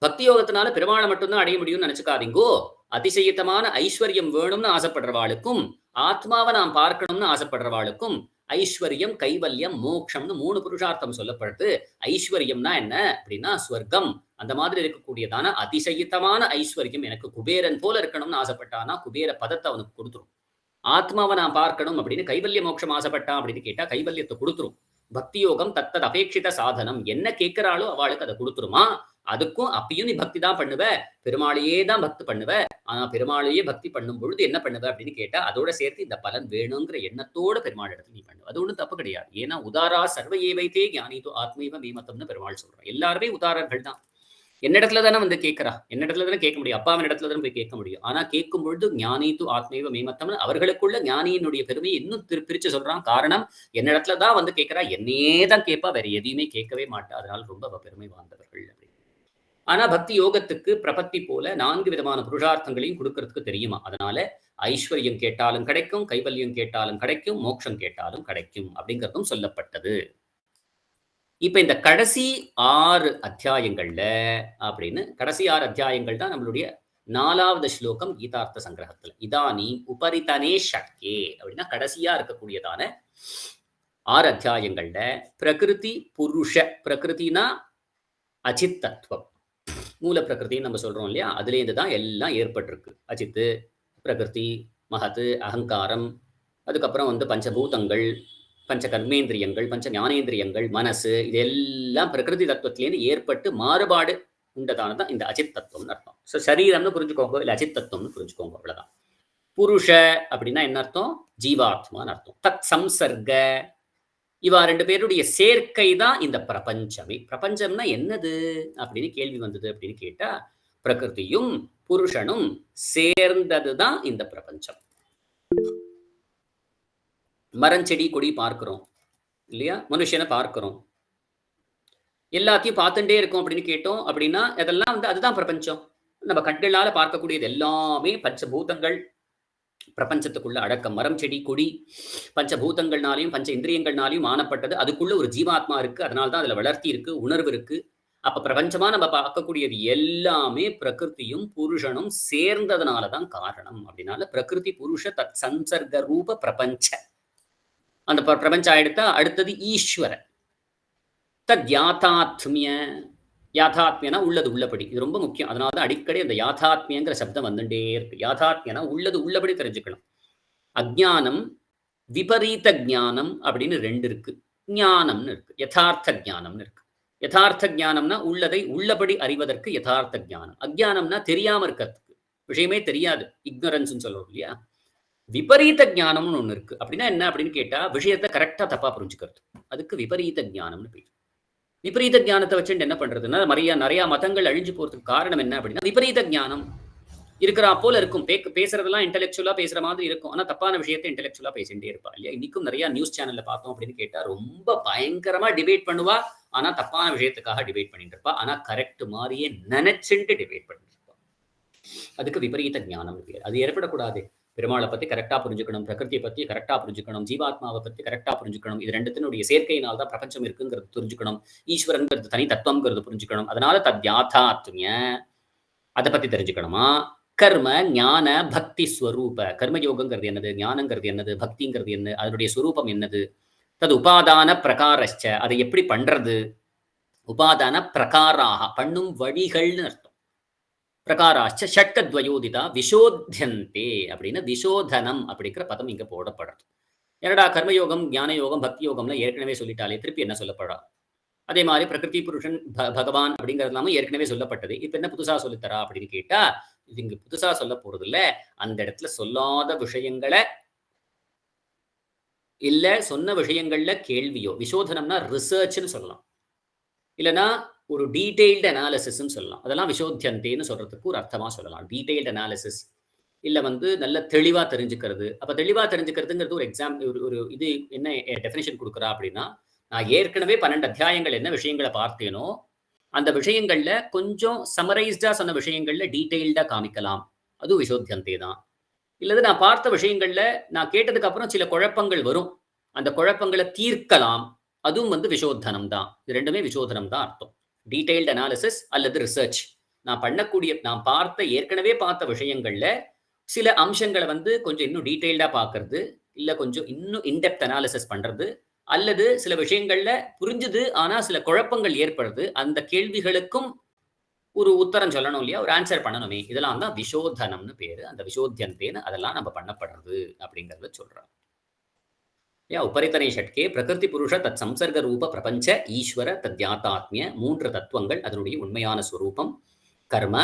பக்தி யோகத்தினால பெருமாளை மட்டும்தான் அடைய முடியும்னு நினைச்சுக்காதீங்கோ. அதிசயத்தமான ஐஸ்வர்யம் வேணும்னு ஆசைப்படுறவாளுக்கும், ஆத்மாவை நாம் பார்க்கணும்னு ஆசைப்படுறவாளுக்கும் ஐஸ்வர்யம், கைவல்யம், மோட்சம்னு 3 புருஷார்த்தம் சொல்லப்படுது. ஐஸ்வர்யம்னா என்ன அப்படின்னா ஸ்வர்க்கம். அந்த மாதிரி இருக்கக்கூடியதான அதிசயித்தமான ஐஸ்வர்யம் எனக்கு குபேரன் போல இருக்கணும்னு ஆசைப்பட்டானா குபேர பதத்தை அவனுக்கு கொடுத்துரும். ஆத்மாவை நான் பார்க்கணும் அப்படின்னு கைவல்ய மோட்சம் ஆசைப்பட்டான் அப்படின்னு கேட்டா கைவல்யத்தை கொடுத்துரும். பக்தி யோகம் தத்தது அபேட்சித சாதனம். என்ன கேட்கிறாளோ அவளுக்கு அதை கொடுத்துருமா. அதுக்கும் அப்பயும் நீ பக்தி தான் பண்ணுவ, பெருமாளையே தான் பக்தி பண்ணுவ. ஆனா பெருமாளையே பக்தி பண்ணும் பொழுது என்ன பண்ணுவ அப்படின்னு கேட்டா, அதோட சேர்த்து இந்த பலன் வேணுங்கிற எண்ணத்தோட பெருமாள் இடத்துல நீ பண்ணுவ. அது ஒன்றும் தப்பு கிடையாது. ஏன்னா உதாரா சர்வ ஏவைத்தே ஞானிதோ ஆத்மீவ மீமத்தம்னு பெருமாள் சொல்றான். எல்லாருமே உதாரர்கள் தான். என்னிடத்துல தானே வந்து கேட்கிறா, என்னிடத்துல தானே கேட்க முடியும், அப்பாவின் இடத்துல தானே போய் கேட்க முடியும். ஆனா கேட்கும் பொழுது ஞானித்து ஆத்மீவ மீமத்தம்னு அவர்களுக்குள்ள ஞானியினுடைய பெருமையை இன்னும் பிரிச்சு சொல்றான். காரணம், என்னிடத்துல தான் வந்து கேட்கிறா, என்னையே தான் கேட்பா, வேற எதையுமே கேட்கவே மாட்டா. அதனால ரொம்ப பெருமை வாழ்ந்தவர்கள். ஆனா பக்தி யோகத்துக்கு பிரபத்தி போல 4 விதமான புருஷார்த்தங்களையும் கொடுக்கறதுக்கு தெரியுமா. அதனால ஐஸ்வர்யம் கேட்டாலும் கிடைக்கும், கைவல்யம் கேட்டாலும் கிடைக்கும், மோட்சம் கேட்டாலும் கிடைக்கும் அப்படிங்கிறதும் சொல்லப்பட்டது. இப்ப இந்த கடைசி 6 அத்தியாயங்கள்ல அப்படின்னு, கடைசி 6 அத்தியாயங்கள் தான் நம்மளுடைய 4வது ஸ்லோகம் கீதார்த்த சங்கிரகத்துல. இதானி உபரிதனே ஷட்கே அப்படின்னா கடைசியா இருக்கக்கூடியதான 6 அத்தியாயங்கள்ல பிரகிருதி புருஷ, பிரகிருதினா அச்சித் தத்துவம், மூல பிரகிருத்தின்னு நம்ம சொல்றோம் இல்லையா, அதுலேருந்து தான் எல்லாம் ஏற்பட்டிருக்கு. அச்சித்து, பிரகிருதி, மகத்து, அகங்காரம், அதுக்கப்புறம் வந்து பஞ்சபூதங்கள், பஞ்ச கர்மேந்திரியங்கள், பஞ்ச ஞானேந்திரியங்கள், மனசு, இது எல்லாம் பிரகிருதி தத்துவத்திலேருந்து ஏற்பட்டு மாறுபாடு உண்டதானதான் இந்த அச்சித் தத்துவம்னு அர்த்தம். ஸோ சரீரம்னு புரிஞ்சுக்கோங்க, இல்லை அச்சித் தத்துவம்னு புரிஞ்சுக்கோங்க, அவ்வளவுதான். புருஷ அப்படின்னா என்ன அர்த்தம்? ஜீவாத்மான்னு அர்த்தம். தத் சம்சர்க, இவா 2 பேருடைய சேர்க்கை தான் இந்த பிரபஞ்சமே. பிரபஞ்சம்னா என்னது அப்படின்னு கேள்வி வந்தது அப்படின்னு கேட்டா, பிரகிருதியும் புருஷனும் சேர்ந்ததுதான் இந்த பிரபஞ்சம். மரஞ்செடி கொடி பார்க்கிறோம் இல்லையா, மனுஷனை பார்க்கிறோம், எல்லாத்தையும் பார்த்துட்டே இருக்கோம் அப்படின்னு கேட்டோம் அப்படின்னா அதெல்லாம் வந்து அதுதான் பிரபஞ்சம். நம்ம கண்களால பார்க்கக்கூடியது எல்லாமே பஞ்சபூதங்கள் பிரபஞ்சத்துக்குள்ள அடக்கம். மரம், செடி, கொடி பஞ்சபூதங்கள்னாலையும் பஞ்ச இந்திரியங்கள்னாலையும் ஆனப்பட்டது. அதுக்குள்ள ஒரு ஜீவாத்மா இருக்கு, அதனால்தான் அதுல வளர்த்தி இருக்கு, உணர்வு இருக்கு. அப்ப பிரபஞ்சமா நம்ம பார்க்கக்கூடியது எல்லாமே பிரகிருதியும் புருஷனும் சேர்ந்ததுனாலதான் காரணம். அப்படின்னால பிரகிருதி புருஷ தத் சம்சர்க ரூப பிரபஞ்ச, அந்த பிரபஞ்சம் ஆயிடுத்தா அடுத்தது ஈஸ்வர தத் யாதாத்மிய. யாதாத்மியனா உள்ளது உள்ளபடி, இது ரொம்ப முக்கியம். அதனாலதான் அடிக்கடி அந்த யாதாத்மியங்கிற சப்தம் வந்துட்டே இருக்கு. யாதாத்மியனா உள்ளது உள்ளபடி தெரிஞ்சுக்கணும். அஜ்ஞானம், விபரீத ஜானம் அப்படின்னு 2 இருக்கு. ஞானம்னு இருக்கு, யதார்த்த ஜானம்னு இருக்கு. யதார்த்த ஜானம்னா உள்ளதை உள்ளபடி அறிவதற்கு யதார்த்த ஜானம். அஜ்ஞானம்னா தெரியாம இருக்கிறதுக்கு, விஷயமே தெரியாது, இக்னரன்ஸ் சொல்றோம் இல்லையா. விபரீத ஞானம்னு ஒண்ணு இருக்கு. அப்படின்னா என்ன அப்படின்னு கேட்டா, விஷயத்த கரெக்ட்டா தப்பா புரிஞ்சுக்கிறது. அதுக்கு விபரீத ஞானம்னு பேரு. விபரீத ஞானத்த வச்சுண்டு என்ன பண்றதுன்னா, நெறைய மதங்கள் அழிஞ்சு போறதுக்கு காரணம் என்ன அப்படின்னா, விபரீத ஞானம். இருக்கிறா போல இருக்கும். பேசுறதெல்லாம் இன்டெலெக்சுவலா பேசுற மாதிரி இருக்கும். ஆனா தப்பான விஷயத்த இன்டெலெக்சுவலா பேசிட்டே இருப்பா இல்லையா? இன்னைக்கும் நெறைய நியூஸ் சேனல்ல பார்த்தோம் அப்படின்னு கேட்டா, ரொம்ப பயங்கரமா டிபேட் பண்ணுவா. ஆனா தப்பான விஷயத்துக்காக டிபேட் பண்ணிட்டு இருப்பா. ஆனா கரெக்ட் மாரியே நெனச்சுண்டு டிபேட் பண்ணிட்டு இருப்பா. அதுக்கு விபரீத ஞானம்னு பேரு. அது ஏற்படக்கூடாது. பெருமாள பத்தி கரெக்ட்டா புரிஞ்சுக்கணும். பிரகிருதிய பத்தி கரெக்ட்டா புரிஞ்சுக்கணும். ஜீவாத்மாவ பத்தி கரெக்ட்டா புரிஞ்சுக்கணும். இது 2த்தினுடைய சேர்க்கையினால தான் பிரபஞ்சம் இருக்குங்கிறது புரிஞ்சுக்கணும். ஈஸ்வரன்ங்கிறது தனி தத்துவம்ங்கிறது புரிஞ்சுக்கணும். அதனால தத்யாதாத்ம்ய அத பத்தி தெரிஞ்சுக்கணுமா? கர்ம, ஞான, பக்தி ஸ்வரூப. கர்ம யோகங்கிறது என்னது? ஞானங்கிறது என்னது? பக்திங்கிறது என்ன? அதனுடைய ஸ்வரூபம் என்னது? தது உபாதான பிரகாரஸ்ச. அதை எப்படி பண்றது? உபாதான பிரகாராக. பண்ணும் வழிகள்னு அர்த்தம். பிரகாராச்ச ஷட்கத்வயோதிதா விசோத்யந்தே அப்படின்னு விசோதனம் அப்படிங்கிற பதம் இங்க போடப்படுறது. என்னடா கர்மயோகம், ஞான யோகம், பக்தி யோகம்லாம் ஏற்கனவே சொல்லிட்டாலே திருப்பி என்ன சொல்லப்படா? அதே மாரி பிரகிருதி புருஷன், பகவான் அப்படிங்கிறதெல்லாமும் ஏற்கனவே சொல்லப்பட்டது. இப்ப என்ன புதுசா சொல்லித் தர்றா அப்படின்னு கேட்டா, இது இங்க புதுசா சொல்லப் போறதில்ல. அந்த இடத்துல சொல்லாத விஷயங்கள, இல்ல சொன்ன விஷயங்கள்ல கேள்வியோ, விசோதனம்னா ரிசர்ச்ன்னு சொல்லலாம். இல்லன்னா ஒரு டீட்டெயில்டு அனாலிசிஸ்ன்னு சொல்லலாம். அதெல்லாம் விசோத்யந்தேன்னு சொல்றதுக்கு ஒரு அர்த்தமா சொல்லலாம். Detailed analysis. இல்ல நல்ல தெளிவா தெரிஞ்சுக்கிறது. அப்ப தெளிவா தெரிஞ்சுக்கிறதுங்கிறது ஒரு ஒரு ஒரு இது என்ன டெஃபினிஷன் குடுக்குறா அப்படின்னா, நான் ஏற்கனவே 12 அத்தியாயங்கள் என்ன விஷயங்கள பார்த்தேனோ, அந்த விஷயங்கள்ல கொஞ்சம் சம்மரைஸ்டா சொன்ன விஷயங்கள்ல டீட்டெயில்டா காமிக்கலாம். அதுவும் விசோத்யந்தே தான். இல்லது நான் பார்த்த விஷயங்கள்ல நான் கேட்டதுக்கு அப்புறம் சில குழப்பங்கள் வரும். அந்த குழப்பங்கள தீர்க்கலாம். அதுவும் விசோதனம் தான். இது 2மே விசோதனம் தான் அர்த்தம். டீட்டெயில்ட் அனாலிசிஸ் அல்லது ரிசர்ச். நான் ஏற்கனவே பார்த்த விஷயங்கள்ல சில அம்சங்கள கொஞ்சம் இன்னும் டீட்டெயில்டா பார்க்கறது, இல்ல கொஞ்சம் இன்னும் இன் டெப்த் அனாலிசிஸ் பண்றது, அல்லது சில விஷயங்கள்ல புரிஞ்சுது. ஆனா சில குழப்பங்கள் ஏற்படுது. அந்த கேள்விகளுக்கும் ஒரு உத்தரம் சொல்லணும் இல்லையா? ஒரு ஆன்ஸர் பண்ணணுமே! இதெல்லாம் தான் விசோதனம்னு பேரு. அந்த விசோத்யந்தேன்னு அதெல்லாம் நம்ம பண்ணப்படுறது அப்படிங்கிறத சொல்றாங்க. உபரித்தனை ஷட்கே பிரகிருதி புருஷ தத் சம்சர்க ரூப பிரபஞ்ச ஈஸ்வர தத்யாதாத்மிய 3 தத்துவங்கள் அதனுடைய உண்மையான ஸ்வரூபம். கர்ம,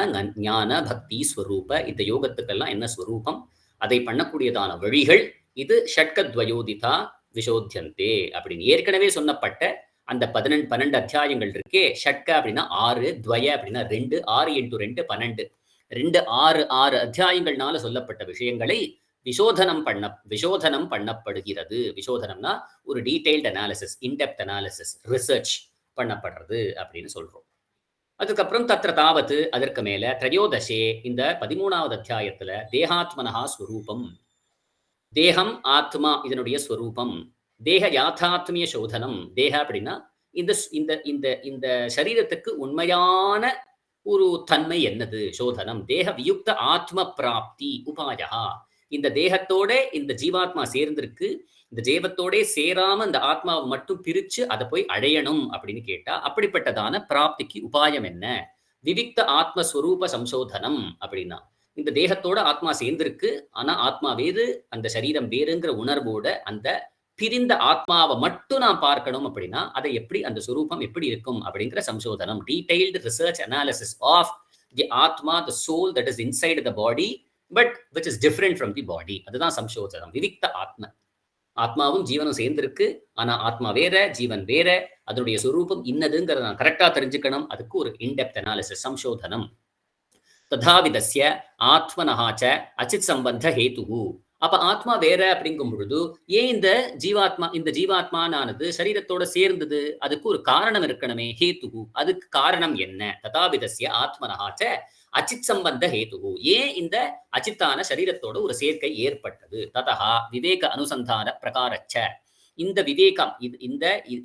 ஞான, பக்தி ஸ்வரூப. இந்த யோகத்துக்கெல்லாம் என்ன ஸ்வரூபம்? அதை பண்ணக்கூடியதான வழிகள். இது ஷட்கத்வயோதிதா விசோத்யந்தே அப்படின்னு ஏற்கனவே சொன்னப்பட்ட அந்த 12 அத்தியாயங்கள் இருக்கே. ஷட்க அப்படின்னா 6, துவய அப்படின்னா 2, 6 × 2 12. 6 அத்தியாயங்கள்னால சொல்லப்பட்ட விஷயங்களை விசோதனம் பண்ணப்படுகிறது. விசோதனம்னா ஒரு detailed analysis, in depth analysis, research பண்ணப்படுறது அப்படின்னு சொல்றோம். அதுக்கப்புறம் தத்ர தாவத் அதற்கு மேல திரையோதசே இந்த 13வது அத்தியாயத்துல தேகாத்மனஹா ஸ்வரூபம். தேகம், ஆத்மா இதனுடைய ஸ்வரூபம். தேக யாதாத்மிய சோதனம். தேக அப்படின்னா இந்த இந்த இந்த இந்த சரீரத்துக்கு உண்மையான ஒரு தன்மை என்னது? சோதனம். தேக வியுக்த ஆத்ம பிராப்தி உபாயஹ. இந்த தேகத்தோட இந்த ஜீவாத்மா சேர்ந்திருக்கு. இந்த ஜீவத்தோட சேராம இந்த ஆத்மாவை மட்டும் பிரிச்சு அத போய் அடையணும் அப்படின்னு கேட்டா, அப்படிப்பட்டதான பிராப்திக்கு உபாயம் என்ன? விவிக்த ஆத்மஸ்வரூப சம்சோதனம் அப்படின்னா. இந்த தேகத்தோட ஆத்மா சேர்ந்திருக்கு. ஆனா ஆத்மா வேறு, அந்த சரீரம் வேறுங்கிற உணர்வோட அந்த பிரிந்த ஆத்மாவை மட்டும் நான் பார்க்கணும் அப்படின்னா, அதை எப்படி அந்த சுரூபம் எப்படி இருக்கும் அப்படிங்கிற சம்சோதனம். Detailed research analysis of the atma, the soul that is inside the body, but which is different from the body. அதுதான் சம்சோதனம். விவிக்த ஆத்ம. ஆத்மாவும் ஜீவனும் சேர்ந்திருக்கு. ஆனா ஆத்மா வேற, ஜீவன் வேற. அதனுடைய சுரூபம் இன்னதுங்கிறத நான் கரெக்டா தெரிஞ்சுக்கணும். அதுக்கு ஒரு இன்டெப்த் அனாலிசிஸ், சம்சோதனம். ததாவிதஸ்ய ஆத்மனஹ ச அச்சித் சம்பந்த ஹேதுஹு. அப்ப ஆத்மா வேற அப்படிங்கும் பொழுது ஏன் இந்த ஜீவாத்மானானது சரீரத்தோட சேர்ந்தது? அதுக்கு ஒரு காரணம் இருக்கணுமே. ஹேதுஹு. அதுக்கு காரணம் என்ன? ததாவிதஸ்ய ஆத்மனஹ ச அச்சித் சம்பந்த ஹேதுஹு. ஏன் இந்த அச்சித்தான சரீரத்தோட ஒரு சேர்க்கை ஏற்பட்டது? ததஹ விவேக அனுசந்தான பிரகாரச்ச. இந்த விவேகம்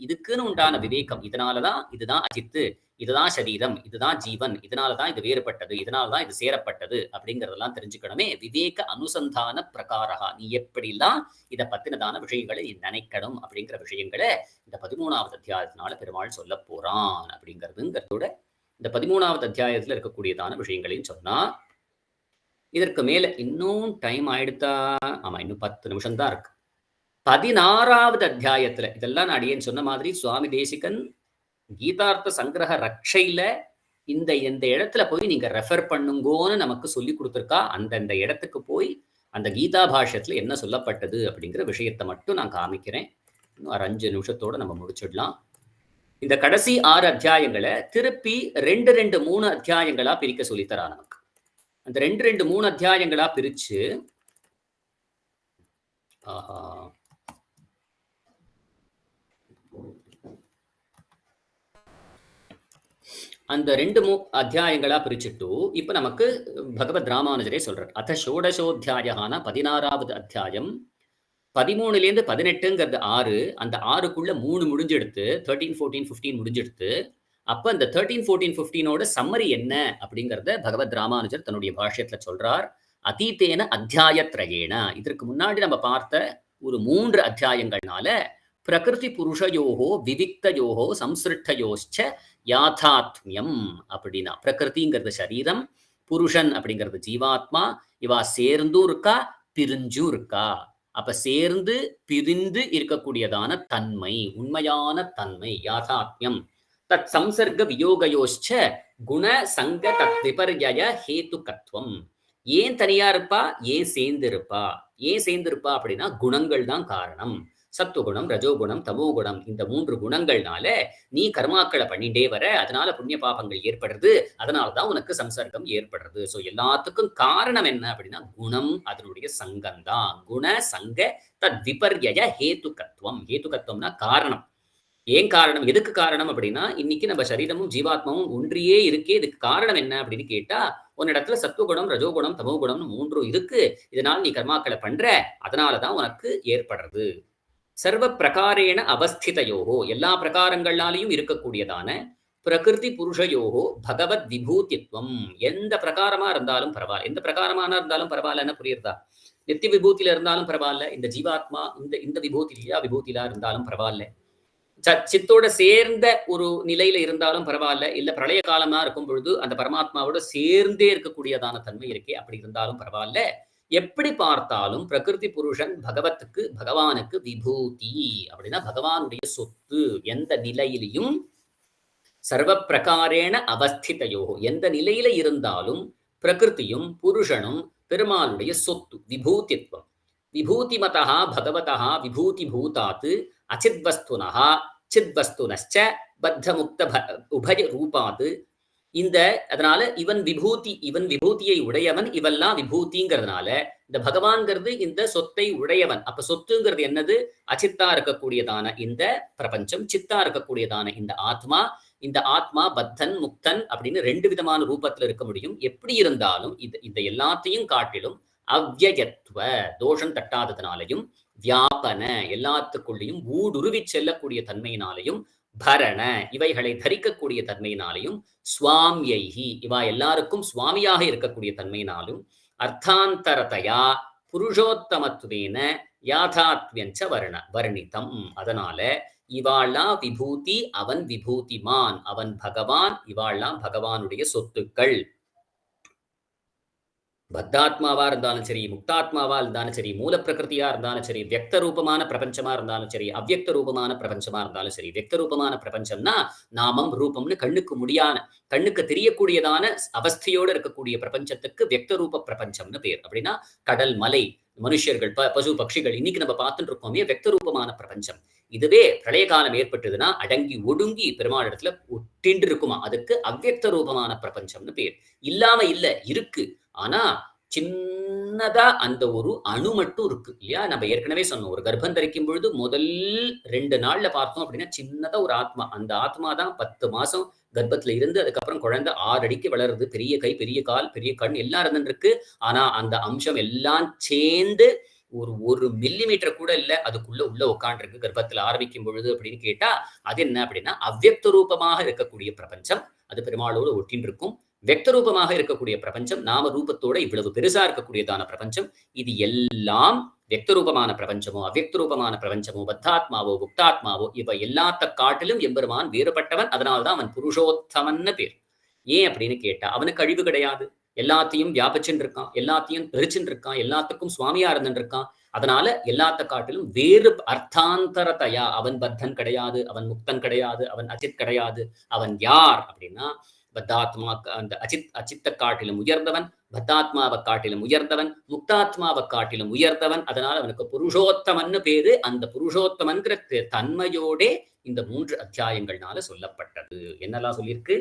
இதுக்குன்னு உண்டான விவேகம். இதனாலதான் இதுதான் அச்சித்து, இதுதான் சரீரம், இதுதான் ஜீவன், இதனாலதான் இது வேறுபட்டது, இதனாலதான் இது சேரப்பட்டது அப்படிங்கறதெல்லாம் தெரிஞ்சுக்கணுமே. விவேக அனுசந்தான பிரகாரஹா. நீ எப்படிலாம் இத பத்தினதான விஷயங்களை நினைக்கணும் அப்படிங்கிற விஷயங்களை இந்த 13வது அத்தியாயத்தினால பெருமாள் சொல்ல போறான் அப்படிங்கிறதுங்கிறதோட இந்த 13வது அத்தியாயத்துல இருக்கக்கூடியதான விஷயங்களையும் சொன்னா, இதற்கு மேல இன்னும் டைம் ஆயிடுத்தா? ஆமா, இன்னும் 10 நிமிஷம் தான் இருக்கு. 16வது அத்தியாயத்துல இதெல்லாம் நான் அடியேன் சொன்ன மாதிரி சுவாமி தேசிகன் கீதார்த்த சங்கிரக ரக்ஷையில இந்த இடத்துல போய் நீங்க ரெஃபர் பண்ணுங்கோன்னு நமக்கு சொல்லி கொடுத்துருக்கா. அந்தந்த இடத்துக்கு போய் அந்த கீதா பாஷ்யத்துல என்ன சொல்லப்பட்டது அப்படிங்கிற விஷயத்தை மட்டும் நான் காமிக்கிறேன். இன்னும் ஒரு 5 நிமிஷத்தோட நம்ம முடிச்சிடலாம். இந்த கடைசி 6 அத்தியாயங்களை திருப்பி 2, 2, 3 அத்தியாயங்களா பிரிக்க சொல்லித்தரா நமக்கு. அந்த 2, 2, 3 அத்தியாயங்களா பிரிச்சு அந்த 2 அத்தியாயங்களா பிரிச்சுட்டு இப்ப நமக்கு பகவத் ராமானுஜரே சொல்றார். அத ஷோடசோத்தியாயான 16வது அத்தியாயம் 13லேருந்து 18ங்கிறது 6. அந்த 6க்குள்ள 3 முடிஞ்செடுத்து 13, 14, 15 முடிஞ்செடுத்து அப்ப அந்த 13, 14, 15ஓட சம்மரி என்ன அப்படிங்கறத பகவத் ராமானுஜர் தன்னுடைய பாஷ்யத்துல சொல்றார். அதீதேன அத்தியாயத்ரயேன, இதற்கு முன்னாடி நம்ம பார்த்த ஒரு 3 அத்தியாயங்கள்னால பிரகிருதி புருஷயோகோ விவிக்தயோகோ சம்சிருஷ்டயோச்ச யாதாத்மியம் அப்படின்னா, பிரகிருதிங்கிறது சரீரம், புருஷன் அப்படிங்கிறது ஜீவாத்மா, இவா சேர்ந்தும் இருக்கா பிரிஞ்சும் இருக்கா. அப்ப சேர்ந்து பிரிந்து இருக்கக்கூடியதான தன்மை, உண்மையான தன்மை யாதாத்மியம். தத் சம்சர்க வியோகயோச்ச குண சங்க தத் விபர்யய ஹேதுகத்வம். ஏன் தனியா இருப்பா, ஏன் சேர்ந்து இருப்பா? ஏன் சேர்ந்து இருப்பா அப்படின்னா குணங்கள் தான் காரணம். சத்துவகுணம், ரஜோகுணம், தமோகுணம், இந்த 3 குணங்கள்னால நீ கர்மாக்களை பண்ணிட்டே வர, அதனால புண்ணிய பாபங்கள் ஏற்படுறது, அதனாலதான் உனக்கு சம்சர்க்கம் ஏற்படுறது. சோ எல்லாத்துக்கும் காரணம் என்ன அப்படின்னா குணம், அதனுடைய சங்கம் தான். குண சங்க தத் விபர்யய ஹேதுகத்வம். ஹேதுகத்வம்னா காரணம். ஏன் காரணம், எதுக்கு காரணம் அப்படின்னா இன்னைக்கு நம்ம சரீரமும் ஜீவாத்மாவும் ஒன்றியே இருக்கே. இதுக்கு காரணம் என்ன அப்படின்னு கேட்டா, உன்னிடத்துல சத்துவகுணம், ரஜோகுணம், தமோகுணம்னு 3 இருக்கு. இதனால நீ கர்மாக்களை பண்ற, அதனாலதான் உனக்கு ஏற்படுறது. சர்வ பிரகாரேண அவஸ்திதயோகோ, எல்லா பிரகாரங்களாலையும் இருக்கக்கூடியதான பிரகிருதி புருஷயோகோ பகவத் விபூதித்வம். எந்த பிரகாரமா இருந்தாலும் பரவாயில்ல, எந்த பிரகாரமான இருந்தாலும் பரவாயில்லன்னு புரியுறதா? நித்திய விபூதியில இருந்தாலும் பரவாயில்ல, இந்த ஜீவாத்மா இந்த விபூதியிலா விபூதியிலா இருந்தாலும் பரவாயில்ல, சித்தோட சேர்ந்த ஒரு நிலையில இருந்தாலும் பரவாயில்ல, இல்ல பிரளய காலமா இருக்கும் பொழுது அந்த பரமாத்மாவோட சேர்ந்தே இருக்கக்கூடியதான தன்மை இருக்கே, அப்படி இருந்தாலும் பரவாயில்ல. எப்படி பார்த்தாலும் பிரகிருதி புருஷன் பகவானுக்கு விபூதி அப்படின்னா பகவானுடைய சொத்து. எந்த நிலையிலையும் சர்வ பிரகாரேண அவஸ்திதயோ, எந்த நிலையில இருந்தாலும் பிரகிருதியும் புருஷனும் பெருமாளுடைய சொத்து. விபூதித்வம். விபூதிமதா பகவதா விபூதி பூதாத் அச்சித்வஸ்துனஹா சித்வஸ்துனச்ச பத்தமுக்த உபய ரூபாத். இந்த அதனால இவன் விபூதியை உடையவன், இவெல்லாம் விபூதிங்கிறதுனால இந்த பகவான்கிறது இந்த சொத்தை உடையவன். அப்ப சொத்துங்கிறது என்னது? அச்சித்தா இருக்கக்கூடியதான இந்த பிரபஞ்சம், சித்தா இருக்கக்கூடியதான இந்த ஆத்மா. இந்த ஆத்மா பத்தன் முக்தன் அப்படின்னு 2 விதமான ரூபத்துல இருக்க முடியும். எப்படி இருந்தாலும் இந்த எல்லாத்தையும் காட்டிலும் அவ்யயத்துவ, தோஷம் தட்டாததுனாலையும், வியாபன, எல்லாத்துக்குள்ளேயும் ஊடுருவி செல்லக்கூடிய தன்மையினாலையும், பரண, இவைகளை தரிக்கக்கூடிய தன்மையினாலையும், சுவாமியைஹி, இவா எல்லாருக்கும் சுவாமியாக இருக்கக்கூடிய தன்மையினாலும், அர்த்தாந்தரதையா புருஷோத்தமத்துவேன யாதாத்மியஞ்ச வர்ணிதம். அதனால இவாள்லாம் விபூதி, அவன் விபூதிமான், அவன் பகவான், இவாள்லாம் பகவானுடைய சொத்துக்கள். பத்தாத்மாவா இருந்தாலும் சரி, முக்தாத்மாவா இருந்தாலும் சரி, மூல பிரகிருதியா இருந்தாலும் சரி, வியக்த ரூபமான பிரபஞ்சமா இருந்தாலும் சரி, அவ்யக்த ரூபமான பிரபஞ்சமா இருந்தாலும் சரி. வியக்த ரூபமான பிரபஞ்சம்னா நாமம் ரூபம்னு கண்ணுக்கு தெரியக்கூடியதான அவஸ்தையோடு இருக்கக்கூடிய பிரபஞ்சத்துக்கு வியக்த ரூப பிரபஞ்சம்னு பேர். அப்படின்னா கடல், மலை, மனுஷர்கள், பசு, பட்சிகள், இன்னைக்கு நம்ம பார்த்துட்டு இருக்கோமே வியக்த ரூபமான பிரபஞ்சம். இதுவே பிரளய காலம் ஏற்பட்டதுன்னா அடங்கி ஒடுங்கி பெருமாள் இடத்துல ஒட்டின்று இருக்குமா, அதுக்கு அவ்யக்த ரூபமான பிரபஞ்சம்னு பேர். இல்லாம இல்ல, இருக்கு. ஆனா சின்னதா அந்த ஒரு அணு மட்டும் இருக்கு இல்லையா? நம்ம ஏற்கனவே சொன்னோம், ஒரு கர்ப்பம் தரிக்கும் பொழுது முதல் 2 நாள்ல பார்த்தோம் அப்படின்னா சின்னதா ஒரு ஆத்மா. அந்த ஆத்மா தான் 10 மாசம் கர்ப்பத்துல இருந்து அதுக்கப்புறம் குழந்தை 6 அடிக்கு வளருது. பெரிய கை, பெரிய கால், பெரிய கண் எல்லாம் இருந்துருக்கு. ஆனா அந்த அம்சம் எல்லாம் சேர்ந்து ஒரு மில்லிமீட்டர் கூட இல்ல அதுக்குள்ள உள்ள உட்காண்டிருக்கு கர்ப்பத்துல ஆரம்பிக்கும் பொழுது அப்படின்னு கேட்டா, அது என்ன அப்படின்னா அவ்யக்த ரூபமாக இருக்கக்கூடிய பிரபஞ்சம். அது பெருமாளோடு ஒட்டின் இருக்கும். வியக்த ரூபமாக இருக்கக்கூடிய பிரபஞ்சம், நாம ரூபத்தோட இவ்வளவு பெருசா இருக்கக்கூடியதான பிரபஞ்சம். இது எல்லாம் வியக்த ரூபமான பிரபஞ்சமோ அவ்யக்த ரூபமான பிரபஞ்சமோ பத்தாத்மாவோ முக்தாத்மாவோ இவ எல்லாத்த காட்டிலும் எம்பெருமான் வேறுபட்டவன். அதனால்தான் அவன் புருஷோத்தமன்னு பேர். ஏன் அப்படின்னு கேட்டா, அவனுக்கு அழிவு கிடையாது. எல்லாத்தையும் வியாபிச்சுட்டு இருக்கான், எல்லாத்தையும் தெரிச்சுட்டு இருக்கான், எல்லாத்துக்கும் சுவாமியா இருந்துட்டு இருக்கான். அதனால எல்லாத்த காட்டிலும் வேறு அர்த்தாந்தரத்தையா, அவன் பத்தன் கிடையாது, அவன் முக்தன் கிடையாது, அவன் அச்சித் கிடையாது. அவன் யார் அப்படின்னா பத்தாத்மா, அந்த அச்சித்த காட்டிலும் உயர்ந்தவன், பத்தாத்மாவை காட்டிலும் உயர்ந்தவன், முக்தாத்மாவை காட்டிலும் உயர்ந்தவன். அதனால அவனுக்கு புருஷோத்தமன்னு பேரு. அந்த புருஷோத்தமன்கிற தன்மையோடே இந்த 3 அத்தியாயங்கள்னால சொல்லப்பட்டது. என்னெல்லாம் சொல்லியிருக்கு?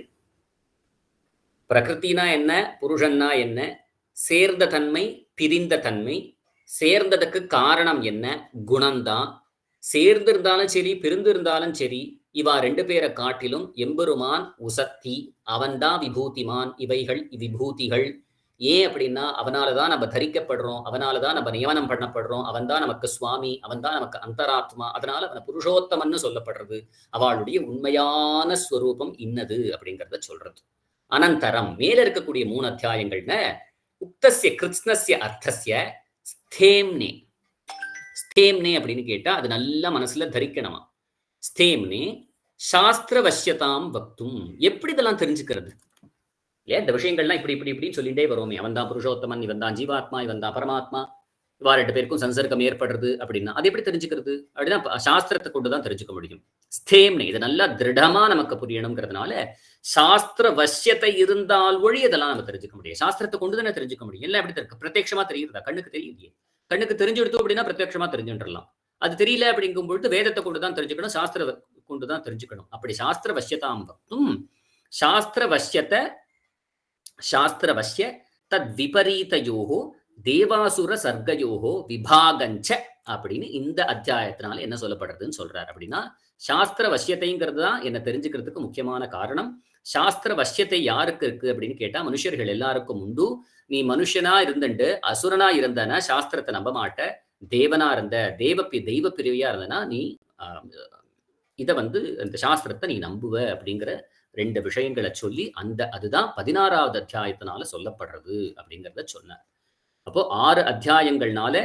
பிரகிருத்தினா என்ன, புருஷன்னா என்ன, சேர்ந்த தன்மை, பிரிந்த தன்மை, சேர்ந்ததுக்கு காரணம் என்ன, குணம்தான். சேர்ந்து இருந்தாலும் சரி, பிரிந்து இருந்தாலும் சரி, இவா 2 பேரை காட்டிலும் எம்பெருமான் உசத்தி, அவன்தான் விபூதிமான். இவைகள் விபூதிகள். ஏன் அப்படின்னா அவனாலதான் நம்ம தரிக்கப்படுறோம், அவனாலதான் நம்ம நியமனம் பண்ணப்படுறோம், அவன் தான் நமக்கு சுவாமி, அவன் தான் நமக்கு அந்தராத்மா. அதனால அவனை புருஷோத்தமன்னு சொல்லப்படுறது. அவளுடைய உண்மையான ஸ்வரூபம் இன்னது அப்படிங்கிறத சொல்றது. அனந்தரம் மேல இருக்கக்கூடிய 3 அத்தியாயங்கள்ல உக்தஸ்ய கிருஷ்ணஸ்ய அர்த்தஸ்ய ஸ்தேம்னே. ஸ்தேம்னே அப்படின்னு கேட்டா அது நல்லா மனசுல தரிக்கணுமா. ஸ்தேம்னே சாஸ்திரவசியதாம் வக்தும். எப்படி இதெல்லாம் தெரிஞ்சுக்கிறது? இல்லையா, இந்த விஷயங்கள்லாம் இப்படி இப்படி இப்படின்னு சொல்லிட்டே வருவோமே, அவன் தான் புருஷோத்தமன், இவன் தான் ஜீவாத்மா, இவன் தான் பரமாத்மா, இவா 2 பேருக்கும் சம்சர்க்கம் ஏற்படுறது அப்படின்னா அது எப்படி தெரிஞ்சுக்கிறது? அப்படின்னா சாஸ்திரத்தை கொண்டுதான் தெரிஞ்சுக்க முடியும். ஸ்தேம்னே இது நல்லா திருடமா நமக்கு புரியணுங்கிறதுனால சாஸ்திர வசியத்தை இருந்தால் ஒழி இதெல்லாம் நம்ம தெரிஞ்சுக்க முடியும். சாஸ்திரத்தை கொண்டு தானே தெரிஞ்சுக்க முடியும். எல்லாம் எப்படி தெரியும்? பிரத்யட்சமா தெரியுதா? கண்ணுக்கு தெரியலையே. கண்ணுக்கு தெரிஞ்சு எடுத்தோம் அப்படின்னா பிரத்யட்சமா தெரிஞ்சுடலாம். அது தெரியல அப்படிங்கும் பொழுது வேதத்தை கொண்டுதான் தெரிஞ்சுக்கணும், சாஸ்திர கொண்டுதான் தெரிஞ்சுக்கணும். அப்படி சாஸ்திர வசியதாம் வக்தும், சாஸ்திர வசியத்தை சாஸ்திரவசிய தத் விபரீதயோகோ தேவாசுர சர்க்கயோகோ விபாகஞ்ச அப்படின்னு இந்த அத்தியாயத்தினால என்ன சொல்லப்படுறதுன்னு சொல்றாரு. அப்படின்னா சாஸ்திர வசியத்தைங்கிறது தான் என்ன தெரிஞ்சுக்கிறதுக்கு முக்கியமான காரணம். சாஸ்திர வசியத்தை யாருக்கு இருக்கு அப்படின்னு கேட்டா மனுஷர்கள் எல்லாருக்கும் உண்டு. நீ மனுஷனா இருந்துட்டு அசுரனா இருந்தனா சாஸ்திரத்தை நம்ப மாட்ட, தேவனா இருந்த தெய்வ பிரிவியா இருந்தனா நீ இத இந்த சாஸ்திரத்தை நீ நம்புவ அப்படிங்கிற 2 விஷயங்களை சொல்லி அதுதான் 16வது அத்தியாயத்தினால சொல்லப்படுறது அப்படிங்கிறத சொன்னார். அப்போ 6 அத்தியாயங்கள்னால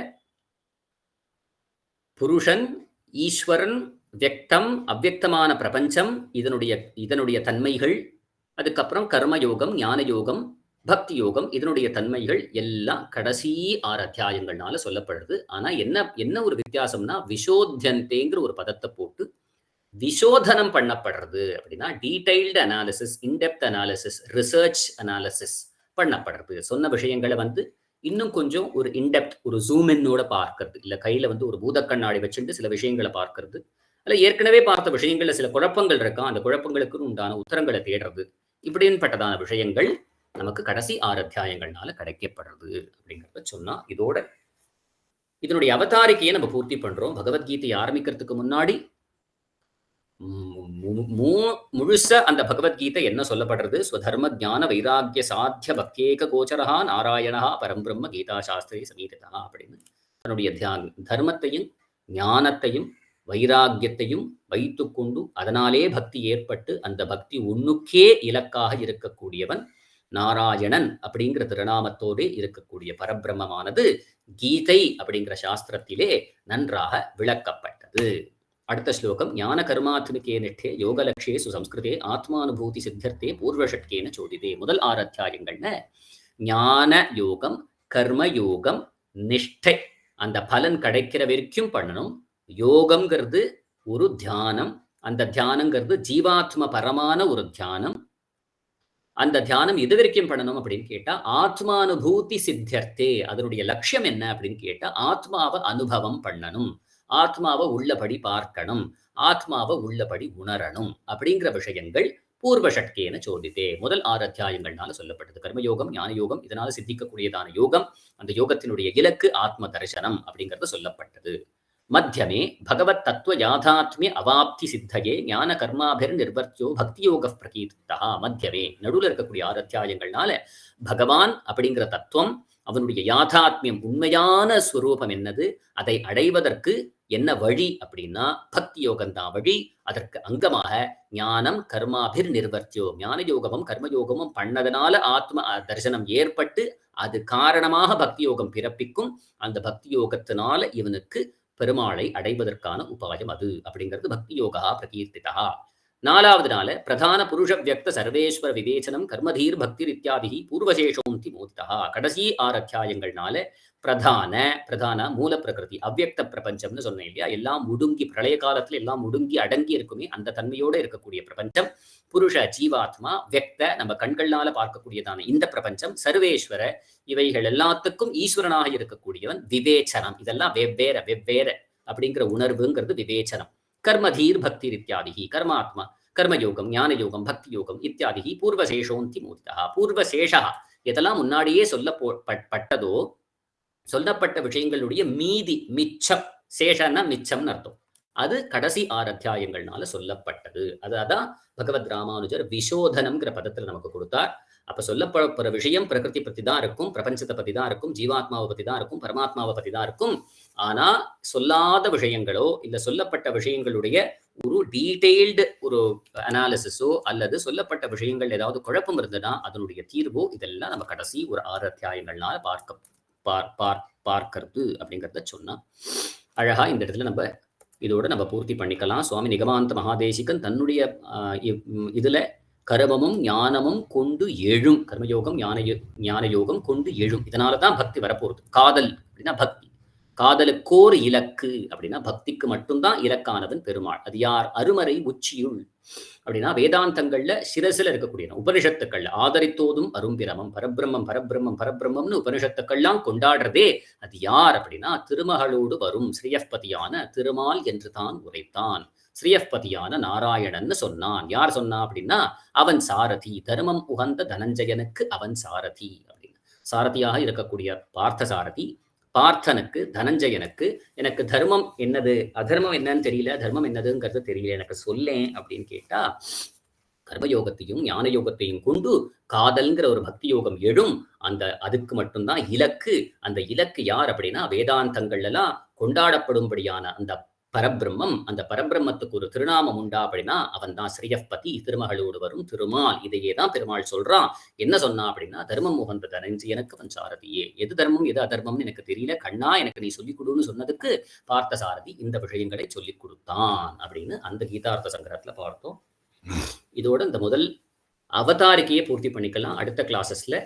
புருஷன், ஈஸ்வரன், வியக்தம், அவ்வியக்தமான பிரபஞ்சம், இதனுடைய தன்மைகள், அதுக்கப்புறம் கர்மயோகம், ஞான யோகம், பக்தி யோகம், இதனுடைய தன்மைகள் எல்லாம் கடைசி 6 அத்தியாயங்கள்னால சொல்லப்படுறது. ஆனா என்ன ஒரு வித்தியாசம்னா விசோத்யந்தேங்கிற ஒரு பதத்தை போட்டு விசோதனம் பண்ணப்படுறது. அப்படின்னா detailed analysis, in depth analysis, research analysis பண்ணப்படுறது. சொன்ன விஷயங்களை இன்னும் கொஞ்சம் ஒரு இன்டெப்த், ஒரு ஜூம் இன்னோட பார்க்கறது. இல்ல கையில ஒரு பூதக்கண்ணாடி வச்சுட்டு சில விஷயங்களை பார்க்கறது. அல்ல ஏற்கனவே பார்த்த விஷயங்கள்ல சில குழப்பங்கள் இருக்கா, அந்த குழப்பங்களுக்கு உண்டான உத்தரங்களை தேடுறது. இப்படின்பட்டதான விஷயங்கள் நமக்கு கடைசி 6 அத்தியாயங்கள்னால கிடைக்கப்படுறது அப்படிங்கிறத சொன்னா, இதனுடைய அவதாரிக்கையை நம்ம பூர்த்தி பண்றோம். பகவத்கீதை ஆரம்பிக்கிறதுக்கு முன்னாடி முழுச அந்த பகவத்கீதை என்ன சொல்லப்படுறது? ஸ்வதர்ம ஜான வைராக்கிய சாத்திய பக்தியேக கோச்சரஹா நாராயணா பரம்பிரம்ம கீதா சாஸ்திரே சமீதா அப்படின்னு தன்னுடைய தர்மத்தையும் ஞானத்தையும் வைராக்கியத்தையும் வைத்துக்கொண்டு அதனாலே பக்தி ஏற்பட்டு அந்த பக்தி ஒன்னுக்கே இலக்காக இருக்கக்கூடியவன் நாராயணன் அப்படிங்கிற திருநாமத்தோடு இருக்கக்கூடிய பரபிரம்மமானது கீதை அப்படிங்கிற சாஸ்திரத்திலே நன்றாக விளக்கப்பட்டது. அடுத்த ஸ்லோகம் ஞான கர்மாத்மிகே நிஷ்டே யோகலக்ஷே சுசம்ஸ்கிருதே ஆத்மானுபூதி சித்தர்த்தே பூர்வஷட்கேன சோதிதே. முதல் 6 அத்தியாயங்கள்ல ஞான யோகம், கர்ம யோகம், நிஷ்டை, அந்த பலன் கிடைக்கிற வரைக்கும் பண்ணணும். யோகம்ங்கிறது ஒரு தியானம், அந்த தியானங்கிறது ஜீவாத்ம பரமான ஒரு தியானம். அந்த தியானம் எது வரைக்கும் பண்ணணும் அப்படின்னு கேட்டா ஆத்மானுபூதி சித்தர்த்தே. அதனுடைய லட்சியம் என்ன அப்படின்னு கேட்டா ஆத்மாவை அனுபவம் பண்ணணும், ஆத்மாவை உள்ளபடி பார்க்கணும், ஆத்மாவை உள்ளபடி உணரணும் அப்படிங்கிற விஷயங்கள் பூர்வஷட்கேன சோதித்தே முதல் 6 அத்தியாயங்கள்னால சொல்லப்பட்டது. கர்மயோகம், ஞான யோகம், இதனால சித்திக்கக்கூடியதான யோகம், அந்த யோகத்தினுடைய இலக்கு ஆத்ம தரிசனம் அப்படிங்கிறது சொல்லப்பட்டது. மத்தியமே பகவத் தத்துவ யாதாத்மிய அவாப்தி சித்தையே ஞான கர்மாபிர் நிர்வர்த்தியோ பக்தி யோக பிரகீர்த்தா. மத்தியமே நடுவில் இருக்கக்கூடிய 6 அத்தியாயங்கள்னால பகவான் அப்படிங்கிற தத்துவம், அவனுடைய யாதாத்மியம், உண்மையான ஸ்வரூபம் என்னது, அதை அடைவதற்கு என்ன வழி அப்படின்னா பக்தி யோகம் தான் வழி. அதற்கு அங்கமாக ஞானம் கர்மாபிர் நிர்வர்த்தியோ, ஞான யோகமும் கர்மயோகமும் பண்ணதனால ஆத்ம தரிசனம் ஏற்பட்டு அது காரணமாக பக்தி யோகம் பிறப்பிக்கும். அந்த பக்தி யோகத்தினால இவனுக்கு பெருமாளை அடைவதற்கான உபாயம் அது அப்படிங்கிறது பக்தி யோகா பிரகீர்த்திதா. நாலாவது நாள பிரதான புருஷ வியக்த சர்வேஸ்வர விவேச்சனம் கர்மதீர் பக்திர் இத்தியாதி பூர்வசேஷோந்தி மூர்த்தா. கடைசி 6 அத்தியாயங்கள்னால பிரதான மூல பிரகிருதி அவ்யக்த பிரபஞ்சம்னு சொன்னேன் இல்லையா, எல்லாம் முடுங்கி பிரளய காலத்துல எல்லாம் முடுங்கி அடங்கி இருக்குமே அந்த தன்மையோட இருக்கக்கூடிய பிரபஞ்சம், புருஷ ஜீவாத்மா, வியக்த நம்ம கண்கள்னால பார்க்கக்கூடியதான இந்த பிரபஞ்சம், சர்வேஸ்வர இவைகள் எல்லாத்துக்கும் ஈஸ்வரனாக இருக்கக்கூடியவன், விவேச்சனம் இதெல்லாம் வெவ்வேற அப்படிங்கிற உணர்வுங்கிறது விவேச்சனம். கர்மதீர் பக்தி இத்தியாதி கர்மாத்மா கர்மயோகம் ஞானயோகம் பக்தி யோகம் இத்தியாதி பூர்வசேஷோந்தி மூர்த்தா. பூர்வசேஷா எதெல்லாம் முன்னாடியே சொல்லப்பட்டதோ சொல்லப்பட்ட விஷயங்களுடைய மீதி மிச்சம், சேஷன்னா மிச்சம்னு அர்த்தம், அது கடைசி 6 அத்தியாயங்கள்னால சொல்லப்பட்டது. அதான் பகவத் ராமானுஜர் விஷோதனம்ங்கிற பதத்துல நமக்கு கொடுத்தார். அப்ப சொல்லப்படுற விஷயம் பிரகிருதி பத்தி தான் இருக்கும், பிரபஞ்சத்தை பத்தி தான் இருக்கும், ஜீவாத்மாவை பத்தி தான் இருக்கும், பரமாத்மாவை பத்தி தான் இருக்கும். ஆனா சொல்லாத விஷயங்களோ இல்ல சொல்லப்பட்ட விஷயங்களுடைய ஒரு டீடைல்டு ஒரு அனாலிசிஸோ அல்லது சொல்லப்பட்ட விஷயங்கள் ஏதாவது குழப்பம் இருந்ததுன்னா அதனுடைய தீர்வோ இதெல்லாம் நம்ம கடைசி ஒரு 6 அத்தியாயங்கள்னால பார்க்கிறது அப்படிங்கிறத சொன்னா அழகா இந்த இடத்துல நம்ம இதோட நம்ம பூர்த்தி பண்ணிக்கலாம். சுவாமி நிகமாந்த மகாதேசிகன் தன்னுடைய இதுல கர்மமும் ஞானமும் கொண்டு எழும், கர்மயோகம் ஞான யோகம் கொண்டு எழும், இதனாலதான் பக்தி வரப்போகுது. காதல் அப்படின்னா பக்தி, காதலுக்கோர் இலக்கு அப்படின்னா பக்திக்கு மட்டும்தான் இலக்கானவன் பெருமாள். அது யார்? அருமறை உச்சியுள் அப்படின்னா வேதாந்தங்கள்ல சிரசில இருக்கக்கூடிய உபனிஷத்துக்கள் ஆதரித்தோதும் அரும்பிரமம் பரபிரம்மம் பரபிரம்மம் பரபிரம்மம்னு உபனிஷத்துக்கள்லாம் கொண்டாடுறதே அது யார் அப்படின்னா திருமகளோடு வரும் ஸ்ரீயப்பதியான திருமால் என்று தான் உரைத்தான். ஸ்ரீயப்பதியான நாராயணன் சொன்னான். யார் சொன்னா அப்படின்னா அவன் சாரதி, தர்மம் உகந்த தனஞ்சயனுக்கு அவன் சாரதி அப்படின்னு. சாரதியாக இருக்கக்கூடிய பார்த்த சாரதி பார்த்தனுக்கு தனஞ்சயனுக்கு எனக்கு தர்மம் என்னது அதர்மம் என்னன்னு தெரியல, தர்மம் என்னதுங்கிறது தெரியல, எனக்கு சொல்லேன் அப்படின்னு கேட்டா கர்மயோகத்தையும் ஞான யோகத்தையும் கொண்டு காதல்ங்கிற ஒரு பக்தி யோகம் எழும். அதுக்கு மட்டும்தான் இலக்கு. அந்த இலக்கு யார் அப்படின்னா வேதாந்தங்கள்ல எல்லாம் கொண்டாடப்படும்படியான அந்த பரபிரம்மம். அந்த பரபிரம்மத்துக்கு ஒரு திருநாமம் உண்டா அப்படின்னா அவன் தான் ஸ்ரீயப்பதி, திருமகளோடு வரும் திருமால். இதையே தான் பெருமாள் சொல்றான். என்ன சொன்னா அப்படின்னா தர்மம் உகந்த தனஞ்சயனுக்கு அவன் சாரதியே. எது தர்மம் எது அதர்மம்னு எனக்கு தெரியல, கண்ணா எனக்கு நீ சொல்லிக் கொடுன்னு சொன்னதுக்கு பார்த்த சாரதி இந்த விஷயங்களை சொல்லிக் கொடுத்தான் அப்படின்னு அந்த கீதார்த்த சங்கரத்துல பார்த்தோம். இதோட இந்த முதல் அவதாரிக்கையை பூர்த்தி பண்ணிக்கலாம். அடுத்த கிளாஸஸ்ல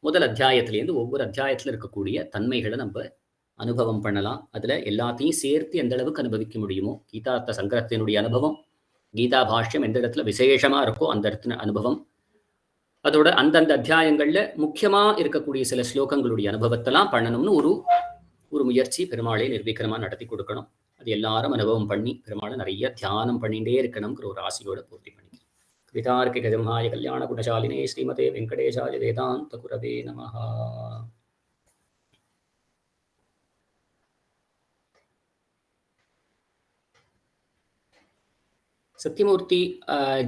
முதல் அத்தியாயத்திலேருந்து ஒவ்வொரு அத்தியாயத்துல இருக்கக்கூடிய தன்மைகளை நம்ம அனுபவம் பண்ணலாம். அதுல எல்லாத்தையும் சேர்த்து எந்த அளவுக்கு அனுபவிக்க முடியுமோ, கீதார்த்த சங்கரத்தினுடைய அனுபவம், கீதா பாஷ்யம் எந்த இடத்துல விசேஷமா இருக்கோ அந்த இடத்துல அனுபவம், அதோட அந்தந்த அத்தியாயங்கள்ல முக்கியமா இருக்கக்கூடிய சில ஸ்லோகங்களுடைய அனுபவத்தெல்லாம் பண்ணணும்னு ஒரு முயற்சி பெருமாளை நிர்வீக்கிரமா நடத்தி கொடுக்கணும். அது எல்லாரும் அனுபவம் பண்ணி பெருமாளை நிறைய தியானம் பண்ணிட்டே இருக்கணுங்கிற ஒரு ஆசையோட பூர்த்தி பண்ணிக்கிறேன். கவிதார்க்கிக ஜம்ஹாய கல்யாண குணசாலினே ஸ்ரீமதே வெங்கடேஷாய வேதாந்த குரவே நமஹ. சத்யமூர்த்தி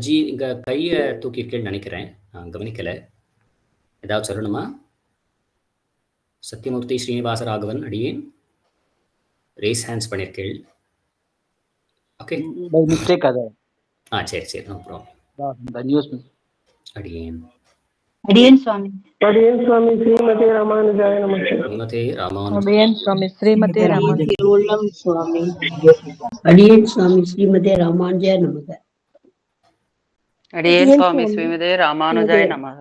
ஜி இங்க கையை தூக்கியிருக்கேன்னு நினைக்கிறேன், கவனிக்கல. ஏதாவது சொல்லணுமா? சத்யமூர்த்தி ஸ்ரீனிவாச ராகவன் அடியேன் ரேஸ் ஹேண்ட்ஸ் பண்ணியிருக்கேள். ஓகே பை மிஸ்டேக் அது. சரி நோ ப்ராப்ளம். அடியேன் சுவாமி ஸ்ரீமதே ராமானுஜாய நமः. ஸ்ரீமதே ராமானுஜாய அடியேன் சுவாமி ஸ்ரீமதே ராமானுஜாய சுவாமி அடியேன் சுவாமி ஸ்ரீமதே ராமானுஜாய நமः. அடியேன் சுவாமி ஸ்ரீமதே ராமானுஜாய நமः.